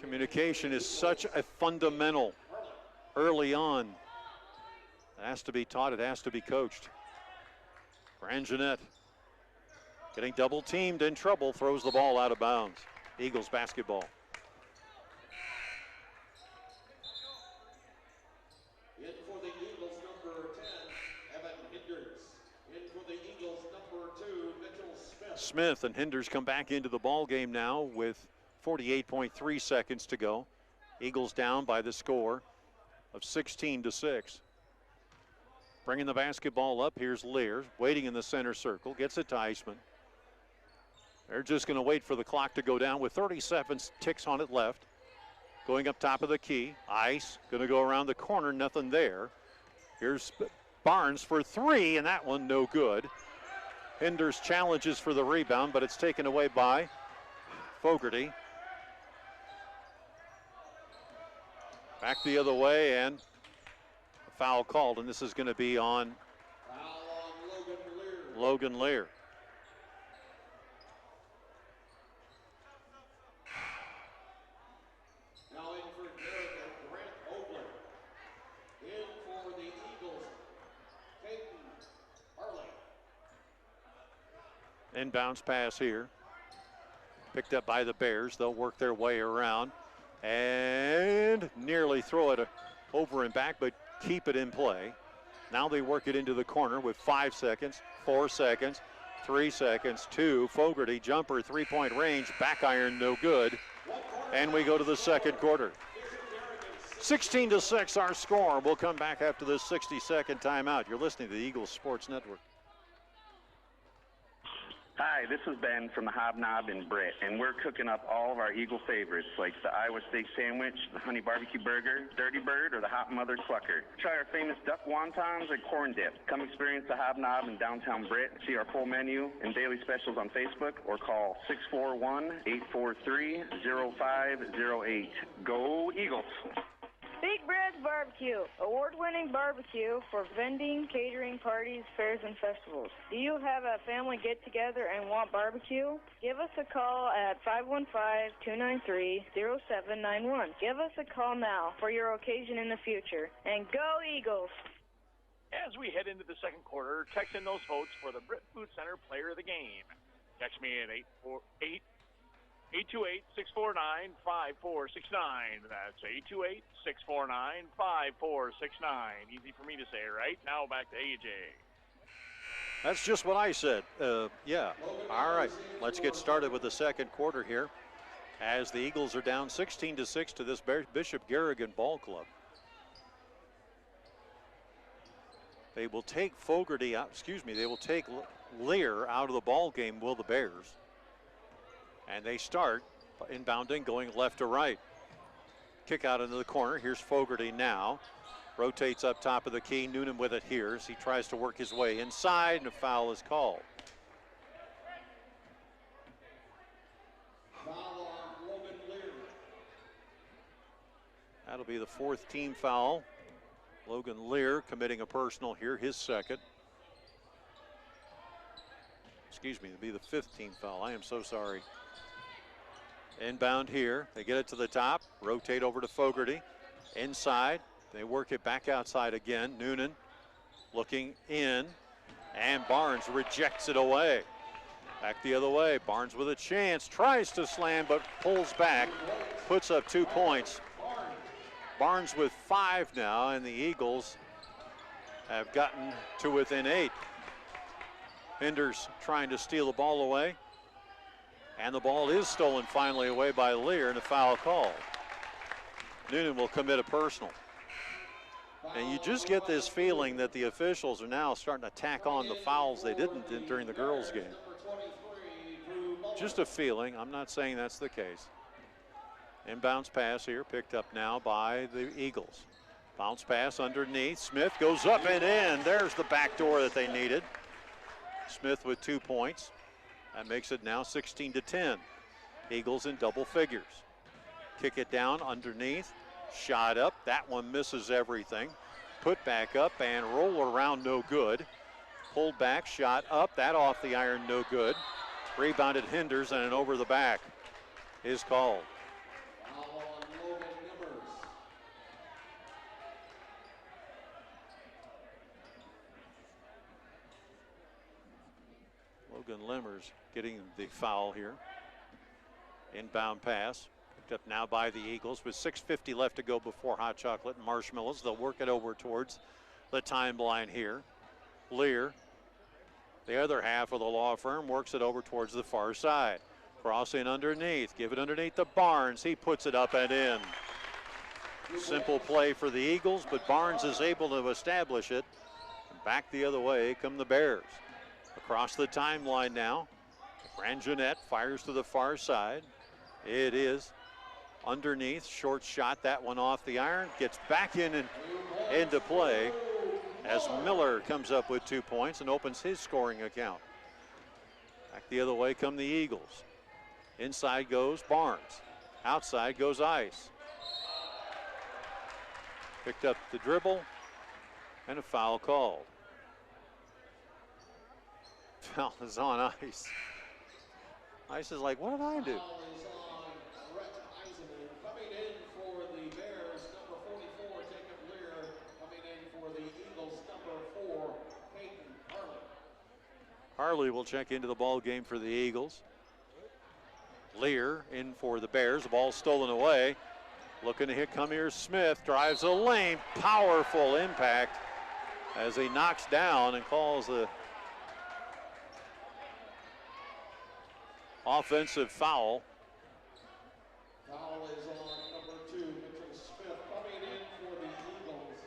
Communication is such a fundamental early on. It has to be taught, it has to be coached. Grand Jeanette getting double teamed, in trouble, throws the ball out of bounds. Eagles basketball. In for the Eagles, number 10, Evan Hinders. In for the Eagles, number 2, Mitchell Smith. Smith and Hinders come back into the ball game now with 48.3 seconds to go. Eagles down by the score of 16-6. Bringing the basketball up, here's Lear, waiting in the center circle, gets it to Iceman. They're just going to wait for the clock to go down with 37 ticks on it left. Going up top of the key, Ice going to go around the corner, nothing there. Here's Barnes for three, and that one no good. Hinders challenges for the rebound, but it's taken away by Fogarty. Back the other way, and a foul called, and this is going to be on Logan Lear. Now in for Garrigan, Grant Oakland. In for the Eagles, Peyton Harley. Inbounds pass here. Picked up by the Bears. They'll work their way around and nearly throw it over and back, but keep it in play. Now they work it into the corner with 5 seconds, 4 seconds, 3 seconds, 2. Fogarty, jumper, three-point range, back iron, no good. And we go to the second quarter. 16-6 our score. We'll come back after this 60-second timeout. You're listening to the Eagles Sports Network. Hi, this is Ben from the Hobnob in Britt, and we're cooking up all of our Eagle favorites like the Iowa Steak Sandwich, the Honey Barbecue Burger, Dirty Bird, or the Hot Mother Clucker. Try our famous duck wontons and corn dip. Come experience the Hobnob in downtown Britt. See our full menu and daily specials on Facebook or call 641-843-0508. Go Eagles! Big Brad's Barbecue, award-winning barbecue for vending, catering, parties, fairs, and festivals. Do you have a family get-together and want barbecue? Give us a call at 515-293-0791. Give us a call now for your occasion in the future. And go Eagles! As we head into the second quarter, text in those votes for the Britt Food Center Player of the Game. Text me at 828-649-5469. That's 828-649-5469. Easy for me to say, right? Now back to AJ. That's just what I said. Yeah. All right. Let's get started with the second quarter here as the Eagles are down 16-6 to this Bishop Garrigan ball club. They will take Fogarty out, they will take Lear out of the ball game, will the Bears. And they start inbounding, going left to right. Kick out into the corner. Here's Fogarty now. Rotates up top of the key. Noonan with it here as he tries to work his way inside, and a foul is called. That'll be the fourth team foul. Logan Lear committing a personal here, his second. It'll be the fifth team foul. I am so sorry. Inbound here. They get it to the top. Rotate over to Fogarty. Inside. They work it back outside again. Noonan looking in. And Barnes rejects it away. Back the other way. Barnes with a chance. Tries to slam but pulls back. Puts up 2 points. Barnes with 5 now, and the Eagles have gotten to within 8. Hinders trying to steal the ball away. And the ball is stolen finally away by Lear, and a foul call. Noonan will commit a personal. And you just get this feeling that the officials are now starting to tack on the fouls they didn't during the girls' game. Just a feeling. I'm not saying that's the case. Inbounds pass here, picked up now by the Eagles. Bounce pass underneath. Smith goes up and in. There's the back door that they needed. Smith with 2 points. That makes it now 16-10. Eagles in double figures. Kick it down underneath. Shot up. That one misses everything. Put back up and roll around, no good. Pulled back, shot up. That off the iron, no good. Rebounded Hinders, and an over the back is called. Logan Limmers getting the foul here. Inbound pass. Picked up now by the Eagles with 6:50 left to go before Hot Chocolate and Marshmallows. They'll work it over towards the timeline here. Lear, the other half of the law firm, works it over towards the far side. Cross in underneath. Give it underneath to Barnes. He puts it up and in. Simple play for the Eagles, but Barnes is able to establish it. And back the other way come the Bears. Across the timeline now. Ranjanette fires to the far side. It is underneath. Short shot. That one off the iron. Gets back in and into play as Miller comes up with 2 points and opens his scoring account. Back the other way come the Eagles. Inside goes Barnes. Outside goes Ice. Picked up the dribble and a foul called. Foul is on Ice. Ice is like, what did I do? Coming in for the Bears, number 44, Jacob Lear. Coming in for the Eagles, number 4, Peyton Harley. Harley will check into the ball game for the Eagles. Lear in for the Bears. The ball stolen away. Looking to hit, come here, Smith drives a lane. Powerful impact as he knocks down and calls the offensive foul. Foul is on number 2, Mitchell Smith. Coming in for the Eagles,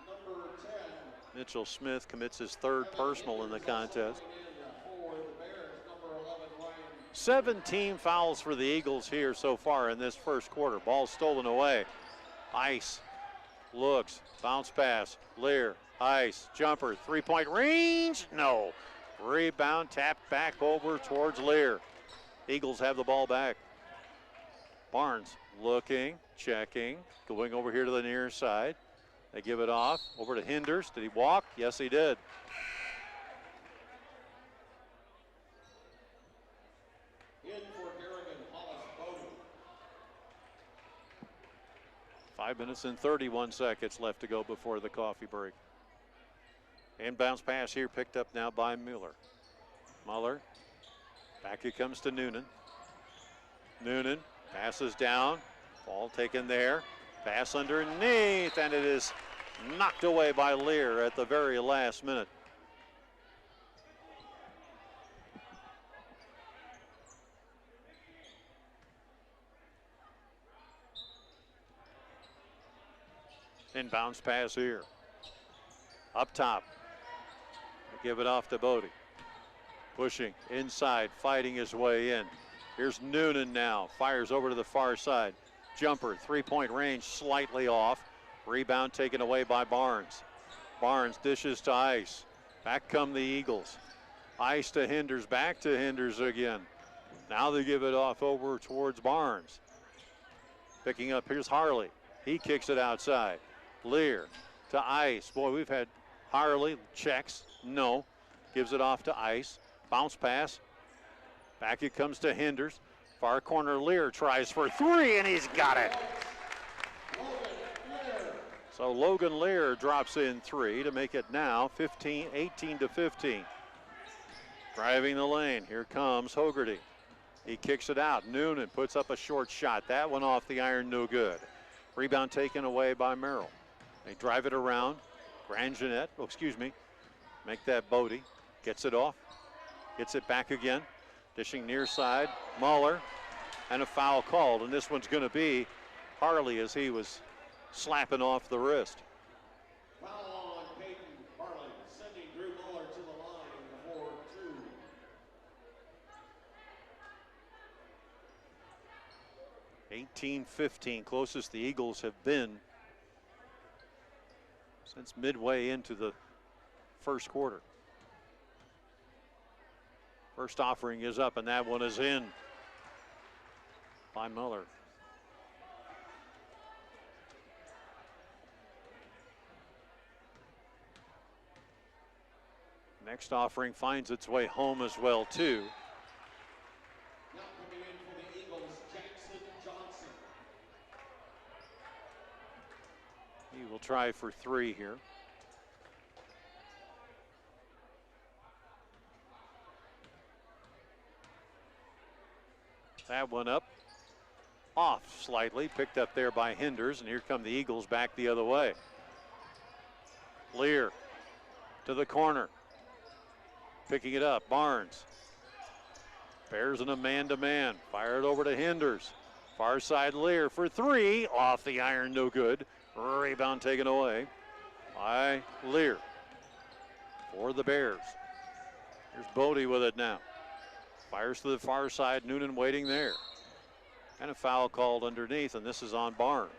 number 10. Mitchell Smith commits his third personal in the contest. For the Bears, number 11, Ryan. 17 fouls for the Eagles here so far in this first quarter. Ball stolen away. Ice looks, bounce pass, Lear, Ice, jumper, 3-point range, no. Rebound, tapped back over towards Lear. Eagles have the ball back. Barnes looking, checking, going over here to the near side. They give it off over to Hinders. Did he walk? Yes, he did. In for Garrigan, Hollis Bowden. 5 minutes and 31 seconds left to go before the coffee break. Inbounds pass here picked up now by Mueller. Mueller, back it comes to Noonan. Noonan passes down, ball taken there, pass underneath, and it is knocked away by Lear at the very last minute. Inbounds pass here. Up top. Give it off to Bodie. Pushing inside, fighting his way in. Here's Noonan now. Fires over to the far side. Jumper, three-point range, slightly off. Rebound taken away by Barnes. Barnes dishes to Ice. Back come the Eagles. Ice to Hinders, back to Hinders again. Now they give it off over towards Barnes. Picking up, here's Harley. He kicks it outside. Lear to Ice. Boy, we've had Harley checks. No. Gives it off to Ice. Bounce pass. Back it comes to Hinders. Far corner Lear tries for three, and he's got it. So Logan Lear drops in three to make it now 18 to 15. Driving the lane. Here comes Hogarty. He kicks it out. Noonan puts up a short shot. That one off the iron, no good. Rebound taken away by Merrill. They drive it around. Grangenet, make that Bodie. Gets it off. Gets it back again. Dishing near side. Mueller. And a foul called. And this one's going to be Harley as he was slapping off the wrist. Foul on Peyton Harley, sending Drew Mueller to the line for two. 18-15, closest the Eagles have been since midway into the first quarter. First offering is up, and that one is in by Mueller. Next offering finds its way home as well, too. Now coming in for the Eagles, Jackson Johnson. He will try for three here. That one up, off slightly, picked up there by Hinders, and here come the Eagles back the other way. Lear to the corner, picking it up, Barnes. Bears in a man-to-man, fired over to Hinders. Far side Lear for three, off the iron, no good. Rebound taken away by Lear for the Bears. Here's Bodie with it now. Fires to the far side, Noonan waiting there. And a foul called underneath, and this is on Barnes.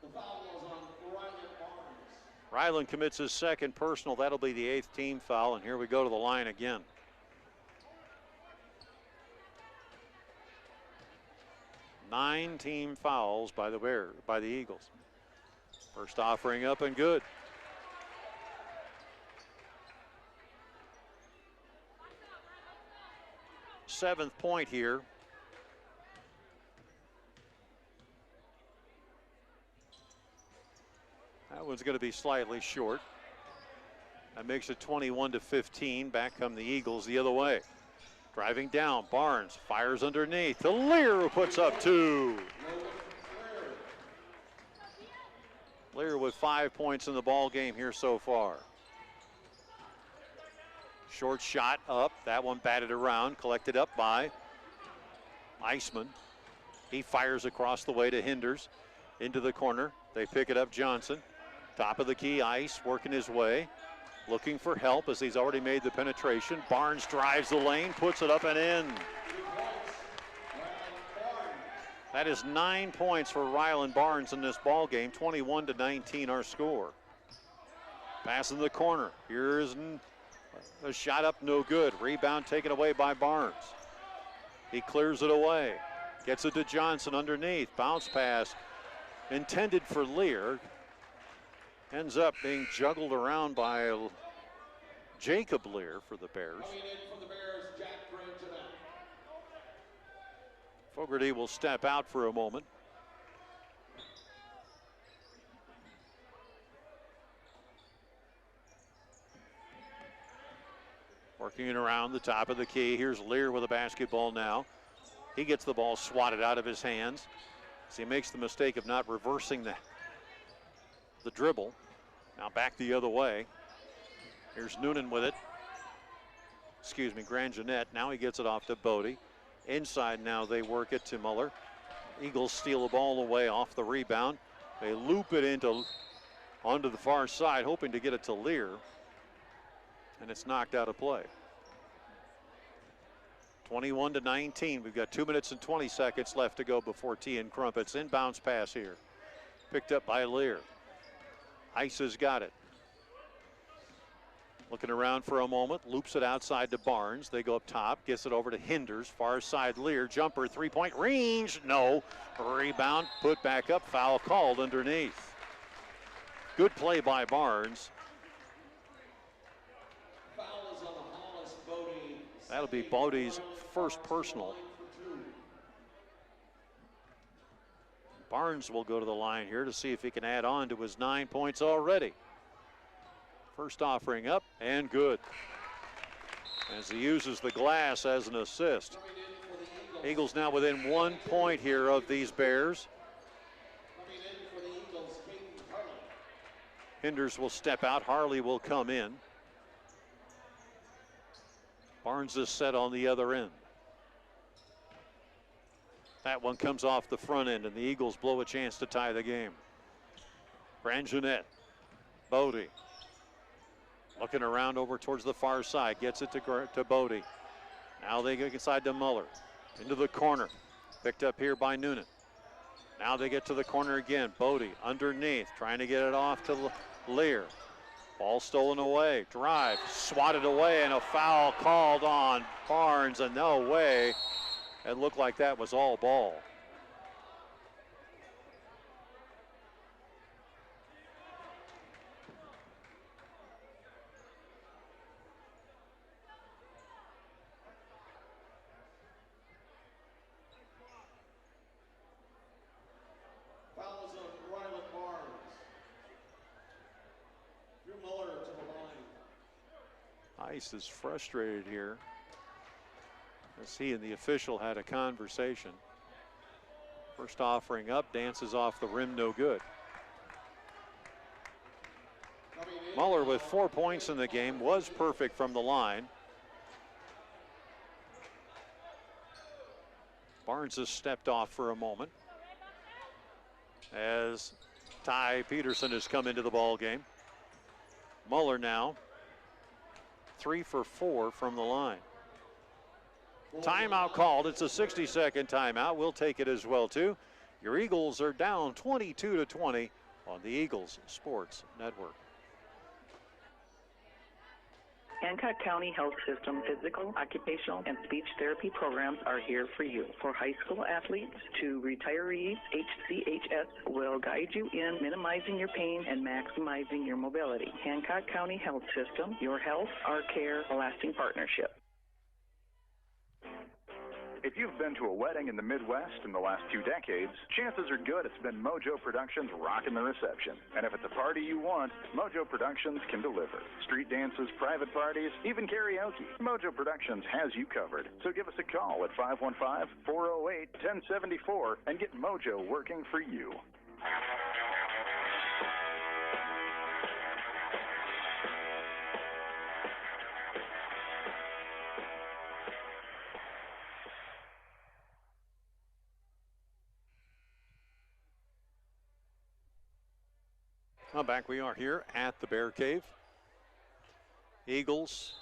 The foul was on Ryland Barnes. Ryland commits his second personal. That'll be the 8th team foul, and here we go to the line again. Nine team fouls by the Eagles. First offering up and good. Seventh point here. That one's going to be slightly short. That makes it 21 to 15. Back come the Eagles the other way. Driving down, Barnes fires underneath. To Lear, who puts up two. Lear with 5 points in the ball game here so far. Short shot up. That one batted around, collected up by Iceman. He fires across the way to Hinders. Into the corner. They pick it up, Johnson. Top of the key, Ice working his way. Looking for help as he's already made the penetration. Barnes drives the lane, puts it up and in. That is 9 points for Ryland Barnes in this ball game. 21 to 19 our score. Pass in the corner. Here's a shot up, no good. Rebound taken away by Barnes. He clears it away. Gets it to Johnson underneath. Bounce pass intended for Lear. Ends up being juggled around by Jacob Lear for the Bears. Coming in for the Bears, Jack Grangenet. Fogarty will step out for a moment. Working it around the top of the key. Here's Lear with a basketball now. He gets the ball swatted out of his hands. So he makes the mistake of not reversing the dribble. Now back the other way. Here's Noonan with it. Grangenet. Now he gets it off to Bodie. Inside now they work it to Muller. Eagles steal the ball away off the rebound. They loop it onto the far side, hoping to get it to Lear. And it's knocked out of play. 21-19. We've got 2 minutes and 20 seconds left to go before tea and crumpets. Inbounds pass here. Picked up by Lear. Ice has got it. Looking around for a moment. Loops it outside to Barnes. They go up top. Gets it over to Hinders. Far side Lear. Jumper, three-point range. No. Rebound. Put back up. Foul called underneath. Good play by Barnes. That'll be Bodie's first personal. Barnes will go to the line here to see if he can add on to his 9 points already. First offering up and good. As he uses the glass as an assist. Eagles now within 1 point here of these Bears. Hinders will step out. Harley will come in. Barnes is set on the other end. That one comes off the front end, and the Eagles blow a chance to tie the game. Grangenet, Bodie. Looking around over towards the far side, gets it to Bodie. Now they get inside to Muller. Into the corner. Picked up here by Noonan. Now they get to the corner again. Bodie underneath, trying to get it off to Lear. Ball stolen away, drive, swatted away, and a foul called on Barnes, and no way. It looked like that was all ball. Ice is frustrated here as he and the official had a conversation. First offering up, dances off the rim, no good. Muller with 4 points in the game, was perfect from the line. Barnes has stepped off for a moment as Ty Peterson has come into the ball game. Muller now 3 for 4 from the line. Timeout called. It's a 60-second timeout. We'll take it as well, too. Your Eagles are down 22-20 on the Eagles Sports Network. Hancock County Health System physical, occupational, and speech therapy programs are here for you. For high school athletes to retirees, HCHS will guide you in minimizing your pain and maximizing your mobility. Hancock County Health System, your health, our care, a lasting partnership. If you've been to a wedding in the Midwest in the last 2 decades, chances are good it's been Mojo Productions rocking the reception. And if it's a party you want, Mojo Productions can deliver. Street dances, private parties, even karaoke. Mojo Productions has you covered. So give us a call at 515-408-1074 and get Mojo working for you. Well, back we are here at the Bear Cave. Eagles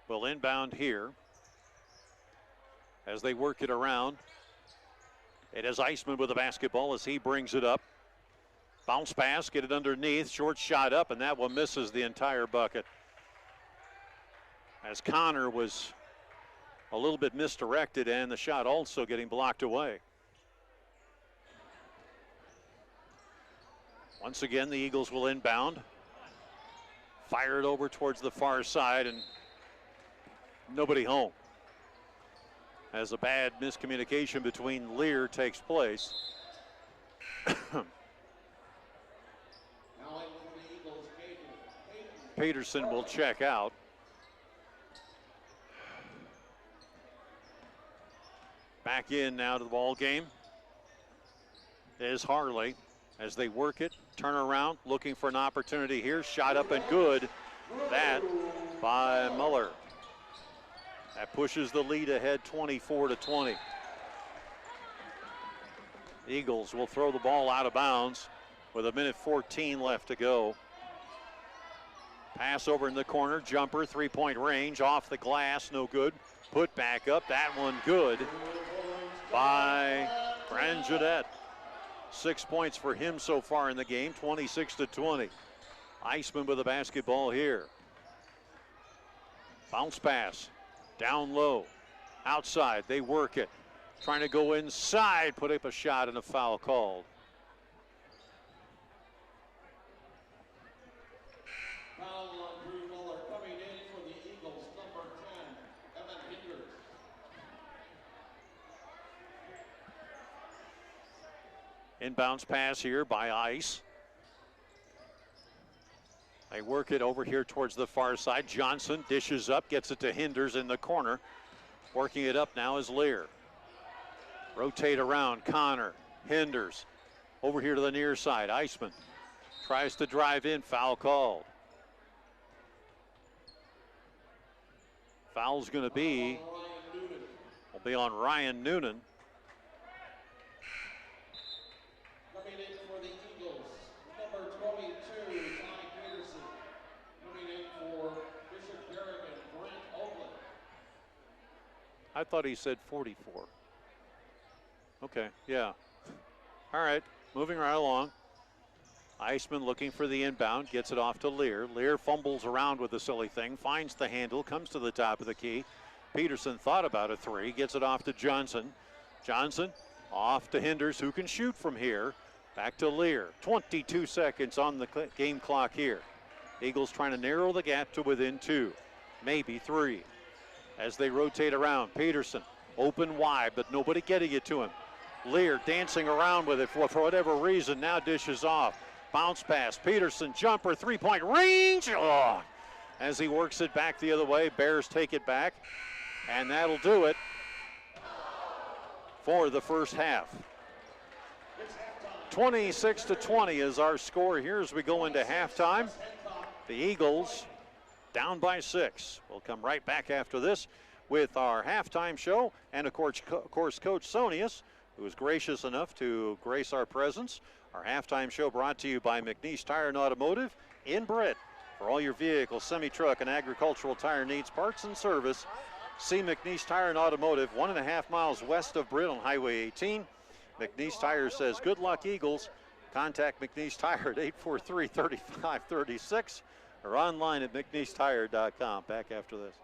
will inbound here as they work it around. It is Iceman with the basketball as he brings it up. Bounce pass, get it underneath, short shot up, and that one misses the entire bucket. As Connor was a little bit misdirected, and the shot also getting blocked away. Once again, the Eagles will inbound. Fire it over towards the far side, and nobody home. as a bad miscommunication between Lear takes place. Peterson will check out. Back in now to the ball game is Harley as they work it, turn around, looking for an opportunity here. Shot up and good. That by Muller. That pushes the lead ahead 24-20. Eagles will throw the ball out of bounds with 1:14 left to go. Pass over in the corner, jumper, three-point range, off the glass, no good. Put back up, that one good by Grangedet. 6 points for him so far in the game, 26-20. Eisman with the basketball here. Bounce pass, down low, outside, they work it. Trying to go inside, put up a shot and a foul called. Foul on Drew Miller coming in for the Eagles, number 10, Evan Hinders. Inbounds pass here by Ice. They work it over here towards the far side. Johnson dishes up, gets it to Hinders in the corner. Working it up now is Lear. Rotate around, Connor, Hinders. Over here to the near side, Eisman tries to drive in, foul called. Foul's going to be, will be on Ryan Noonan. Coming in for the Eagles, number 22, Ty Peterson. Coming in for Bishop Garrigan, Grant Oakland. I thought he said 44. Okay, yeah. All right, moving right along. Eisman looking for the inbound, gets it off to Lear. Lear fumbles around with the silly thing, finds the handle, comes to the top of the key. Peterson thought about a three, gets it off to Johnson. Johnson off to Hinders, who can shoot from here. Back to Lear. 22 seconds on the game clock here. Eagles trying to narrow the gap to within 2, maybe 3. As they rotate around, Peterson open wide, but nobody getting it to him. Lear dancing around with it for whatever reason, now dishes off. Bounce pass, Peterson, jumper, three-point range. Oh. As he works it back the other way, Bears take it back, and that'll do it for the first half. 26-20 is our score here as we go into halftime. The Eagles down by 6. We'll come right back after this with our halftime show, and of course Coach Sonius, who was gracious enough to grace our presence. Our halftime show brought to you by McNeese Tire and Automotive in Britt. For all your vehicle, semi-truck, and agricultural tire needs, parts and service, see McNeese Tire and Automotive 1.5 miles west of Britt on Highway 18. McNeese Tire says, good luck, Eagles. Contact McNeese Tire at 843-3536 or online at mcneesetire.com. Back after this.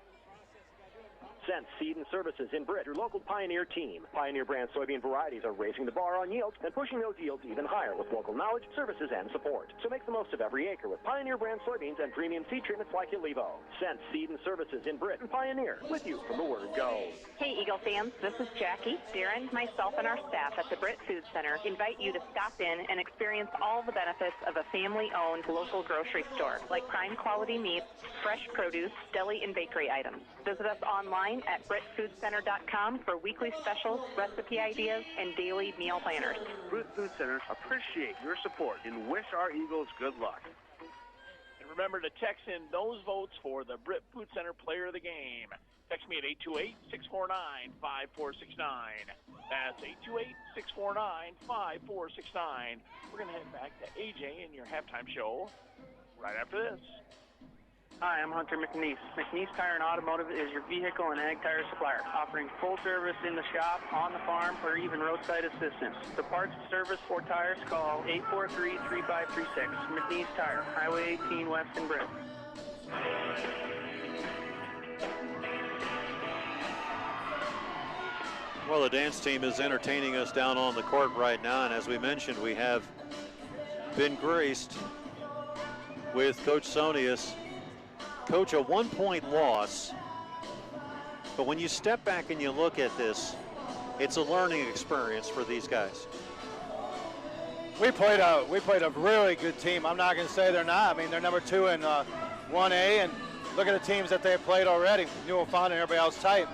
Sense Seed and Services in Britt, your local Pioneer team. Pioneer brand soybean varieties are raising the bar on yields and pushing those yields even higher with local knowledge, services, and support. So make the most of every acre with Pioneer brand soybeans and premium seed treatments like Elevo. Sense Seed and Services in Britt and Pioneer, with you from the word go. Hey, Eagle fans, this is Jackie. Darren, myself, and our staff at the Britt Food Center invite you to stop in and experience all the benefits of a family-owned local grocery store, like prime quality meats, fresh produce, deli, and bakery items. Visit us online at BrittFoodCenter.com for weekly specials, recipe ideas, and daily meal planners. Britt Food Center appreciate your support and wish our Eagles good luck. And remember to text in those votes for the Britt Food Center Player of the Game. Text me at 828-649-5469. That's 828-649-5469. We're going to head back to AJ in your halftime show right after this. Hi, I'm Hunter McNeese. McNeese Tire and Automotive is your vehicle and ag tire supplier, offering full service in the shop, on the farm, or even roadside assistance. For parts and service for tires, call 843-3536. McNeese Tire, Highway 18 West in Britt. Well, the dance team is entertaining us down on the court right now, and as we mentioned, we have been graced with Coach Sonius. Coach, a 1-point loss But when you step back and you look at this, it's a learning experience for these guys. We played a really good team. I'm not going to say they're not. I mean, they're number 2 in 1A, and look at the teams that they've played already. Newell Found and everybody else tight.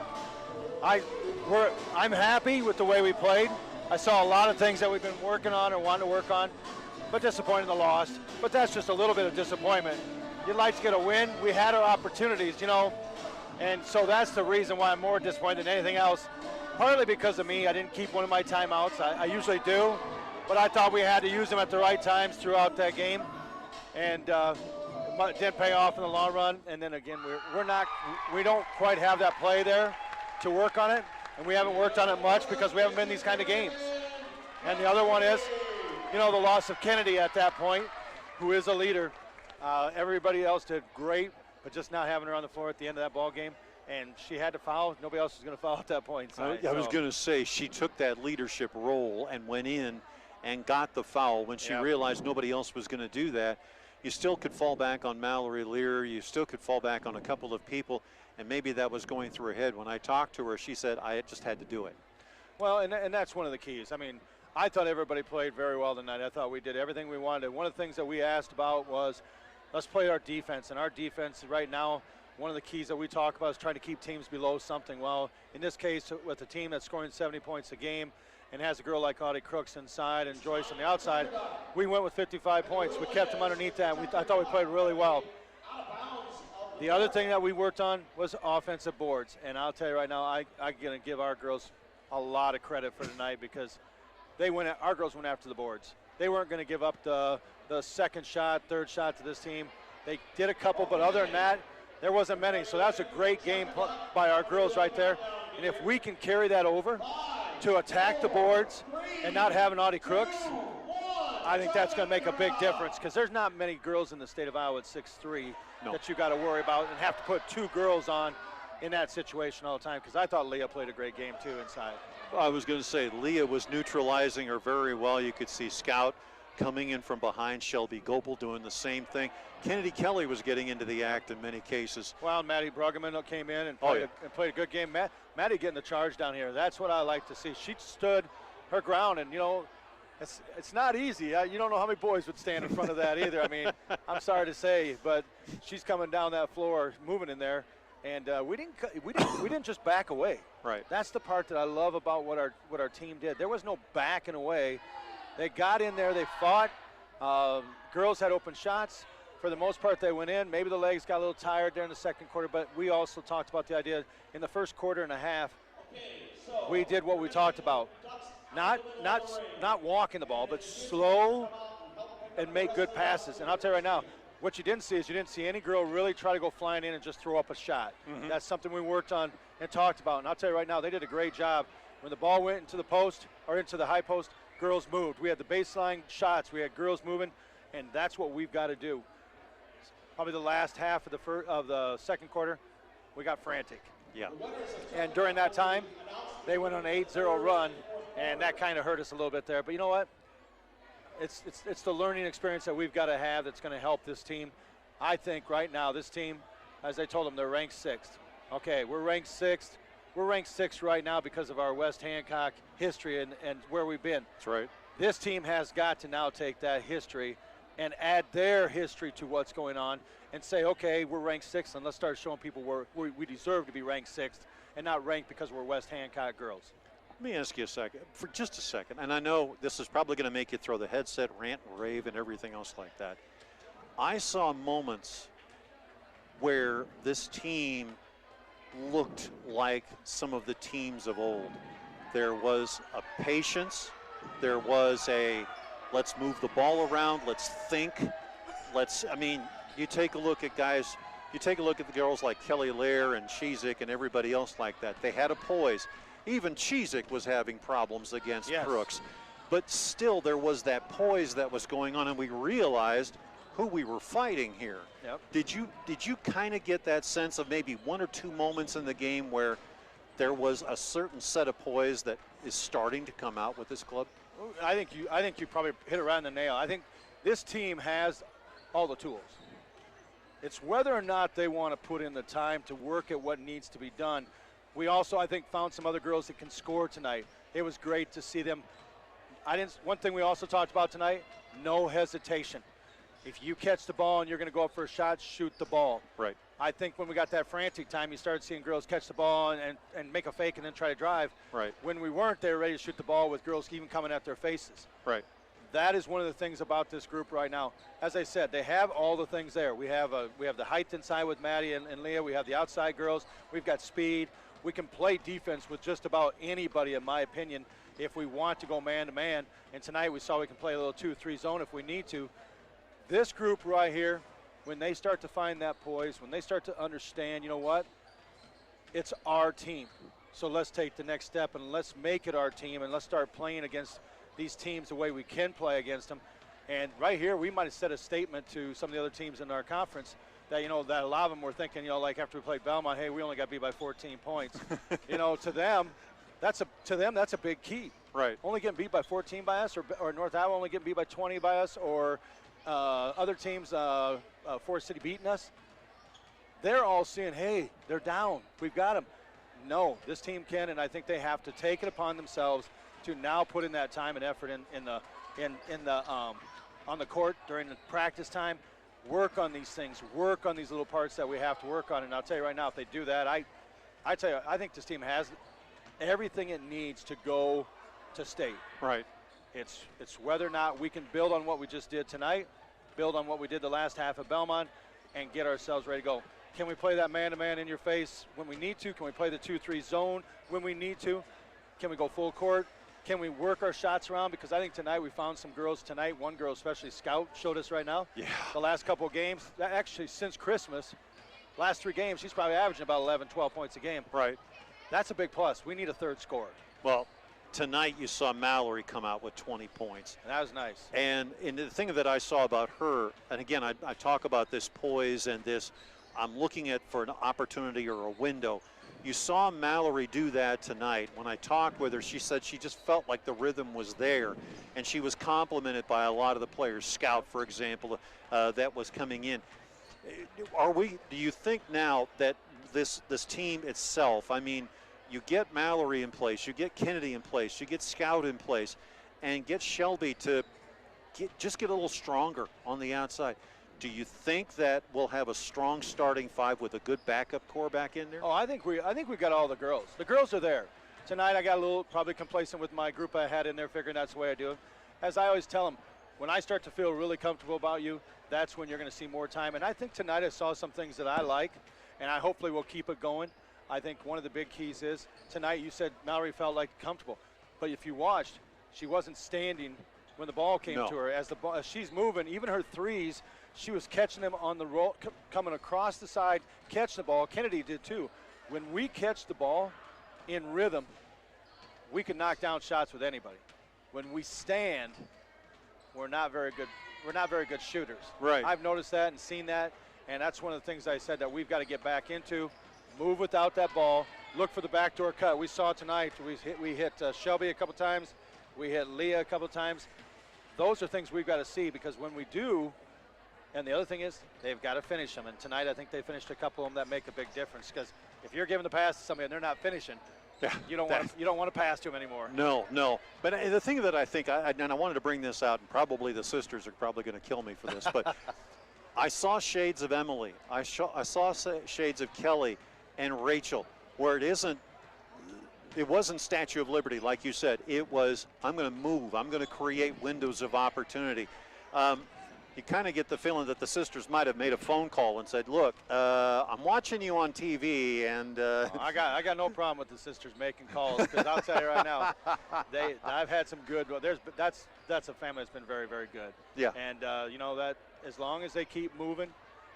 I'm happy with the way we played. I saw a lot of things that we've been working on or wanting to work on, but disappointed in the loss. But that's just a little bit of disappointment. You'd like to get a win. We had our opportunities, you know, and so that's the reason why I'm more disappointed than anything else. Partly because of me. I didn't keep one of my timeouts. I usually do, but I thought we had to use them at the right times throughout that game, and it didn't pay off in the long run. And then again, we don't quite have that play there to work on it, and we haven't worked on it much because we haven't been in these kind of games. And the other one is, you know, the loss of Kennedy at that point, who is a leader. Everybody else did great, but just not having her on the floor at the end of that ball game, and she had to foul. Nobody else was going to foul at that point. I was going to say, she took that leadership role and went in and got the foul when she realized nobody else was going to do that. You still could fall back on Mallory Lear. You still could fall back on a couple of people, and maybe that was going through her head. When I talked to her, she said, I just had to do it. Well, and that's one of the keys. I mean, I thought everybody played very well tonight. I thought we did everything we wanted. One of the things that we asked about was, let's play our defense. And our defense right now, one of the keys that we talk about is trying to keep teams below something. Well, in this case, with a team that's scoring 70 points a game and has a girl like Audie Crooks inside and Joyce on the outside, we went with 55 points. We kept them underneath that. I thought we played really well. The other thing that we worked on was offensive boards. And I'll tell you right now, I'm going to give our girls a lot of credit for tonight because our girls went after the boards. They weren't going to give up the second shot, third shot to this team. They did a couple, but other than that, there wasn't many. So that's a great game by our girls right there. And if we can carry that over to attack the boards and not have an Audie Crooks, I think that's going to make a big difference because there's not many girls in the state of Iowa at 6'3" that you got to worry about and have to put 2 girls on in that situation all the time, because I thought Leah played a great game too inside. I was going to say, Leah was neutralizing her very well. You could see Scout coming in from behind, Shelby Gopel doing the same thing. Kennedy Kelly was getting into the act in many cases. Well, Maddie Bruggeman came in and played a good game. Maddie getting the charge down here. That's what I like to see. She stood her ground, and, you know, it's not easy. You don't know how many boys would stand in front of that either. I mean, I'm sorry to say, but she's coming down that floor, moving in there. And we didn't just back away. Right. That's the part that I love about what our team did. There was no backing away. They got in there. They fought. Girls had open shots. For the most part, they went in. Maybe the legs got a little tired there in the second quarter, but we also talked about the idea in the first quarter and a half, we did what we talked about. Not walking the ball, but slow and make good passes. And I'll tell you right now, what you didn't see is you didn't see any girl really try to go flying in and just throw up a shot. Mm-hmm. That's something we worked on and talked about. And I'll tell you right now, they did a great job. When the ball went into the post or into the high post, girls moved. We had the baseline shots. We had girls moving, and that's what we've got to do. Probably the last half of the second quarter, we got frantic. Yeah. And during that time, they went on an 8-0 run, and that kind of hurt us a little bit there. But you know what? It's the learning experience that we've got to have that's going to help this team. I think right now this team, as I told them, they're ranked 6th. Okay, we're ranked 6th. We're ranked 6th right now because of our West Hancock history and where we've been. That's right. This team has got to now take that history and add their history to what's going on and say, okay, we're ranked 6th, and let's start showing people we deserve to be ranked 6th and not ranked because we're West Hancock girls. Let me ask you for just a second, and I know this is probably going to make you throw the headset, rant and rave and everything else like that. I saw moments where this team looked like some of the teams of old. There was a patience. There was a let's move the ball around. Let's think. You take a look at guys. You take a look at the girls like Kelly Lair and Chizik and everybody else like that. They had a poise. Even Chizik was having problems against Crooks. But still, there was that poise that was going on, and we realized who we were fighting here. Yep. Did you kind of get that sense of maybe 1 or 2 moments in the game where there was a certain set of poise that is starting to come out with this club? I think you probably hit it right on the nail. I think this team has all the tools. It's whether or not they want to put in the time to work at what needs to be done. We also, I think, found some other girls that can score tonight. It was great to see them. One thing we also talked about tonight, no hesitation. If you catch the ball and you're going to go up for a shot, shoot the ball. Right. I think when we got that frantic time, you started seeing girls catch the ball and make a fake and then try to drive. Right. When we weren't, they were ready to shoot the ball with girls even coming at their faces. Right. That is one of the things about this group right now. As I said, they have all the things there. We have the height inside with Maddie and Leah. We have the outside girls. We've got speed. We can play defense with just about anybody, in my opinion, if we want to go man-to-man. And tonight we saw we can play a little 2-3 zone if we need to. This group right here, when they start to find that poise, when they start to understand, you know what, it's our team. So let's take the next step and let's make it our team and let's start playing against these teams the way we can play against them. And right here, we might have set a statement to some of the other teams in our conference that, that a lot of them were thinking, like after we played Belmont, hey, we only got beat by 14 points. To them, that's a big key. Right. Only getting beat by 14 by us, or North Iowa only getting beat by 20 by us, or other teams, Forest City beating us. They're all seeing, hey, they're down. We've got them. No, this team can, and I think they have to take it upon themselves to now put in that time and effort on the court during the practice time. Work on these things. Work on these little parts that we have to work on. And I'll tell you right now, if they do that, I think this team has everything it needs to go to state. Right. It's whether or not we can build on what we just did tonight, build on what we did the last half at Belmont, and get ourselves ready to go. Can we play that man-to-man in your face when we need to? Can we play the 2-3 zone when we need to? Can we go full court? Can we work our shots around? Because I think tonight we found some girls tonight. One girl, especially Scout, showed us right now. Yeah. The last couple of games, actually since Christmas, last 3 games, she's probably averaging about 11, 12 points a game. Right. That's a big plus. We need a third scorer. Well, tonight you saw Mallory come out with 20 points. And that was nice. And the thing that I saw about her, and again, I talk about this poise and this, I'm looking at for an opportunity or a window. You saw Mallory do that tonight. When I talked with her, she said she just felt like the rhythm was there, and she was complimented by a lot of the players. Scout, for example, that was coming in. Do you think now that this team itself, I mean, you get Mallory in place, you get Kennedy in place, you get Scout in place, and get Shelby to just get a little stronger on the outside. Do you think that we'll have a strong starting 5 with a good backup core back in there? Oh, I think we got all the girls. The girls are there. Tonight I got a little probably complacent with my group I had in there, figuring that's the way I do it. As I always tell them, when I start to feel really comfortable about you, that's when you're going to see more time. And I think tonight I saw some things that I like, and I hopefully will keep it going. I think one of the big keys is tonight you said Mallory felt like comfortable. But if you watched, she wasn't standing when the ball came to her. As she's moving, even her threes, she was catching them on the roll, coming across the side, catching the ball. Kennedy did too. When we catch the ball in rhythm, we can knock down shots with anybody. When we stand, we're not very good. We're not very good shooters. Right. I've noticed that and seen that, and that's one of the things I said that we've got to get back into. Move without that ball. Look for the backdoor cut. We saw tonight. We hit Shelby a couple times. We hit Leah a couple times. Those are things we've got to see, because when we do. And the other thing is, they've got to finish them. And tonight, I think they finished a couple of them that make a big difference. Because if you're giving the pass to somebody and they're not finishing, you don't want to pass to them anymore. No. But the thing that I think, and I wanted to bring this out, and probably the sisters are probably going to kill me for this, but I saw shades of Emily. I saw shades of Kelly and Rachel, where it wasn't Statue of Liberty, like you said. It was, I'm going to move. I'm going to create windows of opportunity. You kind of get the feeling that the sisters might have made a phone call and said, look, I'm watching you on TV, and I got no problem with the sisters making calls, because I'll tell you right now, I've had some good. That's a family that's been very, very good. Yeah. And that as long as they keep moving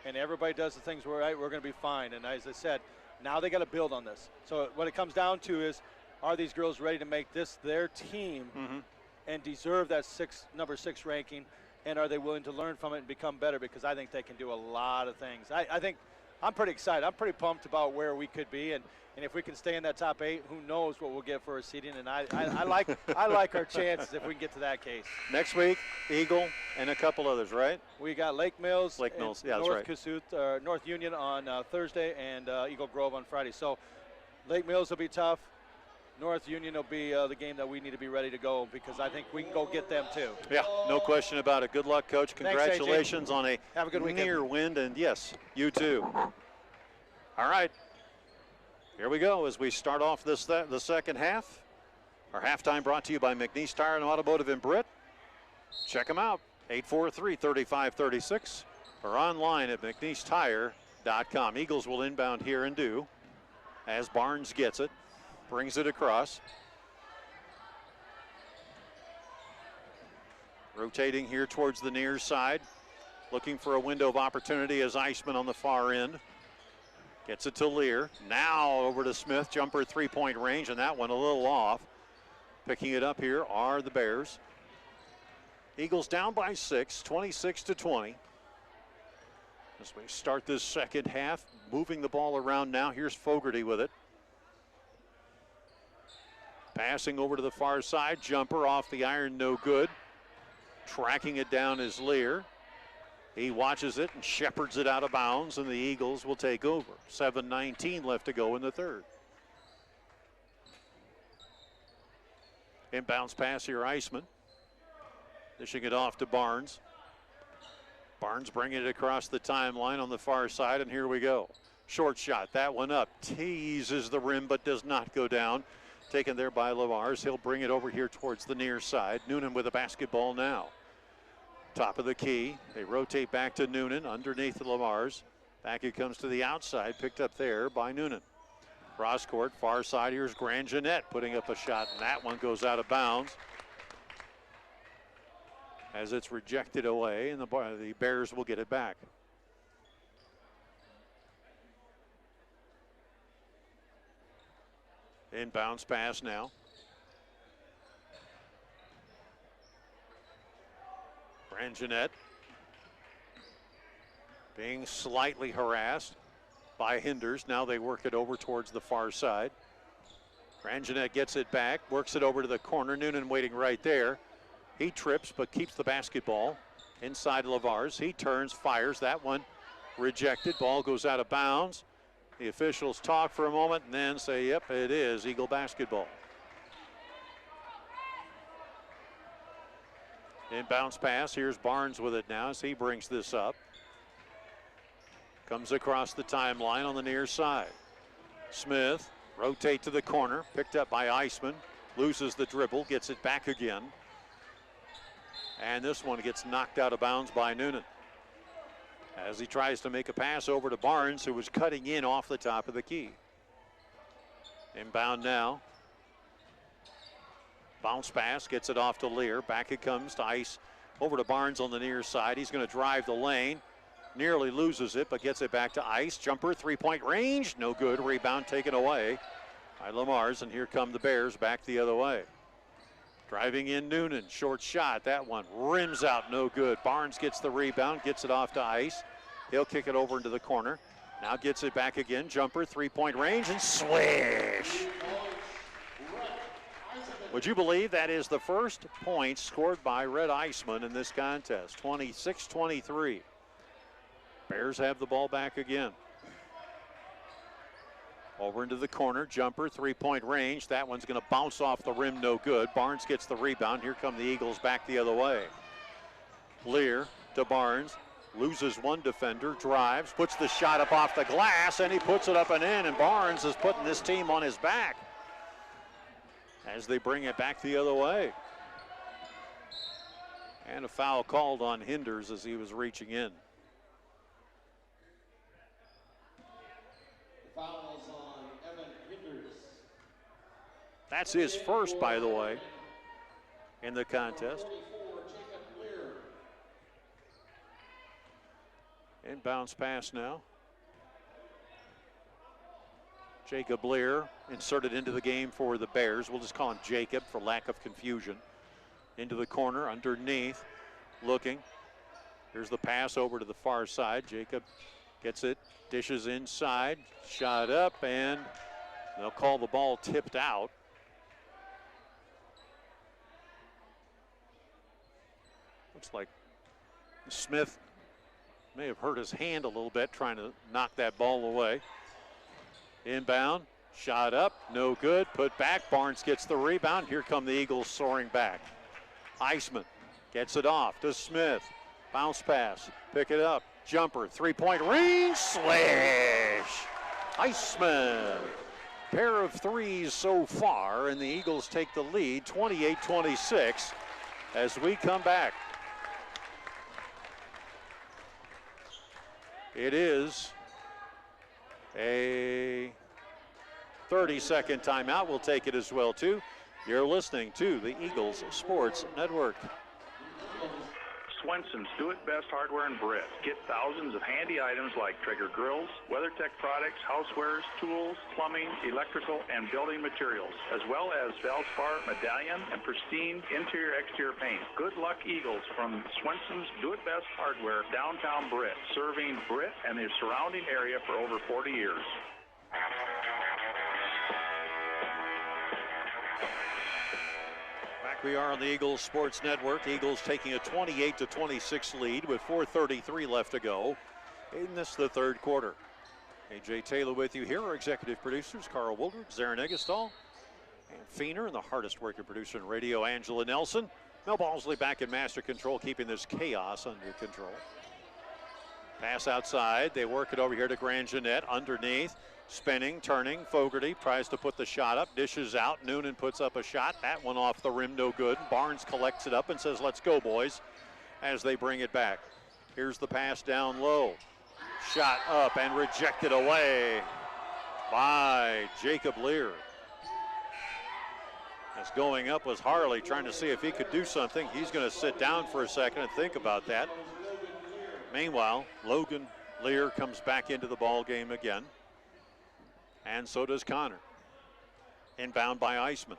and everybody does the things right, we're going to be fine. And as I said, now they got to build on this. So what it comes down to is, are these girls ready to make this their team and deserve that number 6 ranking? And are they willing to learn from it and become better? Because I think they can do a lot of things. I think I'm pretty excited. I'm pretty pumped about where we could be. And if we can stay in that top 8, who knows what we'll get for a seeding. And I like our chances if we can get to that case. Next week, Eagle and a couple others, right? We got Lake Mills, yeah, North that's right. Kossuth, North Union on Thursday, and Eagle Grove on Friday. So Lake Mills will be tough. North Union will be the game that we need to be ready to go because I think we can go get them too. Yeah, no question about it. Good luck, Coach. Congratulations on a Have a good near win, and yes, you too. All right, here we go as we start off the second half. Our halftime brought to you by McNeese Tire and Automotive in Britt. Check them out, 843-3536, or online at McNeeseTire.com. Eagles will inbound here and do as Barnes gets it, brings it across. Rotating here towards the near side, looking for a window of opportunity as Eisman on the far end. Gets it to Lear. Now over to Smith, jumper 3-point range, and that one a little off. Picking it up here are the Bears. Eagles down by 6, 26-20. As we start this second half, moving the ball around now. Here's Fogarty with it. Passing over to the far side, jumper off the iron, no good. Tracking it down is Lear. He watches it and shepherds it out of bounds, and the Eagles will take over. 7:19 left to go in the third. Inbounds pass here, Eisman. Dishing it off to Barnes. Barnes bringing it across the timeline on the far side, and here we go. Short shot, that one up. Teases the rim, but does not go down. Taken there by Lamars. He'll bring it over here towards the near side. Noonan with a basketball now. Top of the key. They rotate back to Noonan underneath the Lamars. Back it comes to the outside, picked up there by Noonan. Cross court, far side, here's Grand Jeanette putting up a shot, and that one goes out of bounds as it's rejected away, and the Bears will get it back. Inbounds pass now. Grand Jeanette being slightly harassed by Hinders. Now they work it over towards the far side. Grand Jeanette gets it back, works it over to the corner. Noonan waiting right there. He trips but keeps the basketball inside Lavars. He turns, fires. That one rejected. Ball goes out of bounds. The officials talk for a moment and then say, yep, it is Eagle basketball. Inbounds pass. Here's Barnes with it now as he brings this up. Comes across the timeline on the near side. Smith rotate to the corner. Picked up by Eisman. Loses the dribble. Gets it back again. And this one gets knocked out of bounds by Noonan as he tries to make a pass over to Barnes, who was cutting in off the top of the key. Inbound now. Bounce pass, gets it off to Lear. Back it comes to Ice. Over to Barnes on the near side. He's going to drive the lane. Nearly loses it, but gets it back to Ice. Jumper, 3-point range. No good. Rebound taken away by Lamars, and here come the Bears back the other way. Driving in Noonan, short shot, that one rims out, no good. Barnes gets the rebound, gets it off to Ice. He'll kick it over into the corner. Now gets it back again, jumper, 3-point range, and swish. Would you believe that is the first point scored by Red Eisman in this contest? 26-23. Bears have the ball back again. Over into the corner, jumper, 3-point range. That one's going to bounce off the rim, no good. Barnes gets the rebound. Here come the Eagles back the other way. Lear to Barnes, loses one defender, drives, puts the shot up off the glass, and he puts it up and in, and Barnes is putting this team on his back as they bring it back the other way. And a foul called on Hinders as he was reaching in. Fouls on Evan Hinders. That's his first, by the way, in the contest. Inbounds pass now. Jacob Lear inserted into the game for the Bears. We'll just call him Jacob for lack of confusion. Into the corner, underneath, looking. Here's the pass over to the far side. Jacob gets it, dishes inside, shot up, and they'll call the ball tipped out. Looks like Smith may have hurt his hand a little bit trying to knock that ball away. Inbound, Shot up, no good, put back. Barnes gets the rebound. Here come the Eagles soaring back. Iceman gets it off to Smith. Bounce pass, pick it up, jumper, three-point range, slash. Iceman. Pair of threes so far, and the Eagles take the lead, 28-26, as we come back. It is a 30-second timeout. We'll take it as well, too. You're listening to the Eagles Sports Network. Swenson's Do It Best Hardware in Britt. Get thousands of handy items like Traeger grills, WeatherTech products, housewares, tools, plumbing, electrical, and building materials, as well as Valspar, medallion, and pristine interior-exterior paint. Good luck, Eagles, from Swenson's Do It Best Hardware, downtown Britt, serving Britt and the surrounding area for over 40 years. We are on the Eagles Sports Network. Eagles taking a 28-26 lead with 4:33 left to go in this, the third quarter. AJ Taylor with you here. Our executive producers, Carl Woodward, Zarin Egestal, and Feener, and the hardest working producer in radio, Angela Nelson. Mel Balsley back in master control, keeping this chaos under control. Pass outside. They work it over here to Grand Jeanette. Underneath. Spinning, turning, Fogarty tries to put the shot up, dishes out, Noonan puts up a shot, that one off the rim, no good. Barnes collects it up and says, let's go, boys, as they bring it back. Here's the pass down low. Shot up and rejected away by Jacob Lear. As going up was Harley, trying to see if he could do something. He's going to sit down for a second and think about that. Meanwhile, Logan Lear comes back into the ball game again. And so does Connor. Inbound by Iceman.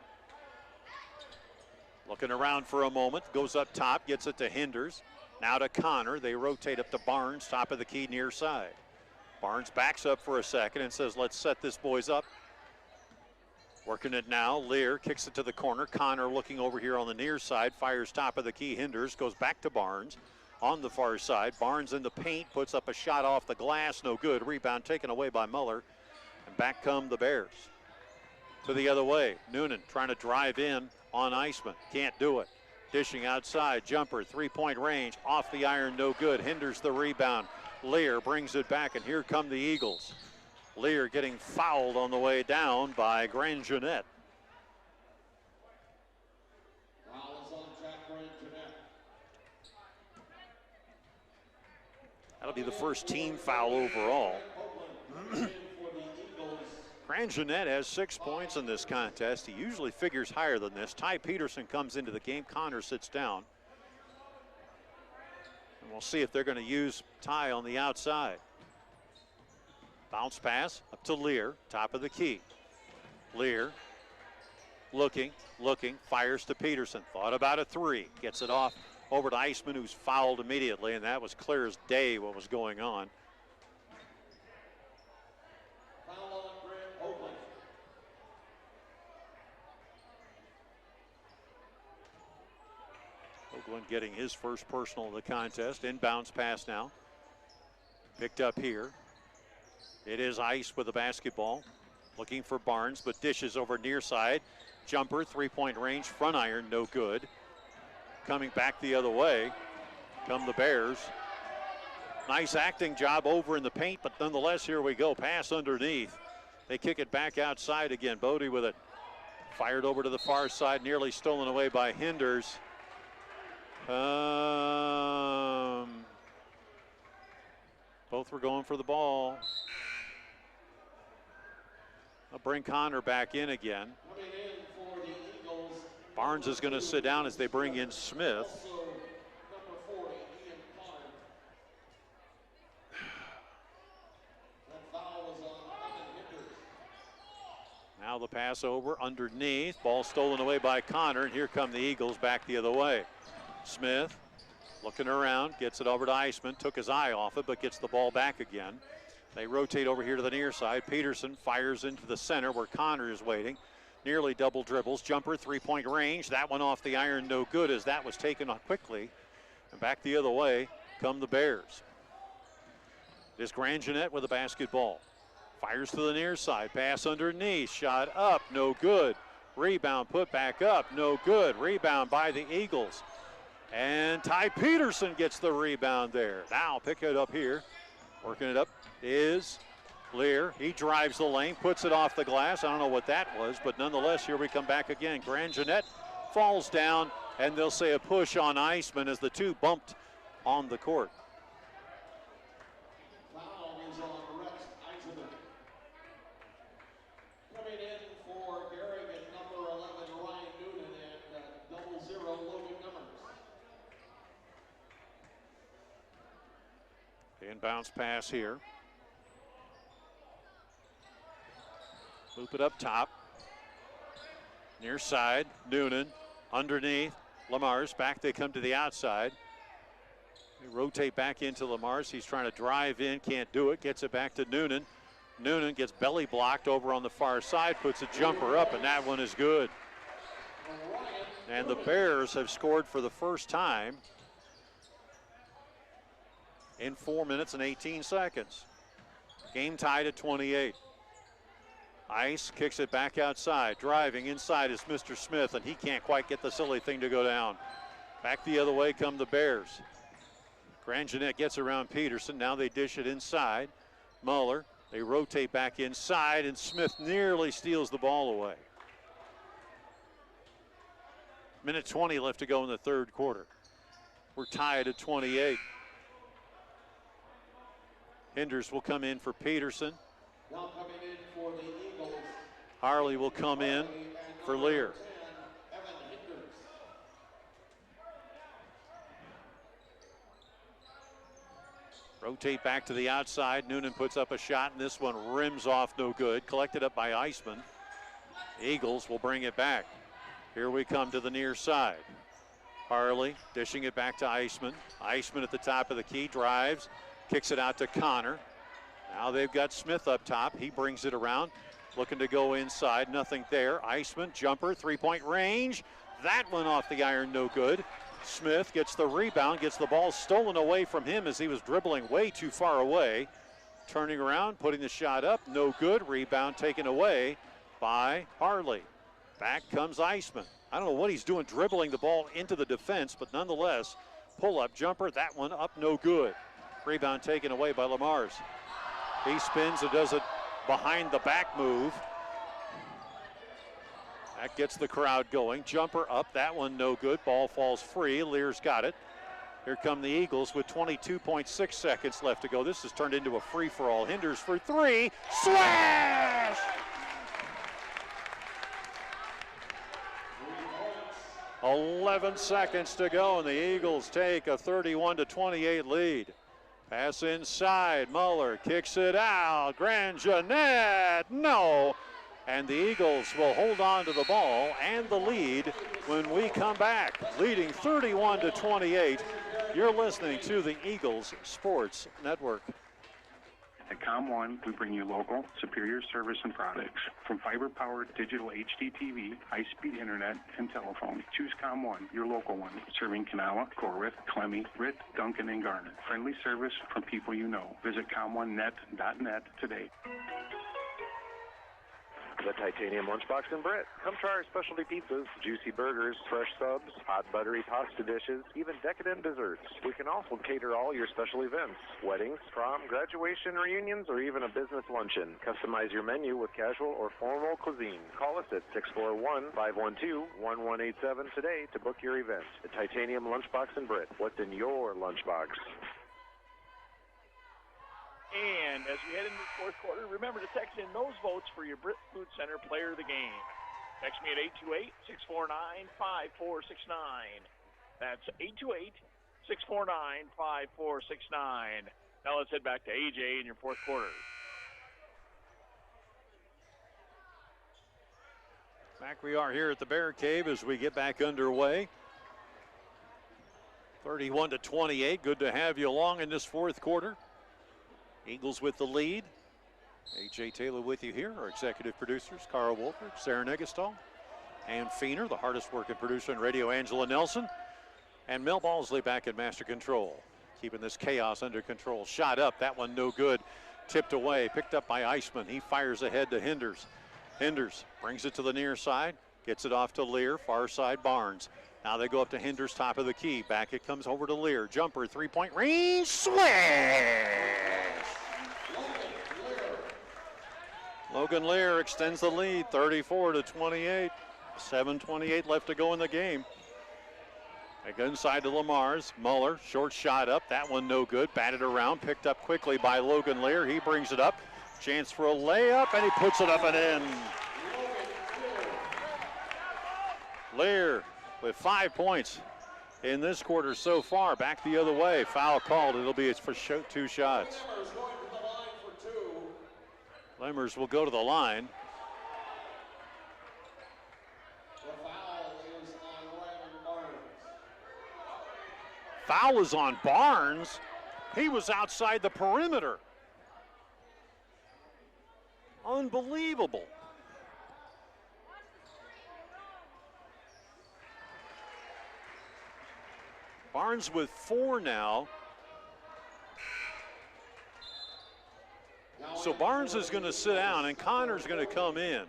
Looking around for a moment, goes up top, gets it to Hinders. Now to Connor. They rotate up to Barnes, top of the key near side. Barnes backs up for a second and says, let's set this boys up. Working it now. Lear kicks it to the corner. Connor looking over here on the near side, fires top of the key. Hinders goes back to Barnes on the far side. Barnes in the paint, puts up a shot off the glass, no good. Rebound taken away by Muller. And back come the Bears. To the other way, Noonan trying to drive in on Iceman. Can't do it. Dishing outside, jumper, three-point range, off the iron, no good. Hinders the rebound. Lear brings it back, and here come the Eagles. Lear getting fouled on the way down by Grand Jeanette. That'll be the first team foul overall. Grand Jeanette has 6 points in this contest. He usually figures higher than this. Ty Peterson comes into the game. Connor sits down. And we'll see if they're going to use Ty on the outside. Bounce pass up to Lear, top of the key. Lear looking, fires to Peterson. Thought about a three. Gets it off over to Iceman, who's fouled immediately, and that was clear as day what was going on. Oakland getting his first personal of the contest. Inbounds pass now. Picked up here. It is Ice with the basketball. Looking for Barnes, but dishes over near side. Jumper, three-point range, front iron, no good. Coming back the other way come the Bears. Nice acting job over in the paint, but nonetheless, here we go. Pass underneath. They kick it back outside again. Bodie with it. Fired over to the far side, nearly stolen away by Hinders. Both were going for the ball. I'll bring Connor back in again. Barnes is going to sit down as they bring in Smith. Now the pass over underneath. Ball stolen away by Connor, and here come the Eagles back the other way. Smith looking around, gets it over to Iceman, took his eye off it, but gets the ball back again. They rotate over here to the near side. Peterson fires into the center where Connor is waiting. Nearly double dribbles, jumper, three-point range. That one off the iron, no good, as that was taken off quickly. And back the other way come the Bears. It is Grand Jeanette with the basketball. Fires to the near side. Pass underneath. Shot up. No good. Rebound put back up. No good. Rebound by the Eagles. And Ty Peterson gets the rebound there. Now pick it up here. Working it up is Lear. He drives the lane. Puts it off the glass. I don't know what that was, but nonetheless, here we come back again. Grand Jeanette falls down, and they'll say a push on Iceman as the two bumped on the court. Foul is on Rex Eisenman. Coming in for Garrigan, number 11, Ryan Noonan, and 00, Logan Numbers. Inbounds pass here. Loop it up top. Near side, Noonan. Underneath, Lamar's back. They come to the outside. They rotate back into Lamar's. He's trying to drive in, can't do it. Gets it back to Noonan. Noonan gets belly blocked over on the far side, puts a jumper up, and that one is good. And the Bears have scored for the first time in 4 minutes and 18 seconds. Game tied at 28. Ice kicks it back outside. Driving inside is Mr. Smith, and he can't quite get the silly thing to go down. Back the other way come the Bears. Grand Jeanette gets around Peterson. Now they dish it inside. Muller, they rotate back inside, and Smith nearly steals the ball away. Minute 20 left to go in the third quarter. We're tied at 28. Hinders will come in for Peterson. Now coming in for the Eagles. Harley will come in for Lear. Evan Hinders. Rotate back to the outside. Noonan puts up a shot, and this one rims off, no good. Collected up by Iceman. Eagles will bring it back. Here we come to the near side. Harley dishing it back to Iceman. Iceman at the top of the key, drives, kicks it out to Connor. Now they've got Smith up top. He brings it around, looking to go inside. Nothing there. Iceman, jumper, three-point range. That one off the iron, no good. Smith gets the rebound, gets the ball stolen away from him as he was dribbling way too far away. Turning around, putting the shot up, no good. Rebound taken away by Harley. Back comes Iceman. I don't know what he's doing dribbling the ball into the defense, but nonetheless, pull-up jumper, that one up, no good. Rebound taken away by Lamar's. He spins and does a behind the back move. That gets the crowd going. Jumper up, that one no good. Ball falls free. Lear's got it. Here come the Eagles with 22.6 seconds left to go. This has turned into a free-for-all. Hinders for three. Swash! 11 seconds to go, and the Eagles take a 31-28 lead. Pass inside, Muller kicks it out. Grand Jeanette, no. And the Eagles will hold on to the ball and the lead when we come back, leading 31-28. You're listening to the Eagles Sports Network. At COM1, we bring you local, superior service and products. From fiber-powered digital HD TV, high-speed internet, and telephone. Choose COM1, your local one. Serving Kanawha, Corwith, Clemmy, Britt, Duncan, and Garnet. Friendly service from people you know. Visit com1net.net today. The Titanium Lunchbox in Britt. Come try our specialty pizzas, juicy burgers, fresh subs, hot buttery pasta dishes, even decadent desserts. We can also cater all your special events, weddings, prom, graduation, reunions, or even a business luncheon. Customize your menu with casual or formal cuisine. Call us at 641-512-1187 today to book your event. The Titanium Lunchbox in Britt. What's in your lunchbox? And as we head into the fourth quarter, remember to text in those votes for your Britt Food Center Player of the Game. Text me at 828-649-5469. That's 828-649-5469. Now let's head back to AJ in your fourth quarter. Back we are here at the Bear Cave as we get back underway. 31-28. Good to have you along in this fourth quarter. Eagles with the lead. A.J. Taylor with you here. Our executive producers, Carl Wolford, Sarah Negestal, Ann Feener, the hardest working producer on radio, Angela Nelson, and Mel Balsley back at master control, keeping this chaos under control. Shot up, that one no good. Tipped away, picked up by Eisman. He fires ahead to Hinders. Hinders brings it to the near side, gets it off to Lear, far side Barnes. Now they go up to Hinders, top of the key. Back it comes over to Lear. Jumper, three-point range, swish! Logan Lear extends the lead, 34-28. 7:28 left to go in the game. Back inside to Lamar's. Muller, short shot up. That one no good. Batted around, picked up quickly by Logan Lear. He brings it up. Chance for a layup, and he puts it up and in. Lear with 5 points in this quarter so far. Back the other way. Foul called. It'll be for 2 shots. Lemmers will go to the line. Foul is on Barnes. He was outside the perimeter. Unbelievable. Barnes with 4 now. So Barnes is going to sit down and Connor's going to come in.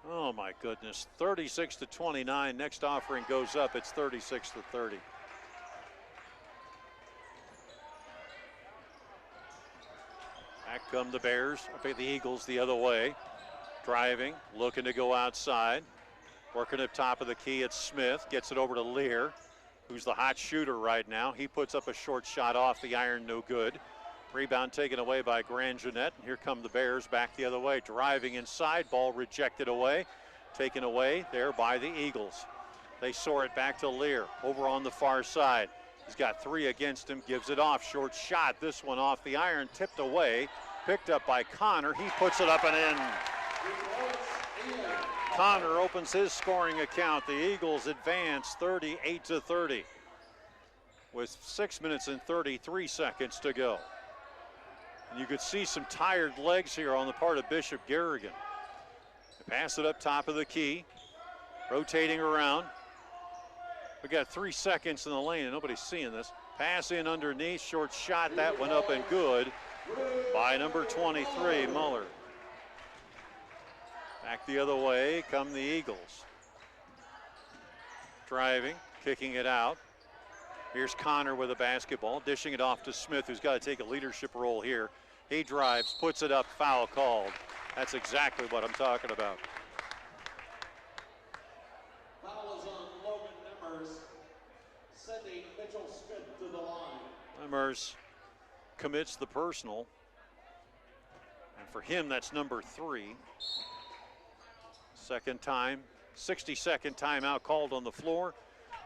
Oh my goodness, 36-29. Next offering goes up, it's 36-30. Back come the Bears, up at the Eagles the other way. Driving, looking to go outside. Working up top of the key, it's Smith, gets it over to Lear, who's the hot shooter right now. He puts up a short shot off the iron, no good. Rebound taken away by Grand Jeanette. Here come the Bears back the other way. Driving inside, ball rejected away. Taken away there by the Eagles. They soar it back to Lear, over on the far side. He's got 3 against him, gives it off. Short shot, this one off the iron, tipped away. Picked up by Connor, he puts it up and in. Connor opens his scoring account. The Eagles advance 38-30 with 6 minutes and 33 seconds to go. And you could see some tired legs here on the part of Bishop Garrigan. They pass it up top of the key, rotating around. We got 3 seconds in the lane and nobody's seeing this. Pass in underneath, short shot, that went up and good by number 23, Muller. Back the other way come the Eagles. Driving, kicking it out. Here's Connor with a basketball, dishing it off to Smith, who's got to take a leadership role here. He drives, puts it up, foul called. That's exactly what I'm talking about. Foul is on Logan Nemmers, sending Mitchell Smith to the line. Nemmers commits the personal. And for him, that's number 3. Second time, 60-second timeout called on the floor.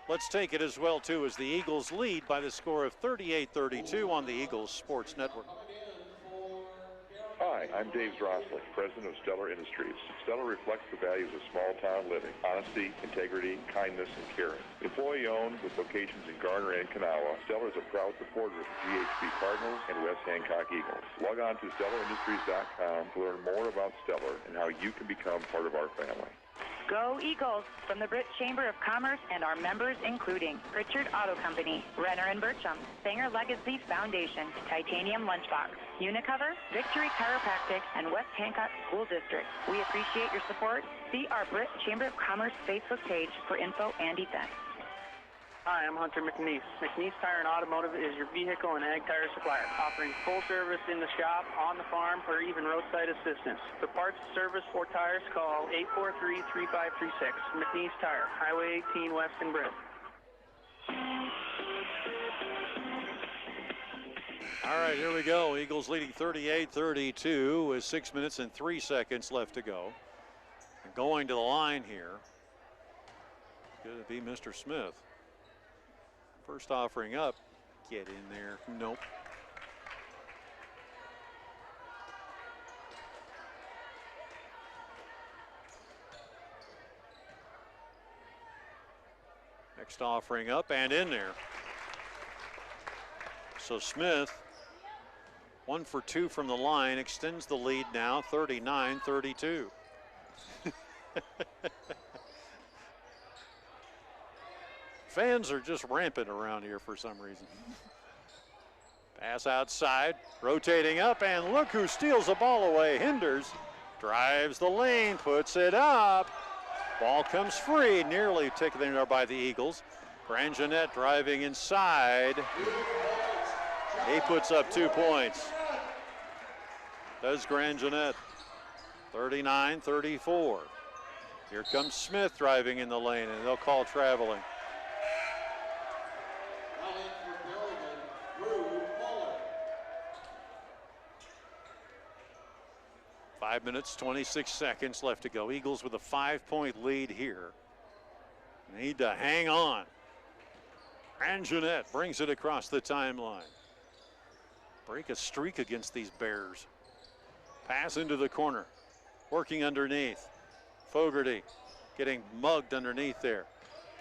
Let's take it as well, too, as the Eagles lead by the score of 38-32 on the Eagles Sports Network. Hi, I'm Dave Droslick, president of Stellar Industries. Stellar reflects the values of small-town living: honesty, integrity, kindness, and caring. Employee-owned with locations in Garner and Kanawha, Stellar is a proud supporter of the GHB Cardinals and West Hancock Eagles. Log on to StellarIndustries.com to learn more about Stellar and how you can become part of our family. Go Eagles from the Britt Chamber of Commerce and our members including Pritchard Auto Company, Renner and Bircham, Sanger Legacy Foundation, Titanium Lunchbox, Unicover, Victory Chiropractic, and West Hancock School District. We appreciate your support. See our Britt Chamber of Commerce Facebook page for info and events. Hi, I'm Hunter McNeese. McNeese Tire and Automotive is your vehicle and ag tire supplier, offering full service in the shop, on the farm, or even roadside assistance. For parts, service, or tires, call 843-3536. McNeese Tire, Highway 18 West in Britt. All right, here we go. Eagles leading 38-32 with 6 minutes and 3 seconds left to go. And going to the line here, it's going to be Mr. Smith. First offering up, get in there, nope. Next offering up and in there. So Smith, 1 for 2 from the line, extends the lead now, 39-32. Fans are just rampant around here for some reason. Pass outside, rotating up, and look who steals the ball away. Hinders drives the lane, puts it up. Ball comes free, nearly taken there by the Eagles. Grangenet driving inside. He puts up 2 points. Does Grangenet. 39-34. Here comes Smith driving in the lane, and they'll call traveling. 5 minutes, 26 seconds left to go. Eagles with a 5-point lead here. Need to hang on. Grangenet brings it across the timeline. Break a streak against these Bears. Pass into the corner. Working underneath. Fogarty getting mugged underneath there.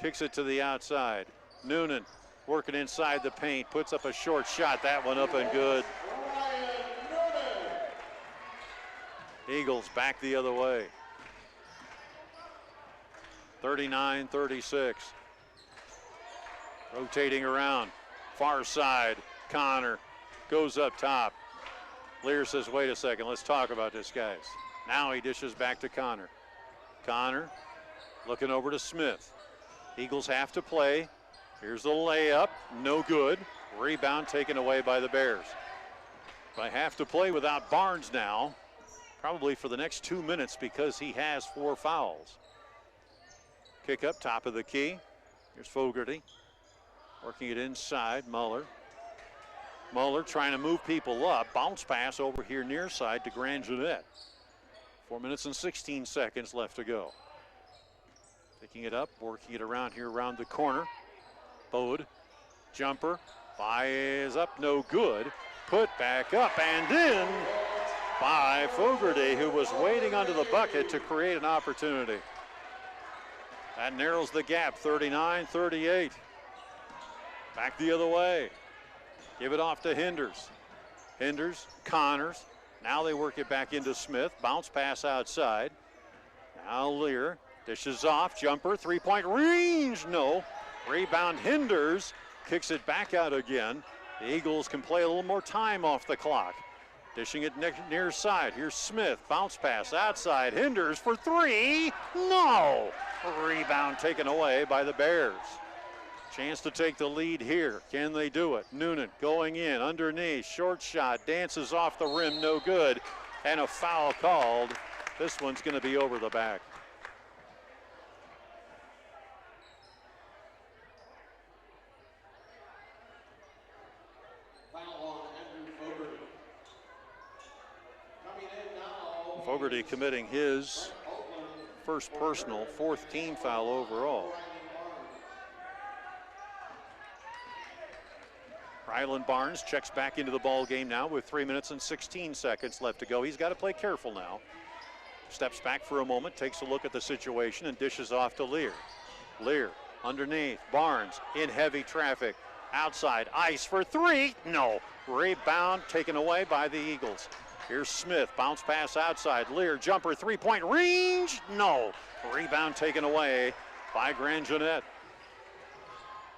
Kicks it to the outside. Noonan working inside the paint. Puts up a short shot. That one up and good. Eagles back the other way. 39-36. Rotating around. Far side. Connor goes up top. Lear says, wait a second, let's talk about this, guys. Now he dishes back to Connor. Connor looking over to Smith. Eagles have to play. Here's the layup. No good. Rebound taken away by the Bears. But I have to play without Barnes now. Probably for the next 2 minutes because he has 4 fouls. Kick up top of the key. Here's Fogarty. Working it inside. Muller. Muller trying to move people up. Bounce pass over here near side to Grangenet. 4 minutes and 16 seconds left to go. Picking it up, working it around here around the corner. Bode. Jumper. Fires up, no good. Put back up and in by Fogarty, who was waiting under the bucket to create an opportunity. That narrows the gap, 39-38. Back the other way. Give it off to Hinders. Hinders, Connors. Now they work it back into Smith. Bounce pass outside. Now Lear dishes off. Jumper, three-point range. No. Rebound Hinders. Kicks it back out again. The Eagles can play a little more time off the clock. Dishing it near side. Here's Smith. Bounce pass outside. Hinders for three. No. Rebound taken away by the Bears. Chance to take the lead here. Can they do it? Noonan going in underneath. Short shot. Dances off the rim. No good. And a foul called. This one's going to be over the back. Fogarty committing his first personal, 4th team foul overall. Rylan Barnes checks back into the ball game now with 3 minutes and 16 seconds left to go. He's got to play careful now. Steps back for a moment, takes a look at the situation, and dishes off to Lear. Lear underneath. Barnes in heavy traffic. Outside. Ice for three. No. Rebound taken away by the Eagles. Here's Smith. Bounce pass outside. Lear jumper. Three-point range. No. Rebound taken away by Grangenet.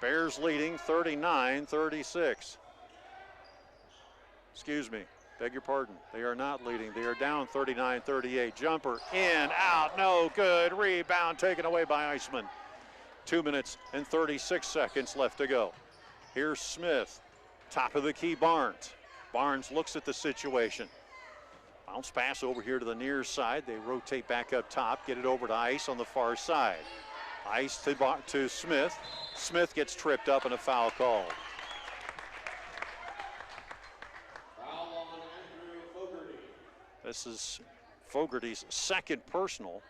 Bears leading 39-36. Excuse me. Beg your pardon. They are not leading. They are down 39-38. Jumper in, out, no good. Rebound taken away by Iceman. 2 minutes and 36 seconds left to go. Here's Smith. Top of the key, Barnes. Barnes looks at the situation. Bounce pass over here to the near side. They rotate back up top, get it over to Ice on the far side. Ice to Smith. Smith gets tripped up and a foul called. Foul on Andrew Fogarty. This is Fogarty's second personal.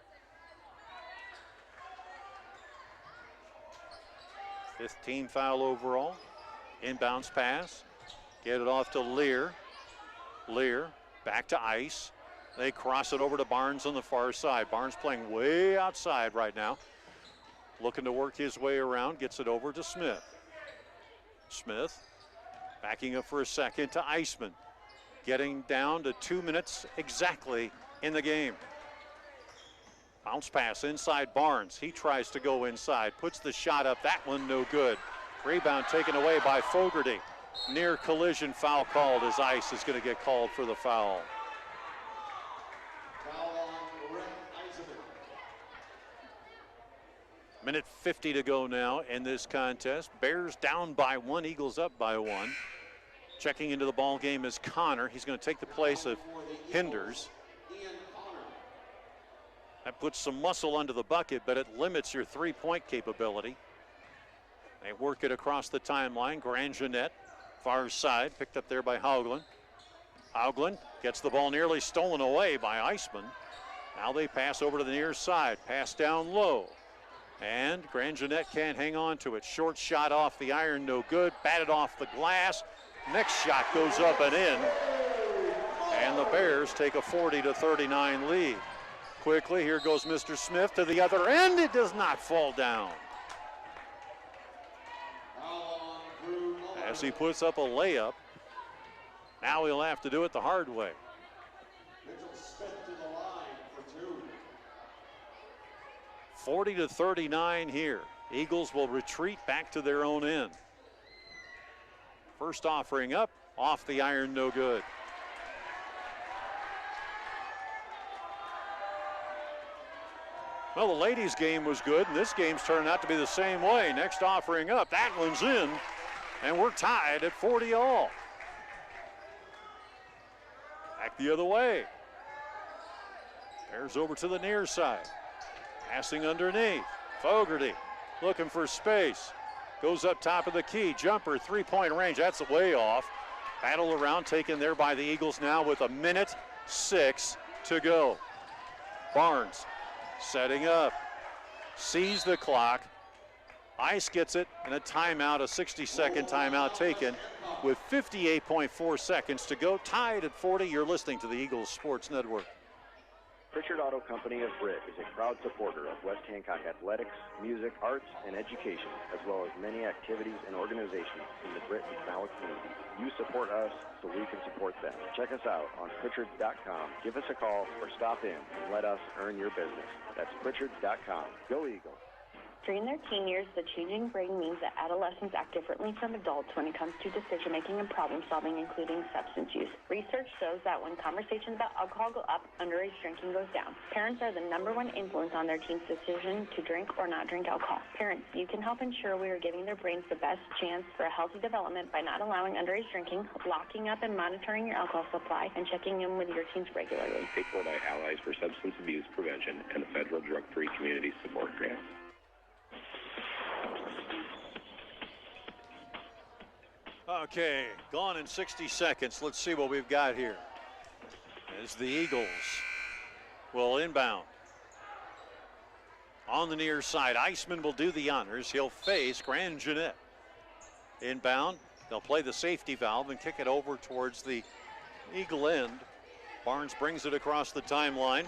5th team foul overall. Inbounds pass. Get it off to Lear. Lear back to Ice. They cross it over to Barnes on the far side. Barnes playing way outside right now. Looking to work his way around. Gets it over to Smith. Smith backing up for a second to Iceman. Getting down to 2 minutes exactly in the game. Bounce pass inside Barnes. He tries to go inside, puts the shot up. That one no good. Rebound taken away by Fogarty. Near collision foul called as Ice is going to get called for the foul. Minute 50 to go now in this contest. Bears down by 1, Eagles up by 1. Checking into the ball game is Connor. He's going to take the place of Hinders. That puts some muscle under the bucket, but it limits your three-point capability. They work it across the timeline. Grangenet, far side, picked up there by Haugland. Haugland gets the ball nearly stolen away by Eisman. Now they pass over to the near side. Pass down low. And Grangenet can't hang on to it. Short shot off the iron, no good. Batted off the glass. Next shot goes up and in. And the Bears take a 40-39 lead. Quickly, here goes Mr. Smith to the other end. It does not fall down. As he puts up a layup, now he'll have to do it the hard way. 40-39 here. Eagles will retreat back to their own end. First offering up, off the iron, no good. Well, the ladies' game was good, and this game's turning out to be the same way. Next offering up, that one's in, and we're tied at 40 all. Back the other way. Bears over to the near side. Passing underneath. Fogarty looking for space. Goes up top of the key. Jumper, three-point range. That's way off. Battle around, taken there by the Eagles now with 1:06 to go. Barnes setting up. Sees the clock. Ice gets it, and a timeout, a 60-second timeout taken with 58.4 seconds to go. Tied at 40. You're listening to the Eagles Sports Network. Pritchard Auto Company of Britt is a proud supporter of West Hancock athletics, music, arts, and education, as well as many activities and organizations in the Britt and Canal community. You support us so we can support them. Check us out on Pritchards.com. Give us a call or stop in and let us earn your business. That's Pritchards.com. Go Eagles. During their teen years, the changing brain means that adolescents act differently from adults when it comes to decision-making and problem-solving, including substance use. Research shows that when conversations about alcohol go up, underage drinking goes down. Parents are the #1 influence on their teens' decision to drink or not drink alcohol. Parents, you can help ensure we are giving their brains the best chance for a healthy development by not allowing underage drinking, locking up and monitoring your alcohol supply, and checking in with your teens regularly. Paid for by Allies for Substance Abuse Prevention and the Federal Drug-Free Community Support Grant. Okay, gone in 60 seconds. Let's see what we've got here. As the Eagles will inbound. On the near side, Eisman will do the honors. He'll face Grangenet. Inbound, they'll play the safety valve and kick it over towards the Eagle end. Barnes brings it across the timeline.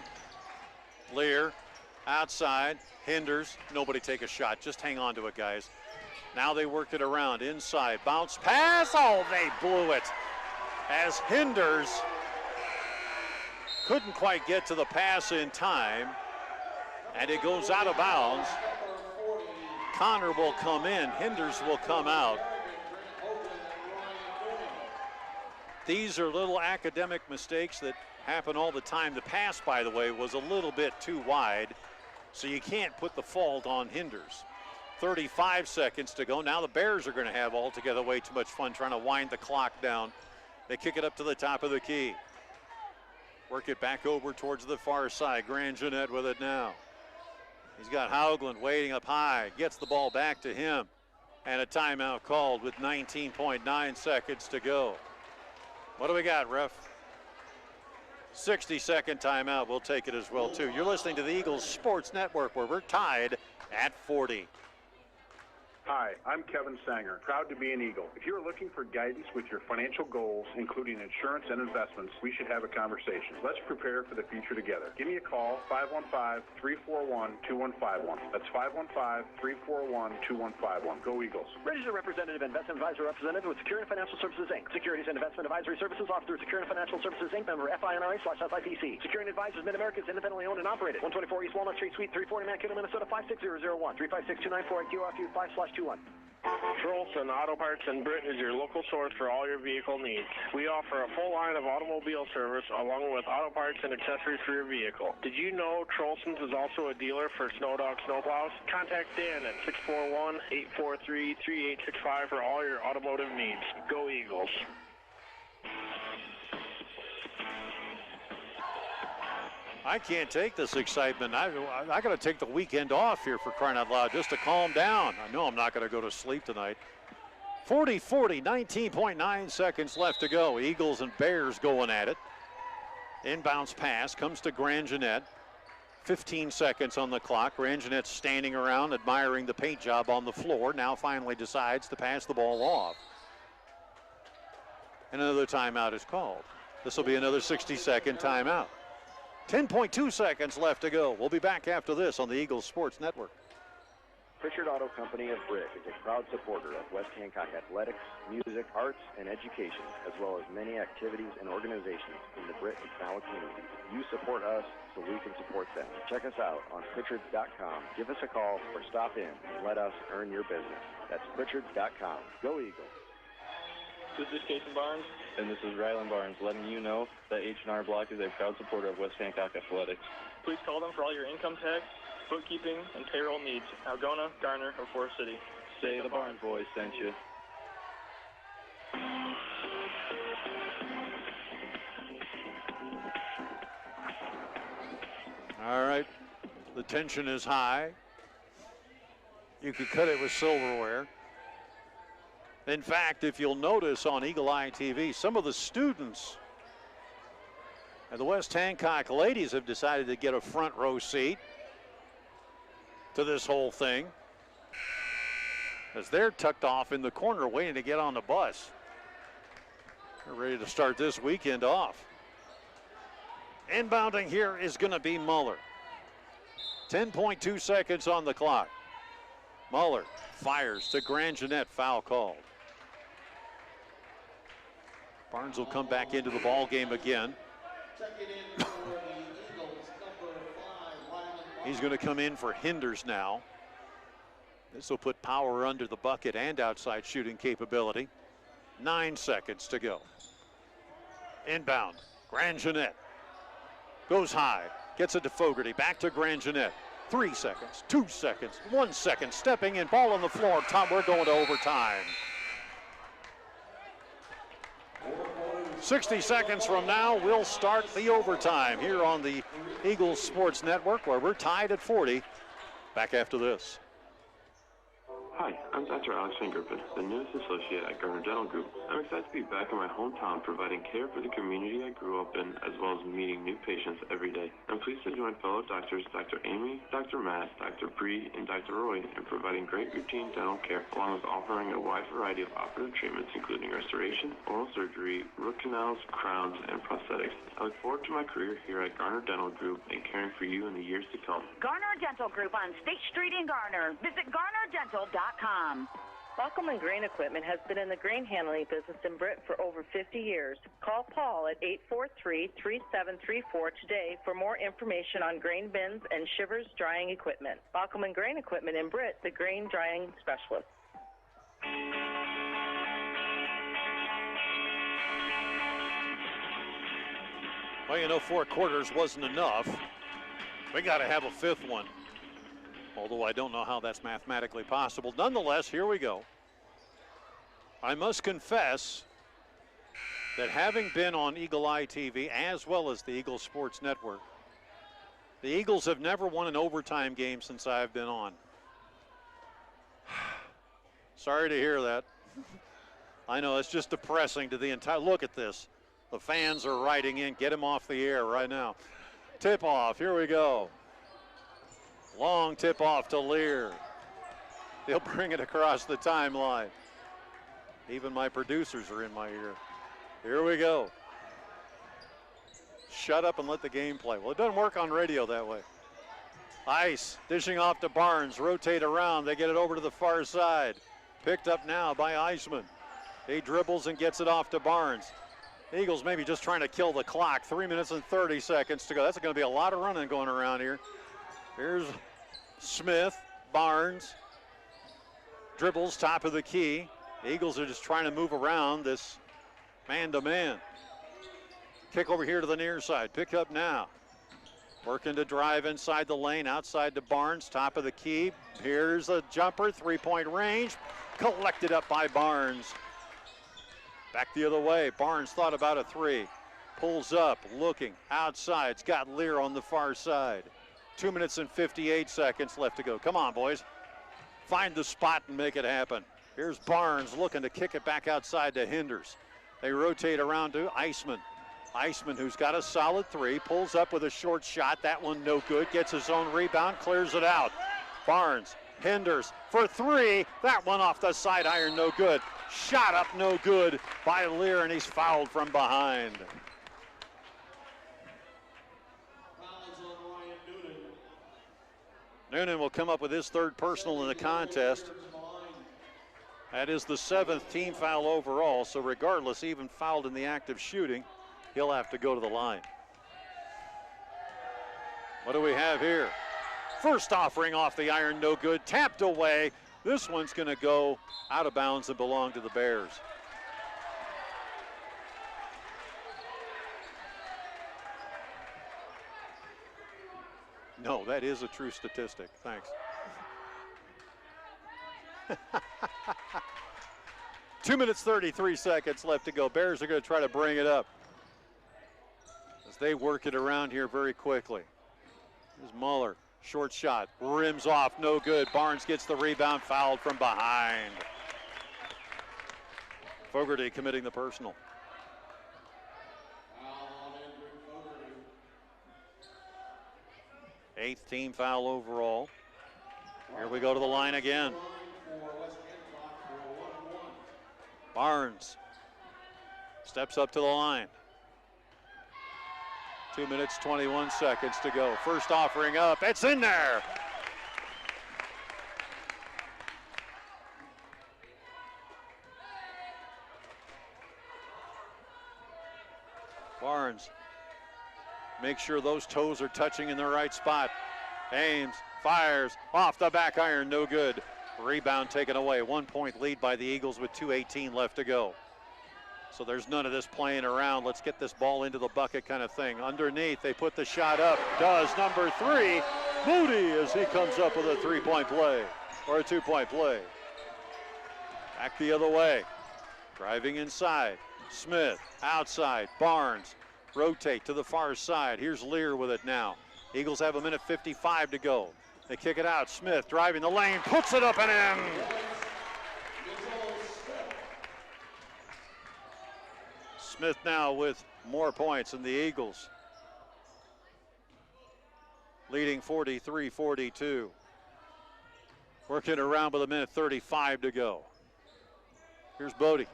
Lear outside, Hinders. Nobody take a shot. Just hang on to it, guys. Now they work it around inside. Bounce pass. Oh, they blew it. As Hinders couldn't quite get to the pass in time. And it goes out of bounds. Connor will come in. Hinders will come out. These are little academic mistakes that happen all the time. The pass, by the way, was a little bit too wide. So you can't put the fault on Hinders. 35 seconds to go. Now the Bears are going to have altogether way too much fun trying to wind the clock down. They kick it up to the top of the key. Work it back over towards the far side. Grangenet with it now. He's got Haugland waiting up high. Gets the ball back to him. And a timeout called with 19.9 seconds to go. What do we got, ref? 60-second timeout. We'll take it as well, too. You're listening to the Eagles Sports Network, where we're tied at 40. Hi, I'm Kevin Sanger, proud to be an Eagle. If you're looking for guidance with your financial goals, including insurance and investments, we should have a conversation. Let's prepare for the future together. Give me a call, 515-341-2151. That's 515-341-2151. Go Eagles. Registered representative, investment advisor representative with Securian Financial Services, Inc. Securities and investment advisory services offered through Securian Financial Services, Inc. Member FINRA/SIPC. Securian Advisors Mid-America is independently owned and operated. 124 East Walnut Street, Suite 340, Mankato, Minnesota 56001. 356-294-QRQ5/21. Trolson Auto Parts in Britain is your local source for all your vehicle needs. We offer a full line of automobile service along with auto parts and accessories for your vehicle. Did you know Trolson's is also a dealer for Snowdog snowplows? Contact Dan at 641-843-3865 for all your automotive needs. Go Eagles. I can't take this excitement. I got to take the weekend off here, for crying out loud, just to calm down. I know I'm not going to go to sleep tonight. 40-40, 19.9 seconds left to go. Eagles and Bears going at it. Inbounds pass comes to Grandjeanette. 15 seconds on the clock. Grandjeanette standing around admiring the paint job on the floor. Now finally decides to pass the ball off. And another timeout is called. This will be another 60-second timeout. 10.2 seconds left to go. We'll be back after this on the Eagles Sports Network. Pritchard Auto Company of Britt is a proud supporter of West Hancock athletics, music, arts, and education, as well as many activities and organizations in the Britt and Kanawha community. You support us so we can support them. Check us out on Pritchards.com. Give us a call or stop in and let us earn your business. That's Pritchards.com. Go Eagles. This is Casey Barnes, and this is Rylan Barnes, letting you know that H&R Block is a proud supporter of West Hancock Athletics. Please call them for all your income tax, bookkeeping, and payroll needs. Algona, Garner, or Forest City. Say the Barnes boys sent you. All right, the tension is high. You could cut it with silverware. In fact, if you'll notice on Eagle Eye TV, some of the students and the West Hancock ladies have decided to get a front row seat to this whole thing, as they're tucked off in the corner waiting to get on the bus. They're ready to start this weekend off. Inbounding here is going to be Muller. 10.2 seconds on the clock. Muller fires to Grandjeanette, foul called. Barnes will come back into the ball game again. He's going to come in for Hinders now. This will put power under the bucket and outside shooting capability. 9 seconds to go. Inbound, Grandjeanette. Goes high, gets it to Fogarty, back to Grandjeanette. 3 seconds, 2 seconds, 1 second, stepping in, ball on the floor. Tom, we're going to overtime. 60 seconds from now, we'll start the overtime here on the Eagles Sports Network, where we're tied at 40. Back after this. Hi, I'm Dr. Alex Griffith, the newest associate at Garner Dental Group. I'm excited to be back in my hometown providing care for the community I grew up in, as well as meeting new patients every day. I'm pleased to join fellow doctors Dr. Amy, Dr. Matt, Dr. Bree, and Dr. Roy in providing great routine dental care, along with offering a wide variety of operative treatments, including restoration, oral surgery, root canals, crowns, and prosthetics. I look forward to my career here at Garner Dental Group and caring for you in the years to come. Garner Dental Group on State Street in Garner. Visit GarnerDental.com. Bauchelman Grain Equipment has been in the grain handling business in Britt for over 50 years. Call Paul at 843-3734 today for more information on grain bins and shivers drying equipment. Bauchelman Grain Equipment in Britt, the grain drying specialist. Well, you know, 4 quarters wasn't enough. We got to have a 5th one. Although I don't know how that's mathematically possible. Nonetheless, here we go. I must confess that having been on Eagle Eye TV as well as the Eagle Sports Network, the Eagles have never won an overtime game since I've been on. Sorry to hear that. I know it's just depressing to the entire, look at this. The fans are writing in, get him off the air right now. Tip off, here we go. Long tip off to Lear. He'll bring it across the timeline. Even my producers are in my ear. Here we go. Shut up and let the game play. Well, it doesn't work on radio that way. Ice dishing off to Barnes, rotate around. They get it over to the far side. Picked up now by Iceman. He dribbles and gets it off to Barnes. Eagles maybe just trying to kill the clock. 3 minutes and 30 seconds to go. That's going to be a lot of running going around here. Here's Smith, Barnes. Dribbles, top of the key. The Eagles are just trying to move around this man-to-man. Kick over here to the near side. Pick up now. Working to drive inside the lane, outside to Barnes, top of the key. Here's a jumper, three-point range. Collected up by Barnes. Back the other way. Barnes thought about a three. Pulls up, looking, outside. It's got Lear on the far side. 2 minutes and 58 seconds left to go. Come on, boys. Find the spot and make it happen. Here's Barnes looking to kick it back outside to Hinders. They rotate around to Iceman. Iceman, who's got a solid three, pulls up with a short shot. That one no good. Gets his own rebound, clears it out. Barnes, Hinders for three. That one off the side iron, no good. Shot up, no good by Lear, and he's fouled from behind. Noonan will come up with his third personal in the contest. That is the 7th team foul overall, so regardless, even fouled in the act of shooting, he'll have to go to the line. What do we have here? First offering off the iron, no good, tapped away. This one's going to go out of bounds and belong to the Bears. No, that is a true statistic. Thanks. 2 minutes, 33 seconds left to go. Bears are going to try to bring it up as they work it around here very quickly. Here's Muller, short shot, rims off, no good. Barnes gets the rebound, fouled from behind. Fogarty committing the personal. Eighth team foul overall. Here we go to the line again. Barnes steps up to the line. 2 minutes, 21 seconds to go. First offering up, it's in there. Barnes, make sure those toes are touching in the right spot. Ames, fires, off the back iron, no good. Rebound taken away. 1 point lead by the Eagles with 2:18 left to go. So there's none of this playing around. Let's get this ball into the bucket kind of thing. Underneath, they put the shot up. Does number three. Moody as he comes up with a 3-point play, or a 2-point play. Back the other way. Driving inside. Smith, outside. Barnes, rotate to the far side. Here's Lear with it now. Eagles have 1:55 to go. They kick it out. Smith driving the lane, puts it up and in. Smith now with more points than the Eagles, leading 43-42. Working around with 1:35 to go. Here's Bodie.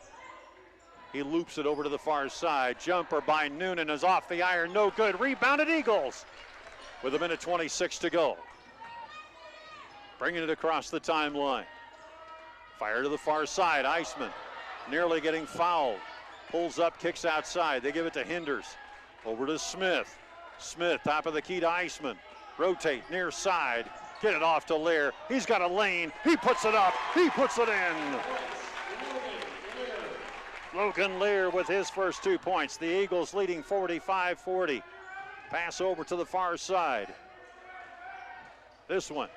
He loops it over to the far side. Jumper by Noonan is off the iron, no good. Rebounded Eagles with 1:26 to go. Bringing it across the timeline. Fire to the far side. Iceman nearly getting fouled. Pulls up, kicks outside. They give it to Hinders. Over to Smith. Smith, top of the key to Iceman. Rotate, near side. Get it off to Lear. He's got a lane. He puts it up. He puts it in. Logan Lear with his first 2 points. The Eagles leading 45-40. Pass over to the far side. This one.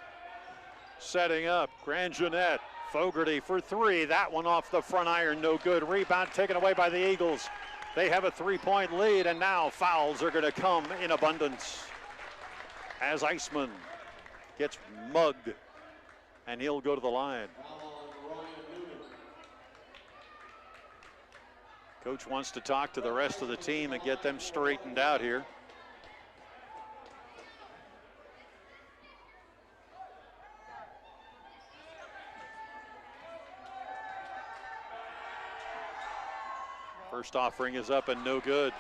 Setting up. Grand Jeanette. Fogarty for three. That one off the front iron, no good. Rebound taken away by the Eagles. They have a 3-point lead, and now fouls are going to come in abundance as Iceman gets mugged, and he'll go to the line. Coach wants to talk to the rest of the team and get them straightened out here. First offering is up and no good.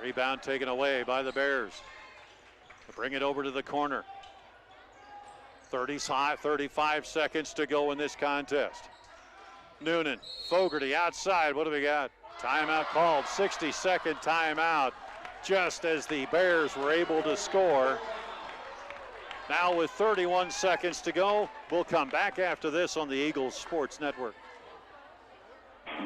Rebound taken away by the Bears. They bring it over to the corner. 35 seconds to go in this contest. Noonan, Fogarty outside. What do we got? Timeout called. 60-second timeout. Just as the Bears were able to score. Now with 31 seconds to go, we'll come back after this on the Eagles Sports Network.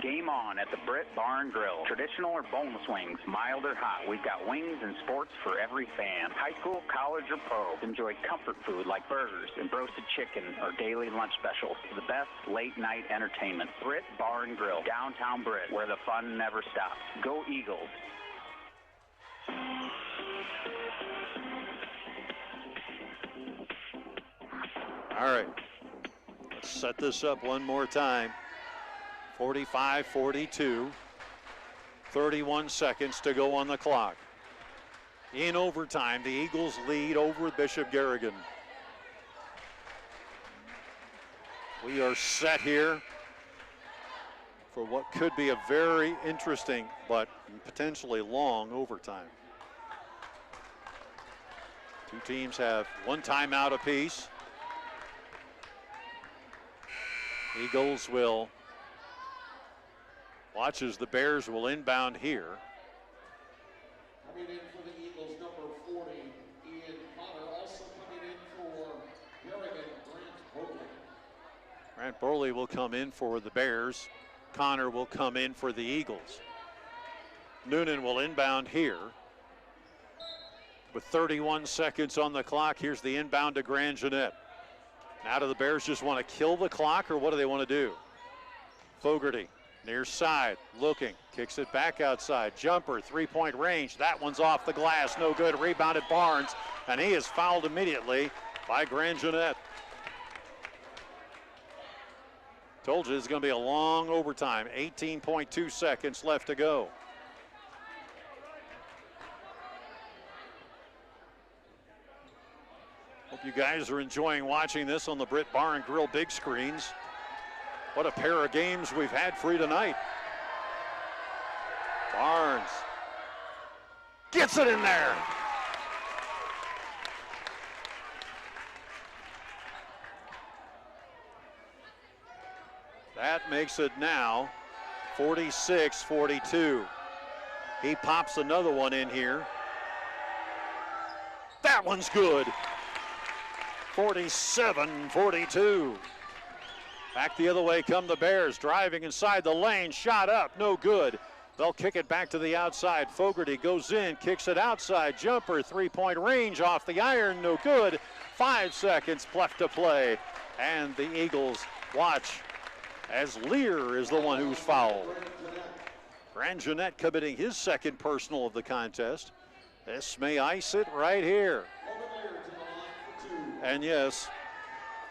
Game on at the Britt Bar and Grill. Traditional or boneless wings, mild or hot. We've got wings and sports for every fan. High school, college, or pro. Enjoy comfort food like burgers and roasted chicken or daily lunch specials. The best late night entertainment. Britt Bar and Grill, downtown Britt, where the fun never stops. Go Eagles. All right, let's set this up one more time. 45-42, 31 seconds to go on the clock. In overtime, the Eagles lead over Bishop Garrigan. We are set here for what could be a very interesting but potentially long overtime. Two teams have one timeout apiece. Eagles will watch as the Bears will inbound here. Coming in for the Eagles, number 40, Ian Connor. Also coming in for Garrigan, Grant Burley. Grant Burley will come in for the Bears. Connor will come in for the Eagles. Noonan will inbound here. With 31 seconds on the clock, here's the inbound to Grand Jeanette. Now do the Bears just want to kill the clock, or what do they want to do? Fogarty, near side, looking, kicks it back outside. Jumper, three-point range. That one's off the glass, no good. Rebounded Barnes, and he is fouled immediately by Grand Jeanette. Told you it's going to be a long overtime. 18.2 seconds left to go. Hope you guys are enjoying watching this on the Britt Bar and Grill big screens. What a pair of games we've had for you tonight. Barnes gets it in there. That makes it now 46-42. He pops another one in here. That one's good. 47-42. Back the other way come the Bears, driving inside the lane, shot up, no good. They'll kick it back to the outside. Fogarty goes in, kicks it outside, jumper, three-point range off the iron, no good. 5 seconds left to play, and the Eagles watch as Lear is the one who's fouled. Grand Jeanette committing his second personal of the contest. This may ice it right here. And yes,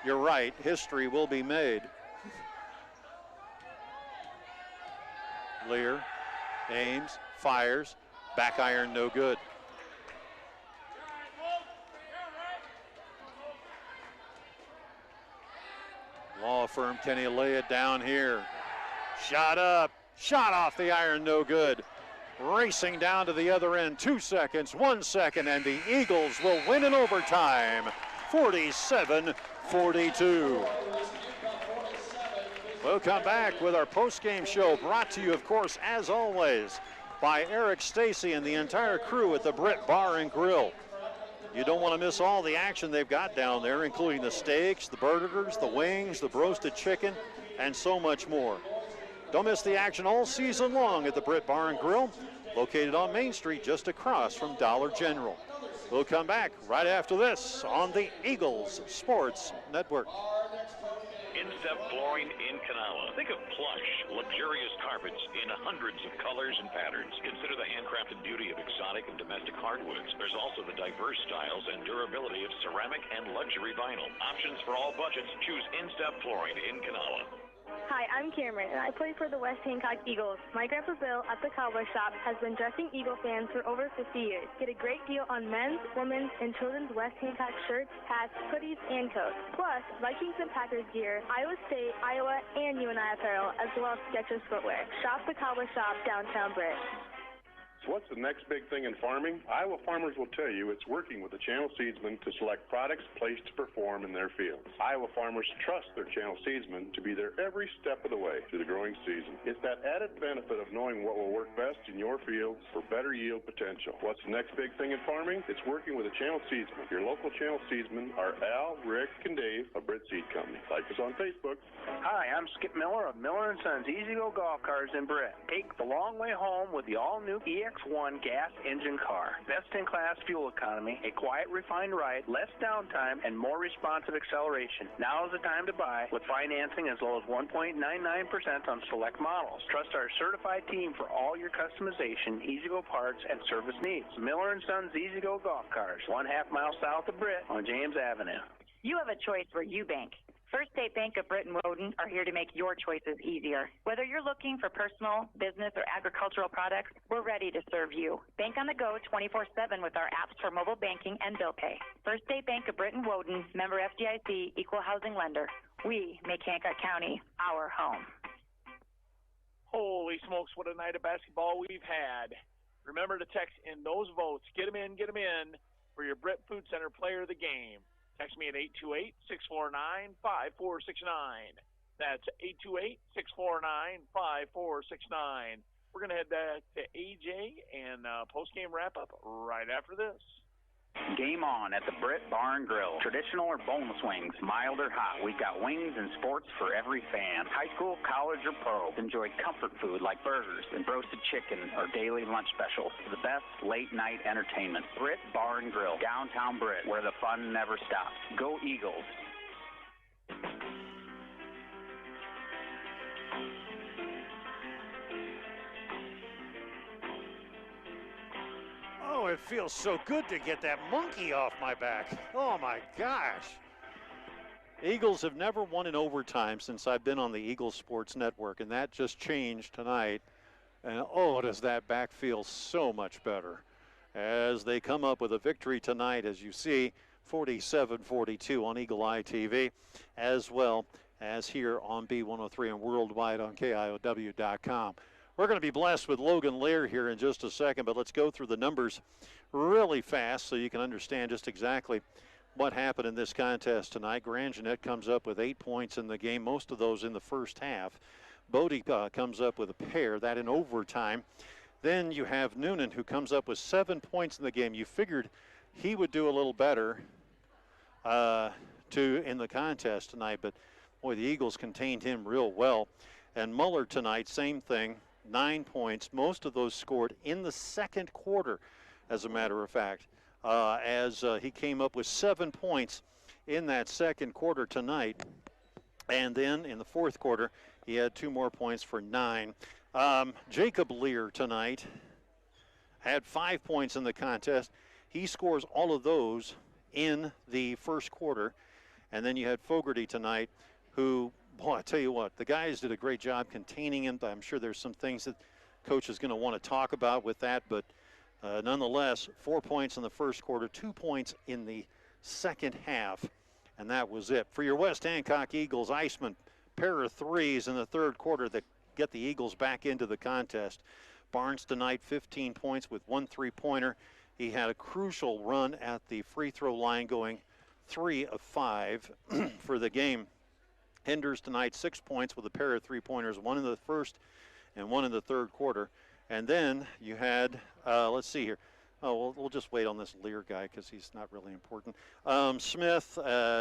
you're right, history will be made. Lear aims, fires, back iron, no good. Law firm, can he lay it down here? Shot up, shot off the iron, no good. Racing down to the other end, 2 seconds, 1 second, and the Eagles will win in overtime. 47-42. We'll come back with our post-game show, brought to you, of course, as always, by Eric Stacy and the entire crew at the Britt Bar and Grill. You don't want to miss all the action they've got down there, including the steaks, the burgers, the wings, the roasted chicken, and so much more. Don't miss the action all season long at the Britt Bar and Grill, located on Main Street just across from Dollar General. We'll come back right after this on the Eagles Sports Network. Instep Flooring in Kanawha. Think of plush, luxurious carpets in hundreds of colors and patterns. Consider the handcrafted beauty of exotic and domestic hardwoods. There's also the diverse styles and durability of ceramic and luxury vinyl. Options for all budgets. Choose Instep Flooring in Kanawha. Hi, I'm Cameron, and I play for the West Hancock Eagles. My Grandpa Bill at the Cowboy Shop has been dressing Eagle fans for over 50 years. Get a great deal on men's, women's, and children's West Hancock shirts, hats, hoodies, and coats. Plus, Vikings and Packers gear, Iowa State, Iowa, and UNI apparel, as well as Skechers footwear. Shop the Cowboy Shop, downtown Britt. So what's the next big thing in farming? Iowa farmers will tell you it's working with the channel seedsmen to select products placed to perform in their fields. Iowa farmers trust their channel seedsmen to be there every step of the way through the growing season. It's that added benefit of knowing what will work best in your fields for better yield potential. What's the next big thing in farming? It's working with a channel seedsman. Your local channel seedsmen are Al, Rick, and Dave of Britt Seed Company. Like us on Facebook. Hi, I'm Skip Miller of Miller & Sons Easy Go Golf Cars in Britt. Take the long way home with the all-new EX1 gas engine car. Best-in-class fuel economy, a quiet, refined ride, less downtime, and more responsive acceleration. Now is the time to buy with financing as low as 1.99% on select models. Trust our certified team for all your customization, easy-go parts, and service needs. Miller & Sons Easy Go Golf Cars, 1/2 mile south of Britt on James Avenue. You have a choice where you bank. First State Bank of Britt and Woden are here to make your choices easier. Whether you're looking for personal, business, or agricultural products, we're ready to serve you. Bank on the go 24/7 with our apps for mobile banking and bill pay. First State Bank of Britt and Woden, member FDIC, equal housing lender. We make Hancock County our home. Holy smokes, what a night of basketball we've had. Remember to text in those votes. Get them in for your Britt Food Center Player of the Game. Text me at 828-649-5469. That's 828-649-5469. We're going to head back to AJ and post-game wrap-up right after this. Game on at the Britt Barn Grill. Traditional or boneless wings, mild or hot. We've got wings and sports for every fan. High school, college, or pro. Enjoy comfort food like burgers and roasted chicken or daily lunch specials. The best late-night entertainment. Britt Barn Grill, downtown Britt, where the fun never stops. Go Eagles. Oh, it feels so good to get that monkey off my back. Oh, my gosh. Eagles have never won in overtime since I've been on the Eagles Sports Network, and that just changed tonight. And, oh, does that back feel so much better as they come up with a victory tonight, as you see, 47-42 on Eagle Eye TV, as well as here on B103 and worldwide on KIOW.com. We're going to be blessed with Logan Lear here in just a second, but let's go through the numbers really fast so you can understand just exactly what happened in this contest tonight. Grangenet comes up with 8 points in the game, most of those in the first half. Bodie comes up with a pair, that in overtime. Then you have Noonan, who comes up with 7 points in the game. You figured he would do a little better in the contest tonight, but boy, the Eagles contained him real well. And Muller tonight, same thing. 9 points, most of those scored in the second quarter, as a matter of fact, as he came up with 7 points in that second quarter tonight. And then in the fourth quarter, he had 2 more points for 9. Jacob Lear tonight had 5 points in the contest. He scores all of those in the first quarter. And then you had Fogarty tonight, who, boy, I tell you what, the guys did a great job containing him. I'm sure there's some things that coach is going to want to talk about with that, but nonetheless, 4 points in the first quarter, 2 points in the second half, and that was it. For your West Hancock Eagles, Iceman, pair of threes in the third quarter that get the Eagles back into the contest. Barnes tonight, 15 points with 1 3-pointer. He had a crucial run at the free throw line, going 3 of 5 for the game. Henders tonight, 6 points with a pair of 3-pointers, 1 in the first and 1 in the third quarter. And then you had, let's see here. Oh, we'll just wait on this Lear guy because he's not really important. Smith,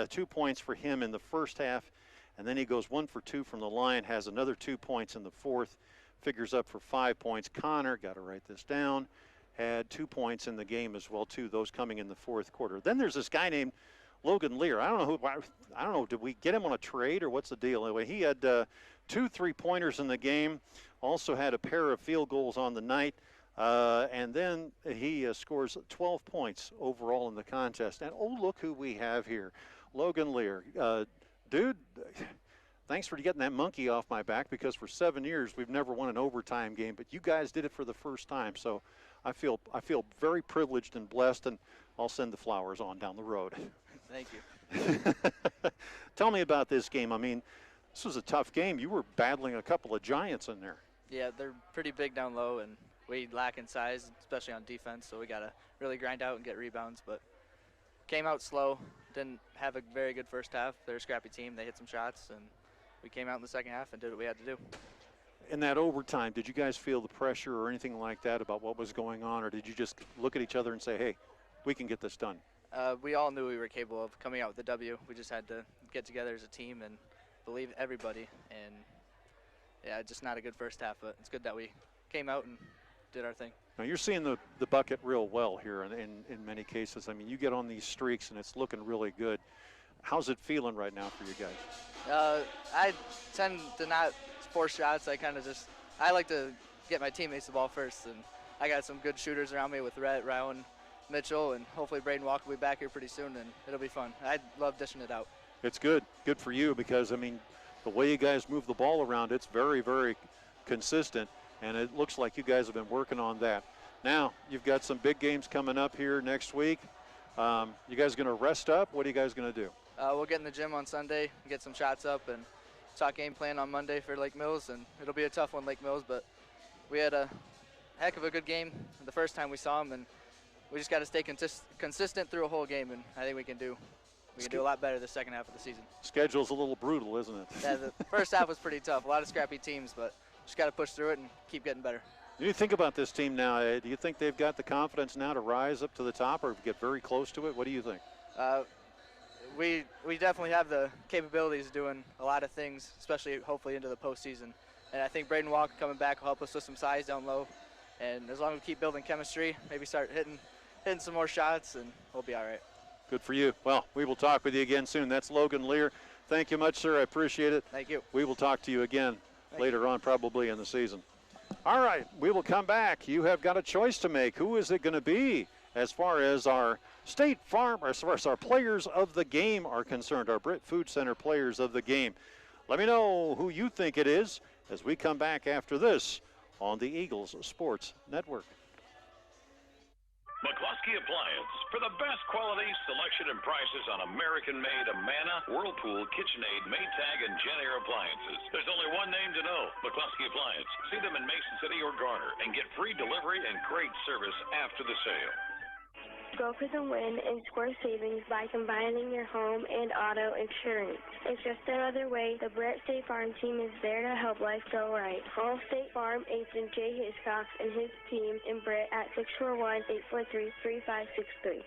2 points for him in the first half, and then he goes 1 for 2 from the line, has another 2 points in the fourth, figures up for 5 points. Connor, got to write this down, had 2 points in the game as well, too, those coming in the fourth quarter. Then there's this guy named Logan Lear. I don't know, did we get him on a trade or what's the deal? Anyway, he had 2 3-pointers in the game, also had a pair of field goals on the night, and then he scores 12 points overall in the contest. And oh, look who we have here, Logan Lear. Dude, thanks for getting that monkey off my back, because for 7 years we've never won an overtime game, but you guys did it for the first time. So I feel very privileged and blessed, and I'll send the flowers on down the road. Thank you. Tell me about this game. I mean, this was a tough game. You were battling a couple of giants in there. Yeah, they're pretty big down low, and we lack in size, especially on defense, so we got to really grind out and get rebounds. But came out slow, didn't have a very good first half. They're a scrappy team. They hit some shots, and we came out in the second half and did what we had to do. In that overtime, did you guys feel the pressure or anything like that about what was going on, or did you just look at each other and say, hey, we can get this done? We all knew we were capable of coming out with the W. We just had to get together as a team and believe everybody. And, yeah, just not a good first half, but it's good that we came out and did our thing. Now, you're seeing the bucket real well here in many cases. I mean, you get on these streaks, and it's looking really good. How's it feeling right now for you guys? I tend to not force shots. I like to get my teammates the ball first, and I got some good shooters around me with Rhett, Rowan, Mitchell, and hopefully Braden Walker will be back here pretty soon, and it'll be fun. I love dishing it out. It's good for you, because, I mean, the way you guys move the ball around, it's very, very consistent, and it looks like you guys have been working on that. Now, you've got some big games coming up here next week. You guys going to rest up? What are you guys going to do? We'll get in the gym on Sunday, get some shots up, and talk game plan on Monday for Lake Mills, and it'll be a tough one, Lake Mills, but we had a heck of a good game the first time we saw them, and we just got to stay consistent through a whole game, and I think we can do a lot better the second half of the season. Schedule's a little brutal, isn't it? Yeah, the first half was pretty tough. A lot of scrappy teams, but just got to push through it and keep getting better. Do you think about this team now? Do you think they've got the confidence now to rise up to the top or get very close to it? What do you think? We definitely have the capabilities of doing a lot of things, especially hopefully into the postseason. And I think Braden Walker coming back will help us with some size down low. And as long as we keep building chemistry, maybe start hitting some more shots, and we'll be all right. Good for you. Well, we will talk with you again soon. That's Logan Lear. Thank you much, sir. I appreciate it. Thank you. We will talk to you again later on, probably in the season. All right, we will come back. You have got a choice to make. Who is it going to be as far as our State Farm, as far as our players of the game are concerned, our Britt Food Center players of the game? Let me know who you think it is as we come back after this on the Eagles Sports Network. McCluskey Appliance for the best quality, selection, and prices on American-made Amana, Whirlpool, KitchenAid, Maytag, and Jenn-Air appliances. There's only one name to know, McCluskey Appliance. See them in Mason City or Garner and get free delivery and great service after the sale. Go for the win and score savings by combining your home and auto insurance. It's just another way the Brett State Farm team is there to help life go right. Call State Farm agent Jay Hiscox and his team in Brett at 641-843-3563.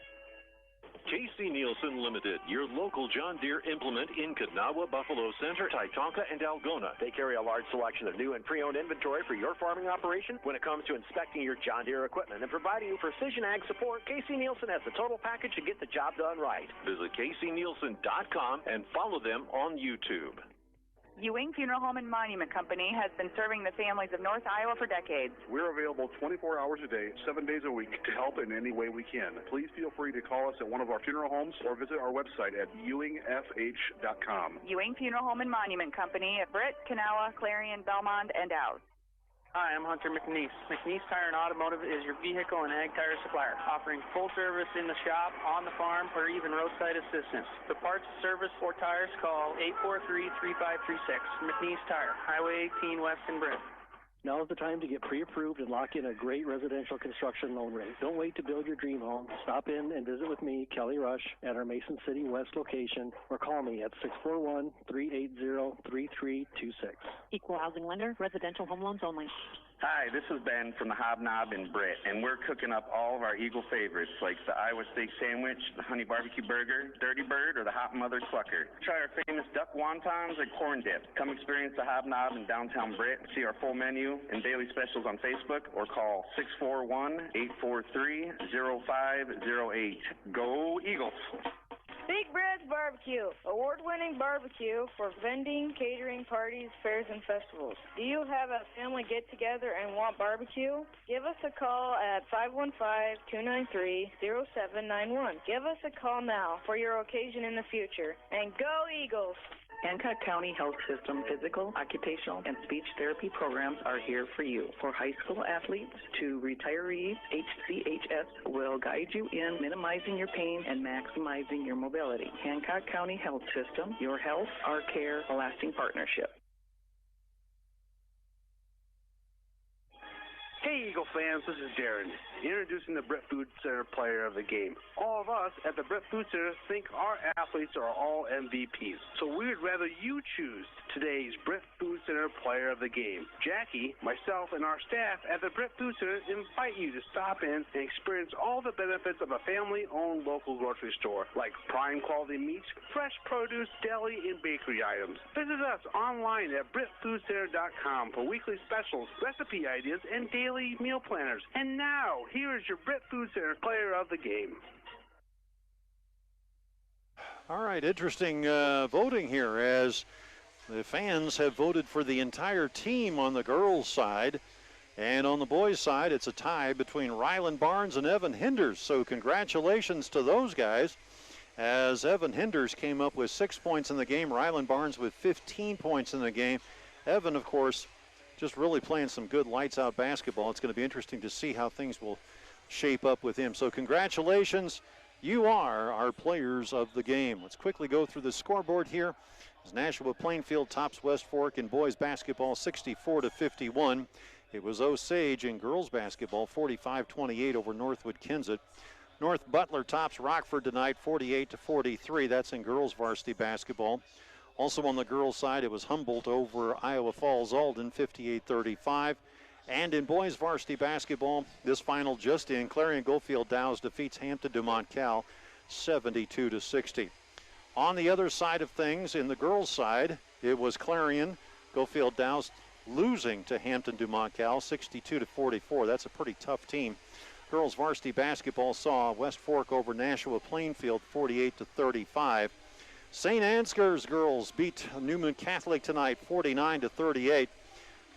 K.C. Nielsen Limited, your local John Deere implement in Kanawha, Buffalo Center, Titonka, and Algona. They carry a large selection of new and pre-owned inventory for your farming operation. When it comes to inspecting your John Deere equipment and providing you precision ag support, K.C. Nielsen has the total package to get the job done right. Visit kcnielsen.com and follow them on YouTube. Ewing Funeral Home and Monument Company has been serving the families of North Iowa for decades. We're available 24 hours a day, 7 days a week to help in any way we can. Please feel free to call us at one of our funeral homes or visit our website at ewingfh.com. Ewing Funeral Home and Monument Company at Britt, Kanawha, Clarion, Belmont, and Dowd. Hi, I'm Hunter McNeese. McNeese Tire and Automotive is your vehicle and ag tire supplier, offering full service in the shop, on the farm, or even roadside assistance. For parts, service, or tires, call 843-3536. McNeese Tire, Highway 18 West in Britt. Now is the time to get pre-approved and lock in a great residential construction loan rate. Don't wait to build your dream home. Stop in and visit with me, Kelly Rush, at our Mason City West location, or call me at 641-380-3326. Equal housing lender, residential home loans only. Hi, this is Ben from the Hobnob in Britt, and we're cooking up all of our Eagle favorites like the Iowa steak sandwich, the honey barbecue burger, Dirty Bird, or the Hot Mother Clucker. Try our famous duck wontons or corn dip. Come experience the Hobnob in downtown Britt. See our full menu and daily specials on Facebook, or call 641-843-0508. Go Eagles! Big Brad's Barbecue, award-winning barbecue for vending, catering, parties, fairs, and festivals. Do you have a family get-together and want barbecue? Give us a call at 515-293-0791. Give us a call now for your occasion in the future. And go Eagles! Hancock County Health System physical, occupational, and speech therapy programs are here for you. For high school athletes to retirees, HCHS will guide you in minimizing your pain and maximizing your mobility. Hancock County Health System, your health, our care, a lasting partnership. Hey Eagle fans, this is Darren, introducing the Britt Food Center player of the game. All of us at the Britt Food Center think our athletes are all MVPs, so we would rather you choose today's Britt Food Center player of the game. Jackie, myself, and our staff at the Britt Food Center invite you to stop in and experience all the benefits of a family-owned local grocery store, like prime quality meats, fresh produce, deli, and bakery items. Visit us online at BrittFoodCenter.com for weekly specials, recipe ideas, and daily meal planners. And now, here is your Britt Food Center player of the game. All right, interesting voting here as the fans have voted for the entire team on the girls' side. And on the boys' side, it's a tie between Ryland Barnes and Evan Hinders. So congratulations to those guys, as Evan Hinders came up with 6 points in the game. Ryland Barnes with 15 points in the game. Evan, of course, just really playing some good lights-out basketball. It's going to be interesting to see how things will shape up with him. So congratulations. You are our players of the game. Let's quickly go through the scoreboard here. As Nashua Plainfield tops West Fork in boys basketball 64-51. It was Osage in girls basketball 45-28 over Northwood Kensett. North Butler tops Rockford tonight 48-43. That's in girls varsity basketball. Also on the girls' side, it was Humboldt over Iowa Falls Alden, 58-35. And in boys varsity basketball, this final just in, Clarion Goldfield Dows defeats Hampton Dumont Cal, 72-60. On the other side of things, in the girls' side, it was Clarion Goldfield Dows losing to Hampton Dumont Cal, 62-44. That's a pretty tough team. Girls varsity basketball saw West Fork over Nashua Plainfield, 48-35. St. Ansgar's girls beat Newman Catholic tonight, 49-38.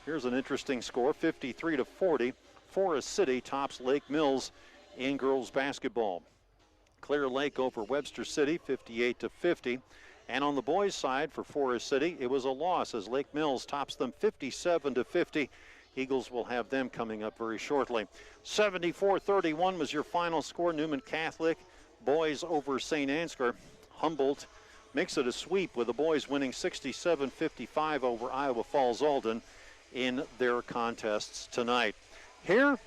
Here's an interesting score, 53-40. Forest City tops Lake Mills in girls basketball. Clear Lake over Webster City, 58-50. And on the boys' side for Forest City, it was a loss as Lake Mills tops them 57-50. Eagles will have them coming up very shortly. 74-31 was your final score. Newman Catholic, boys over St. Ansgar. Humboldt makes it a sweep with the boys winning 67-55 over Iowa Falls Alden in their contests tonight. Here,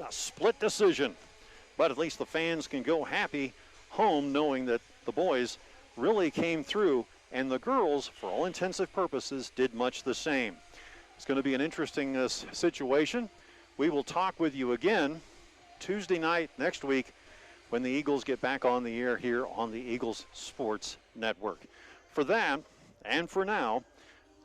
a split decision, but at least the fans can go happy home knowing that the boys really came through and the girls, for all intensive purposes, did much the same. It's going to be an interesting situation. We will talk with you again Tuesday night next week when the Eagles get back on the air here on the Eagles Sports Network. For that, and for now,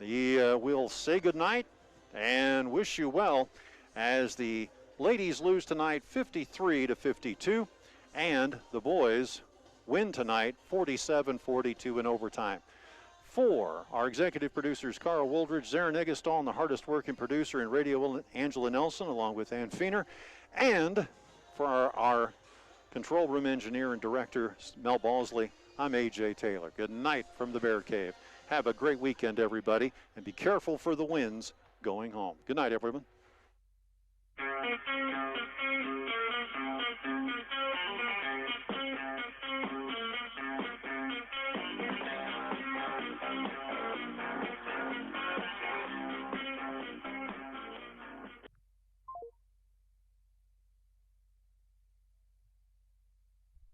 we'll say goodnight and wish you well as the ladies lose tonight 53-52, and the boys win tonight 47-42 in overtime. For our executive producers, Carl Wooldridge, Zarin Eggestal, and the hardest working producer in radio, Angela Nelson, along with Ann Feener, and for our control room engineer and director, Mel Balsley, I'm A.J. Taylor. Good night from the Bear Cave. Have a great weekend, everybody, and be careful for the winds going home. Good night, everyone.